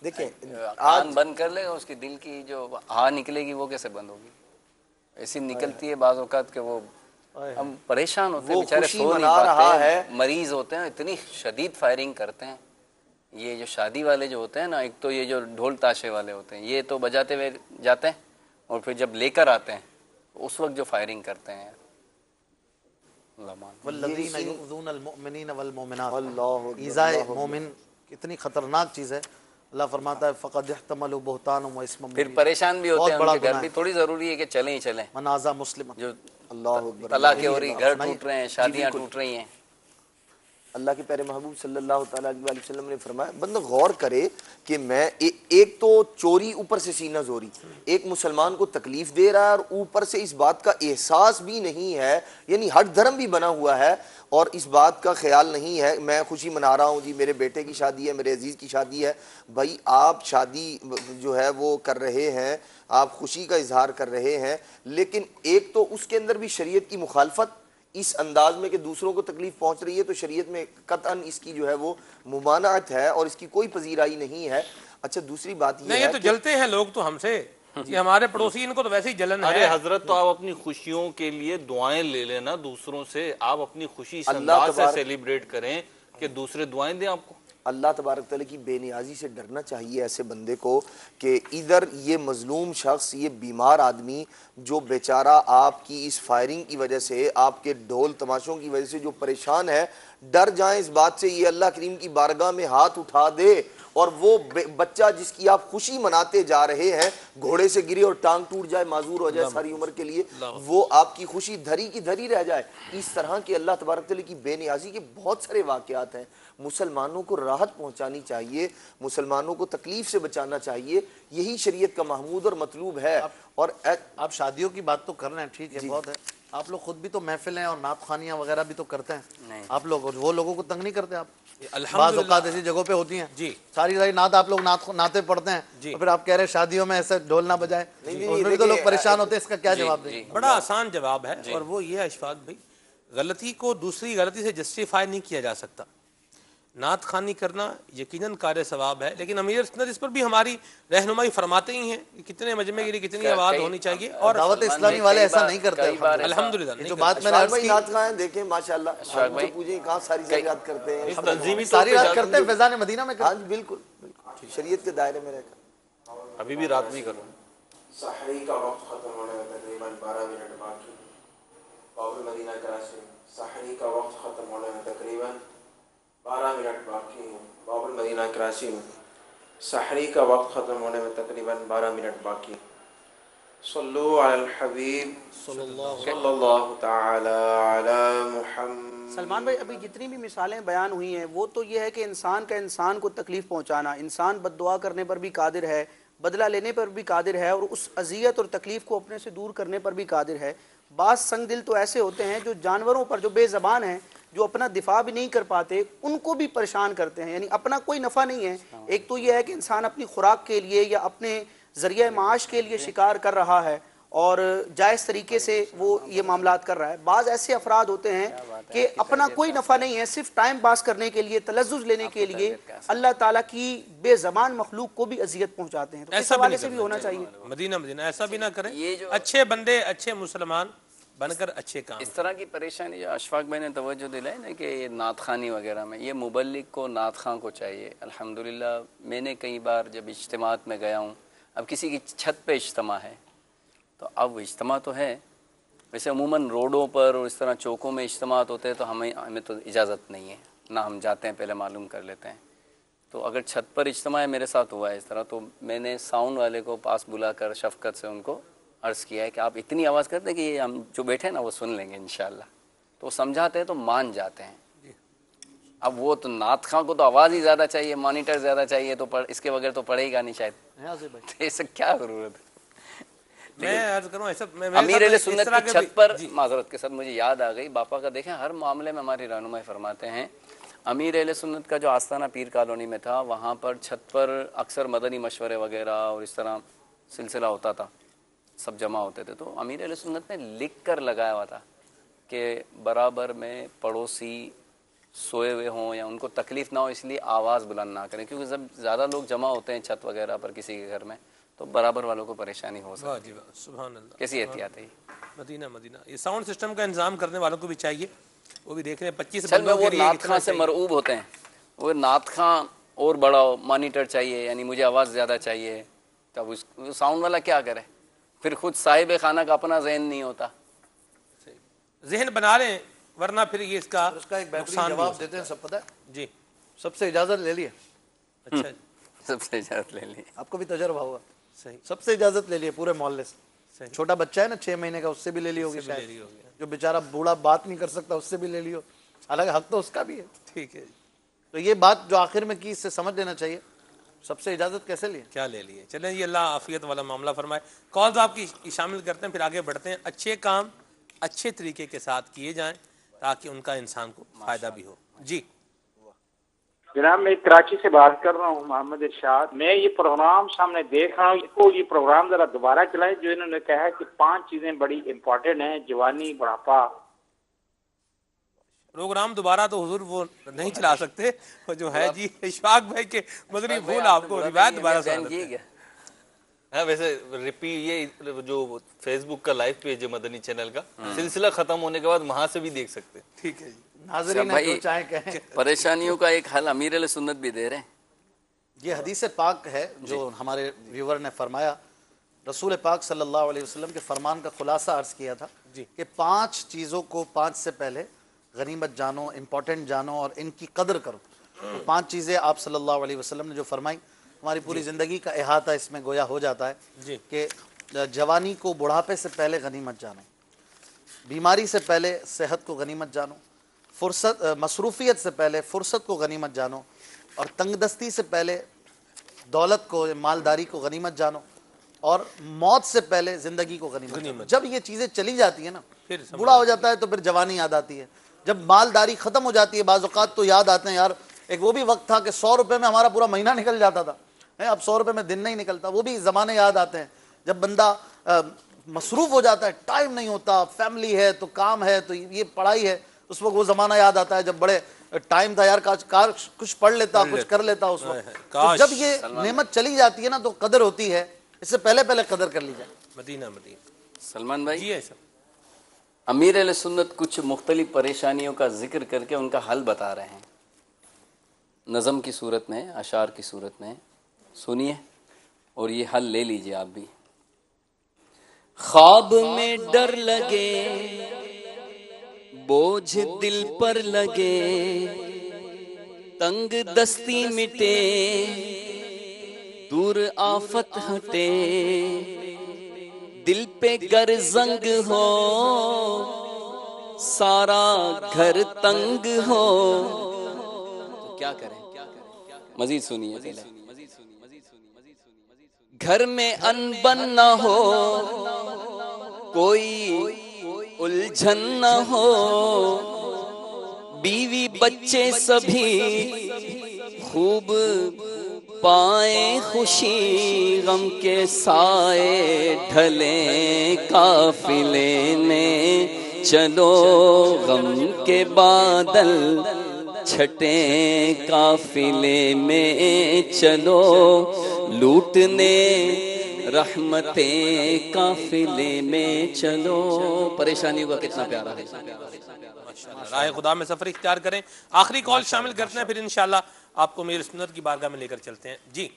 دیکھیں کان بند کر لے، اس کی دل کی جو ہوا نکلے گی وہ کیسے بند ہوگی؟ ایسی نکلتی ہے بعض اوقات کہ وہ ہم پریشان ہوتے ہیں، بیچارے سو نہیں پاتے، مریض ہوتے ہیں، اتنی شدید فائرنگ کرتے ہیں. یہ جو شادی والے جو ہوتے ہیں نا، ایک تو یہ جو ڈھول تاشے والے ہوتے ہیں، یہ تو بجاتے ہوئے جاتے ہیں، اور پھر جب لے کر آتے ہیں اس وقت جو فائرنگ کرتے ہیں. والذین یؤذون المؤمنین والمؤمنات، ایذاء مومن کتنی خطرناک چیز ہے. اللہ فرماتا ہے فقد احتملوا بہتانا و اسما مبینا. پھر پریشان بھی ہوتے ہیں، ان کے گھر بھی تھوڑی ضروری ہے کہ چلیں ہی چلیں. من آذا مسلم، جو طلاقیں ہو رہی، گھر ٹوٹ رہے ہیں، شادیاں ٹوٹ رہی ہیں. اللہ کے پیارے محبوب صلی اللہ تعالیٰ علیہ وسلم نے فرمایا، بندہ غور کرے کہ میں ایک تو چوری اوپر سے سینہ زوری، ایک مسلمان کو تکلیف دے رہا ہے اور اوپر سے اس بات کا احساس بھی نہیں ہے، یعنی ہٹ دھرم بھی بنا ہوا ہے اور اس بات کا خیال نہیں ہے میں خوشی منا رہا ہوں، جی میرے بیٹے کی شادی ہے، میرے عزیز کی شادی ہے. بھائی آپ شادی جو ہے وہ کر رہے ہیں، آپ خوشی کا اظہار کر رہے ہیں، لیکن ایک تو اس کے اندر بھی شریعت کی مخالفت اس انداز میں کہ دوسروں کو تکلیف پہنچ رہی ہے، تو شریعت میں قطعاً اس کی جو ہے وہ ممانعت ہے اور اس کی کوئی پذیرائی نہیں ہے. اچھا دوسری بات یہ ہے تو جلتے ہیں لوگ تو ہم سے، ہمارے پڑوسی ان کو تو ویسے ہی جلن ہے. ارے حضرت، تو آپ اپنی خوشیوں کے لیے دعائیں لے لینا دوسروں سے، آپ اپنی خوشی اس انداز سے سیلیبریٹ کریں کہ دوسرے دعائیں دیں آپ کو. اللہ تبارک تعالیٰ کی بے نیازی سے ڈرنا چاہیے ایسے بندے کو کہ ادھر یہ مظلوم شخص، یہ بیمار آدمی جو بیچارہ آپ کی اس فائرنگ کی وجہ سے، آپ کے ڈھول تماشوں کی وجہ سے جو پریشان ہے، ڈر جائیں اس بات سے، یہ اللہ کریم کی بارگاہ میں ہاتھ اٹھا دے اور وہ بچہ جس کی آپ خوشی مناتے جا رہے ہیں گھوڑے سے گرے اور ٹانگ ٹوٹ جائے، معذور ہو جائے ساری عمر کے لیے، وہ آپ کی خوشی دھری کی دھری رہ جائے، اس طرح کے اللہ تبارک تعالیٰ کی بے نیازی کے بہت سارے واقعات ہیں۔ مسلمانوں کو راحت پہنچانی چاہیے، مسلمانوں کو تکلیف سے بچانا چاہیے، یہی شریعت کا محمود اور مطلوب ہے۔ اور آپ شادیوں کی بات تو کر رہے ہیں، ٹھیک ہے، بہت ہے، آپ لوگ خود بھی تو محفلیں اور نعت خوانیاں وغیرہ بھی تو کرتے ہیں، آپ لوگ وہ لوگوں کو تنگ نہیں کرتے؟ آپ بعض اوقات ایسی جگہوں پہ ہوتی ہیں ساری نعت آپ لوگ نعتیں پڑھتے ہیں، اور پھر آپ کہہ رہے ہیں شادیوں میں ایسے ڈھول نہ بجائیں، اس میں بھی تو لوگ پریشان ہوتے ہیں، اس کا کیا جواب دیں؟ بڑا آسان جواب ہے، اور وہ یہ ہے اشفاق بھائی، غلطی کو دوسری غلطی سے جسٹیفائی نہیں کیا جا سکتا۔ نعت خوانی کرنا یقیناً کار ثواب ہے، لیکن امیر سنت اس پر بھی ہماری رہنمائی فرماتے ہی ہیں کہ کتنے مجمع کے لیے کتنی آواز ہونی چاہیے، اور دعوت اسلامی والے ایسا نہیں کرتے الحمدللہ۔ جو بات میں نے عرض کی، نعت خواں دیکھیں ماشاءاللہ پوچھیں کہاں ساری زیارت کرتے ہیں، ساری رات کرتے ہیں فیضان مدینہ میں، ہاں بالکل شریعت کے دائرے میں رہ کر۔ ابھی بھی رات نہیں کروں۔ سحری کا وقت ختم ہونے میں تقریباً 12 منٹ باقی، باب المدینہ کراچی، سحری کا وقت ختم ہونے میں تقریباً 12 منٹ باقی ہیں، باب المدینہ کراچی میں سحری کا وقت ختم ہونے میں تقریباً 12 منٹ باقی۔ صلو علی الحبیب صلی اللہ تعالی علی محمد۔ سلمان بھائی، ابھی جتنی بھی مثالیں بیان ہوئی ہیں وہ تو یہ ہے کہ انسان کا انسان کو تکلیف پہنچانا، انسان بد دعا کرنے پر بھی قادر ہے، بدلہ لینے پر بھی قادر ہے، اور اس اذیت اور تکلیف کو اپنے سے دور کرنے پر بھی قادر ہے۔ بعض سنگ دل تو ایسے ہوتے ہیں جو جانوروں پر، جو بے زبان ہیں، جو اپنا دفاع بھی نہیں کر پاتے، ان کو بھی پریشان کرتے ہیں، یعنی اپنا کوئی نفع نہیں ہے۔ ایک تو یہ ہے کہ انسان اپنی خوراک کے لیے یا اپنے ذریعہ معاش کے لیے شکار کر رہا ہے اور جائز طریقے سے وہ یہ معاملات کر رہا ہے۔ بعض ایسے افراد ہوتے ہیں کہ اپنا کوئی نفع نہیں ہے، صرف ٹائم پاس کرنے کے لیے، تلذذ لینے کے لیے اللہ تعالیٰ کی بے زبان مخلوق کو بھی اذیت پہنچاتے ہیں۔ تو اس حوالے سے بھی ہونا چاہیے، مدینہ ایسا بھی نہ کریں، اچھے بندے، اچھے مسلمان بن کر اچھے کام۔ اس طرح کی پریشانی جو اشفاق بھائی نے توجہ دلائی نا کہ یہ نعت خوانی وغیرہ میں، یہ مبلغ کو، نعت خواں کو چاہیے۔ الحمدللہ میں نے کئی بار جب اجتماعات میں گیا ہوں، اب کسی کی چھت پہ اجتماع ہے تو اب اجتماع تو ہے، ویسے عموماً روڈوں پر اور اس طرح چوکوں میں اجتماعات ہوتے ہیں تو ہمیں تو اجازت نہیں ہے، نہ ہم جاتے ہیں، پہلے معلوم کر لیتے ہیں۔ تو اگر چھت پر اجتماع ہے، میرے ساتھ ہوا ہے اس طرح، تو میں نے ساؤنڈ والے کو پاس بلا کر شفقت سے ان کو عرض کیا ہے کہ آپ اتنی آواز کرتے ہیں کہ یہ ہم جو بیٹھے ہیں نا وہ سن لیں گے انشاءاللہ۔ تو وہ سمجھاتے ہیں تو مان جاتے ہیں۔ اب وہ تو نعت خواں کو تو آواز ہی زیادہ چاہیے، مانیٹر زیادہ چاہیے، تو اس کے بغیر تو پڑھے گا نہیں شاید، ایسا کیا ضرورت ہے؟ میں عرض کروں ایسا امیر اہل سنت کی چھت پر، معذرت کے ساتھ مجھے یاد آ گئی، باپا کا دیکھیں ہر معاملے میں ہماری رہنمائی فرماتے ہیں۔ امیر اہل سنت کا جو آستانہ پیر کالونی میں تھا، وہاں پر چھت پر اکثر مدنی مشورے وغیرہ اور اس طرح سلسلہ ہوتا تھا، سب جمع ہوتے تھے، تو امیر اہل سنت نے لکھ کر لگایا ہوا تھا کہ برابر میں پڑوسی سوئے ہوئے ہوں یا ان کو تکلیف نہ ہو اس لیے آواز بلند نہ کریں، کیونکہ جب زیادہ لوگ جمع ہوتے ہیں چھت وغیرہ پر کسی کے گھر میں تو برابر والوں کو پریشانی ہو سکتی ہے۔ سبحان اللہ، کیسی احتیاط ہے؟ مدینہ یہ ساؤنڈ سسٹم کا انتظام کرنے والوں کو بھی چاہیے، وہ بھی دیکھ رہے ہیں 25 چل میں وہ نعت خواں سے مرعوب ہوتے ہیں، وہ نعت خواں اور بڑھاؤ، مانیٹر چاہیے، یعنی مجھے آواز زیادہ چاہیے، تب اس ساؤنڈ والا کیا کرے؟ پھر خود صاحب خانہ کا اپنا ذہن نہیں ہوتا، ذہن بنا رہے ہیں، ورنہ پھر یہ اس کا ایک بہترین جواب دیتے ہیں، سب پتہ ہے جی، سب سے اجازت لے لیے۔ اچھا، سب سے اجازت لے لی، آپ کو بھی تجربہ ہوگا، صحیح، سب سے اجازت لے لیے پورے محلے سے، چھوٹا بچہ ہے نا 6 مہینے کا، اس سے بھی لے لی ہوگی شاید، جو بیچارہ بوڑھا بات نہیں کر سکتا اس سے بھی لے لیو، حالانکہ حق تو اس کا بھی ہے، ٹھیک ہے۔ تو یہ بات جو آخر میں کی، اس سے سمجھ لینا چاہیے سب سے اجازت کیسے لیے، کیا لے لیے۔ چلیں یہ اللہ عافیت والا معاملہ فرمائے۔ کالز آپ کی شامل کرتے ہیں، پھر آگے بڑھتے ہیں۔ اچھے کام اچھے طریقے کے ساتھ کیے جائیں تاکہ ان کا انسان کو فائدہ بھی ہو۔ جی جناب، میں کراچی سے بات کر رہا ہوں، محمد ارشاد۔ میں یہ پروگرام سامنے دیکھ رہا ہوں، یہ پروگرام ذرا دوبارہ چلائیں، جو انہوں نے کہا ہے کہ 5 چیزیں بڑی امپورٹنٹ ہیں، جوانی، بڑھاپا۔ پروگرام دوبارہ تو حضور وہ نہیں چلا سکتے، وہ جو ہے جی اشفاق بھائی کے مدنی پھول آپ کو روایت دوبارہ سنا دیتے ہیں۔ ہاں ویسے یہ جو فیس بک کا لائیو پیج ہے مدنی چینل کا، سلسلہ ختم ہونے کے بعد وہاں سے بھی دیکھ سکتے ہیں۔ ٹھیک ہے جی، ناظرین جو چاہیں کہیں۔ پریشانیوں کا ایک حل امیر علیہ سنت بھی دے رہے ہیں۔ یہ حدیث پاک ہے جو ہمارے ویور نے فرمایا، رسول پاک صلی اللہ علیہ وسلم کے فرمان کا خلاصہ عرض کیا تھا کہ 5 چیزوں کو 5 سے پہلے غنیمت جانو، امپورٹنٹ جانو اور ان کی قدر کرو۔ 5 چیزیں آپ صلی اللہ علیہ وسلم نے جو فرمائی، ہماری پوری زندگی کا احاطہ اس میں گویا ہو جاتا ہے کہ جوانی کو بڑھاپے سے پہلے غنیمت جانو، بیماری سے پہلے صحت کو غنیمت جانو، فرصت مصروفیت سے پہلے فرصت کو غنیمت جانو، اور تنگ دستی سے پہلے دولت کو مالداری کو غنیمت جانو، اور موت سے پہلے زندگی کو غنیمت جانو۔ جب یہ چیزیں چلی جاتی ہیں نا، بوڑھا ہو جاتا ہے تو پھر جوانی یاد آتی ہے، جب مالداری ختم ہو جاتی ہے بعض اوقات تو یاد آتے ہیں یار ایک وہ بھی وقت تھا کہ 100 روپے میں ہمارا پورا مہینہ نکل جاتا تھا، اب 100 روپے میں دن نہیں نکلتا، وہ بھی زمانے یاد آتے ہیں جب بندہ مصروف ہو جاتا ہے، ٹائم نہیں ہوتا، فیملی ہے تو کام ہے تو یہ پڑھائی ہے، اس وقت وہ زمانہ یاد آتا ہے جب بڑے ٹائم تھا یار کاش کچھ پڑھ لیتا کچھ کر لیتا اس وقت۔ تو جب یہ نعمت چلی جاتی ہے نا تو قدر ہوتی ہے، اس سے پہلے قدر کر لی جائے۔ مدینہ سلمان بھائی، امیر اہل سنت کچھ مختلف پریشانیوں کا ذکر کر کے ان کا حل بتا رہے ہیں، نظم کی صورت میں، اشعار کی صورت میں، سنیے اور یہ حل لے لیجئے آپ بھی۔ خواب میں ڈر لگے، بوجھ دل پر لگے، تنگ دستی مٹے، دور آفت ہٹے، دل پہ گر زنگ ہو، سارا گھر تنگ ہو، تو کیا کریں؟ مزید سنیے پہلے۔ گھر میں انبن نہ ہو، کوئی الجھن نہ ہو، بیوی بچے سبھی خوب پائیں خوشی، غم کے سائے ڈھلیں قافلے میں، چلو غم کے بادل چھٹیں قافلے میں، چلو لوٹنے رحمتیں قافلے میں چلو۔ پریشانیوں کا کتنا پیارا ہے، راہ خدا میں سفر اختیار کریں۔ آخری کال شامل کرتے ہیں، پھر انشاءاللہ آپ کو میری سنت کی بارگاہ میں لے کر چلتے ہیں۔ جی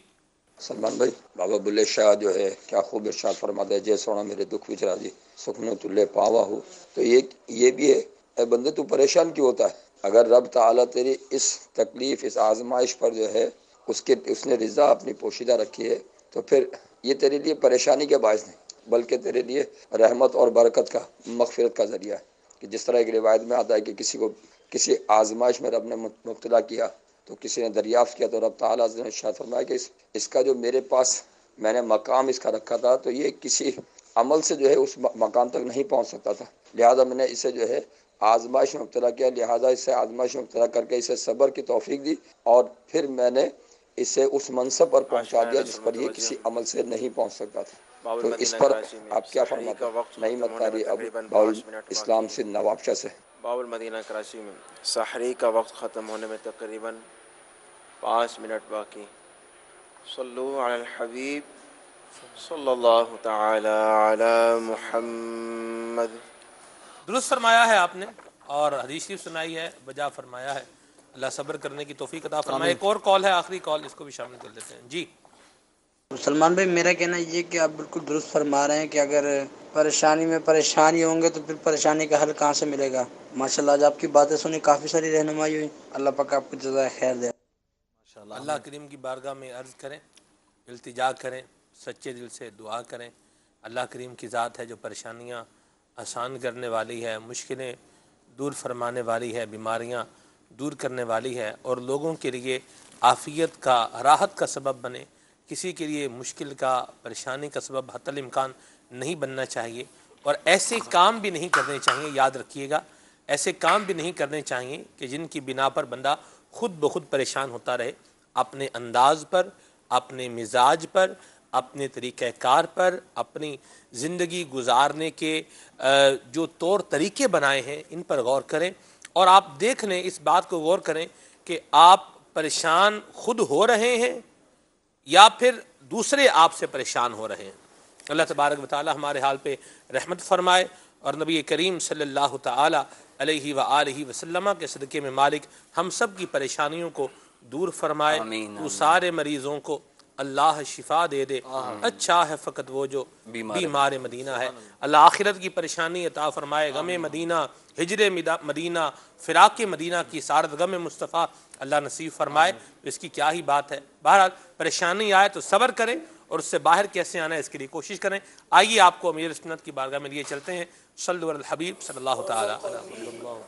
سلمان بھائی، بابا بلے شاہ جو ہے کیا خوب ارشاد فرماتا ہے، جے سونا میرے دکھ وچرا جی سکھنو تلے پاوا ہو۔ تو یہ بھی ہے، اے بندے تو پریشان کیوں ہوتا ہے؟ اگر رب تعالیٰ تیری اس تکلیف اس آزمائش پر جو ہے اس نے رضا اپنی پوشیدہ رکھی ہے، تو پھر یہ تیرے لیے پریشانی کے باعث نہیں بلکہ تیرے لیے رحمت اور برکت کا، مغفرت کا ذریعہ ہے۔ کہ جس طرح ایک روایت میں آتا ہے کہ کسی کو کسی آزمائش میں رب نے مبتلا کیا تو کسی نے دریافت کیا تو رب تعالیٰ نے ارشاد فرمایا کہ اس کا جو میرے پاس میں نے مقام اس کا رکھا تھا تو یہ کسی عمل سے جو ہے اس مقام تک نہیں پہنچ سکتا تھا، لہذا میں نے اسے جو ہے آزمائش میں مبتلا کیا، لہذا اسے آزمائش میں مبتلا کر کے اسے صبر کی توفیق دی اور پھر میں نے اسے اس منصب پر پہنچا دیا جس پر یہ کسی عمل سے نہیں پہنچ سکتا تھا۔ تو اس پر آپ کیا فرماتے ہیں؟ نئی مکاری ابو باول اسلام سے نوابشاہ سے۔ باول مدینہ کراچی میں سحری کا وقت ختم ہونے میں تقریباً 5 منٹ باقی۔ صلو علی الحبیب صلی اللہ تعالی علی محمد۔ درست فرمایا ہے آپ نے اور حدیث شریف سنائی ہے، بجا فرمایا ہے، اللہ صبر کرنے کی توفیق عطا فرمائے۔ ایک اور کال ہے، آخری کال، اس کو بھی شامل کر لیتے ہیں۔ جی سلمان بھائی، میرا کہنا یہ کہ آپ بالکل درست فرما رہے ہیں کہ اگر پریشانی میں پریشانی ہوں گے تو پھر پریشانی کا حل کہاں سے ملے گا۔ ماشاءاللہ آج آپ کی باتیں سنی کافی ساری رہنمائی ہوئی، اللہ پاک آپ کو جزائے خیر دے۔ اللہ کریم کی بارگاہ میں عرض کریں، التجا کریں، سچے دل سے دعا کریں۔ اللہ کریم کی ذات ہے جو پریشانیاں آسان کرنے والی ہے، مشکلیں دور فرمانے والی ہے، بیماریاں دور کرنے والی ہے اور لوگوں کے لیے عافیت کا، راحت کا سبب بنے۔ کسی کے لیے مشکل کا، پریشانی کا سبب حتی الامکان نہیں بننا چاہیے اور ایسے کام بھی نہیں کرنے چاہیے، یاد رکھیے گا، ایسے کام بھی نہیں کرنے چاہیے کہ جن کی بنا پر بندہ خود بخود پریشان ہوتا رہے۔ اپنے انداز پر، اپنے مزاج پر، اپنے طریقہ کار پر، اپنی زندگی گزارنے کے جو طور طریقے بنائے ہیں ان پر غور کریں اور آپ دیکھ لیں، اس بات کو غور کریں کہ آپ پریشان خود ہو رہے ہیں یا پھر دوسرے آپ سے پریشان ہو رہے ہیں۔ اللہ تبارک و تعالی ہمارے حال پہ رحمت فرمائے اور نبی کریم صلی اللہ تعالی علیہ وآلہ وسلم کے صدقے میں مالک ہم سب کی پریشانیوں کو دور فرمائے، تو سارے مریضوں کو اللہ شفا دے دے، اچھا ہے فقط وہ جو بیمار مدینہ ہے۔ اللہ آخرت کی پریشانی عطا فرمائے، غم مدینہ، ہجر مدینہ، فراق مدینہ کی سارت غم مصطفیٰ اللہ نصیب فرمائے۔ اس کی کیا ہی بات ہے۔ بہرحال پریشانی آئے تو صبر کریں، اور اس سے باہر کیسے آنا ہے اس کے لیے کوشش کریں۔ آئیے آپ کو امیر سنت کی بارگاہ میں لیے چلتے ہیں۔ صلو علی الحبیب صلی اللہ تعالی علیہ وسلم۔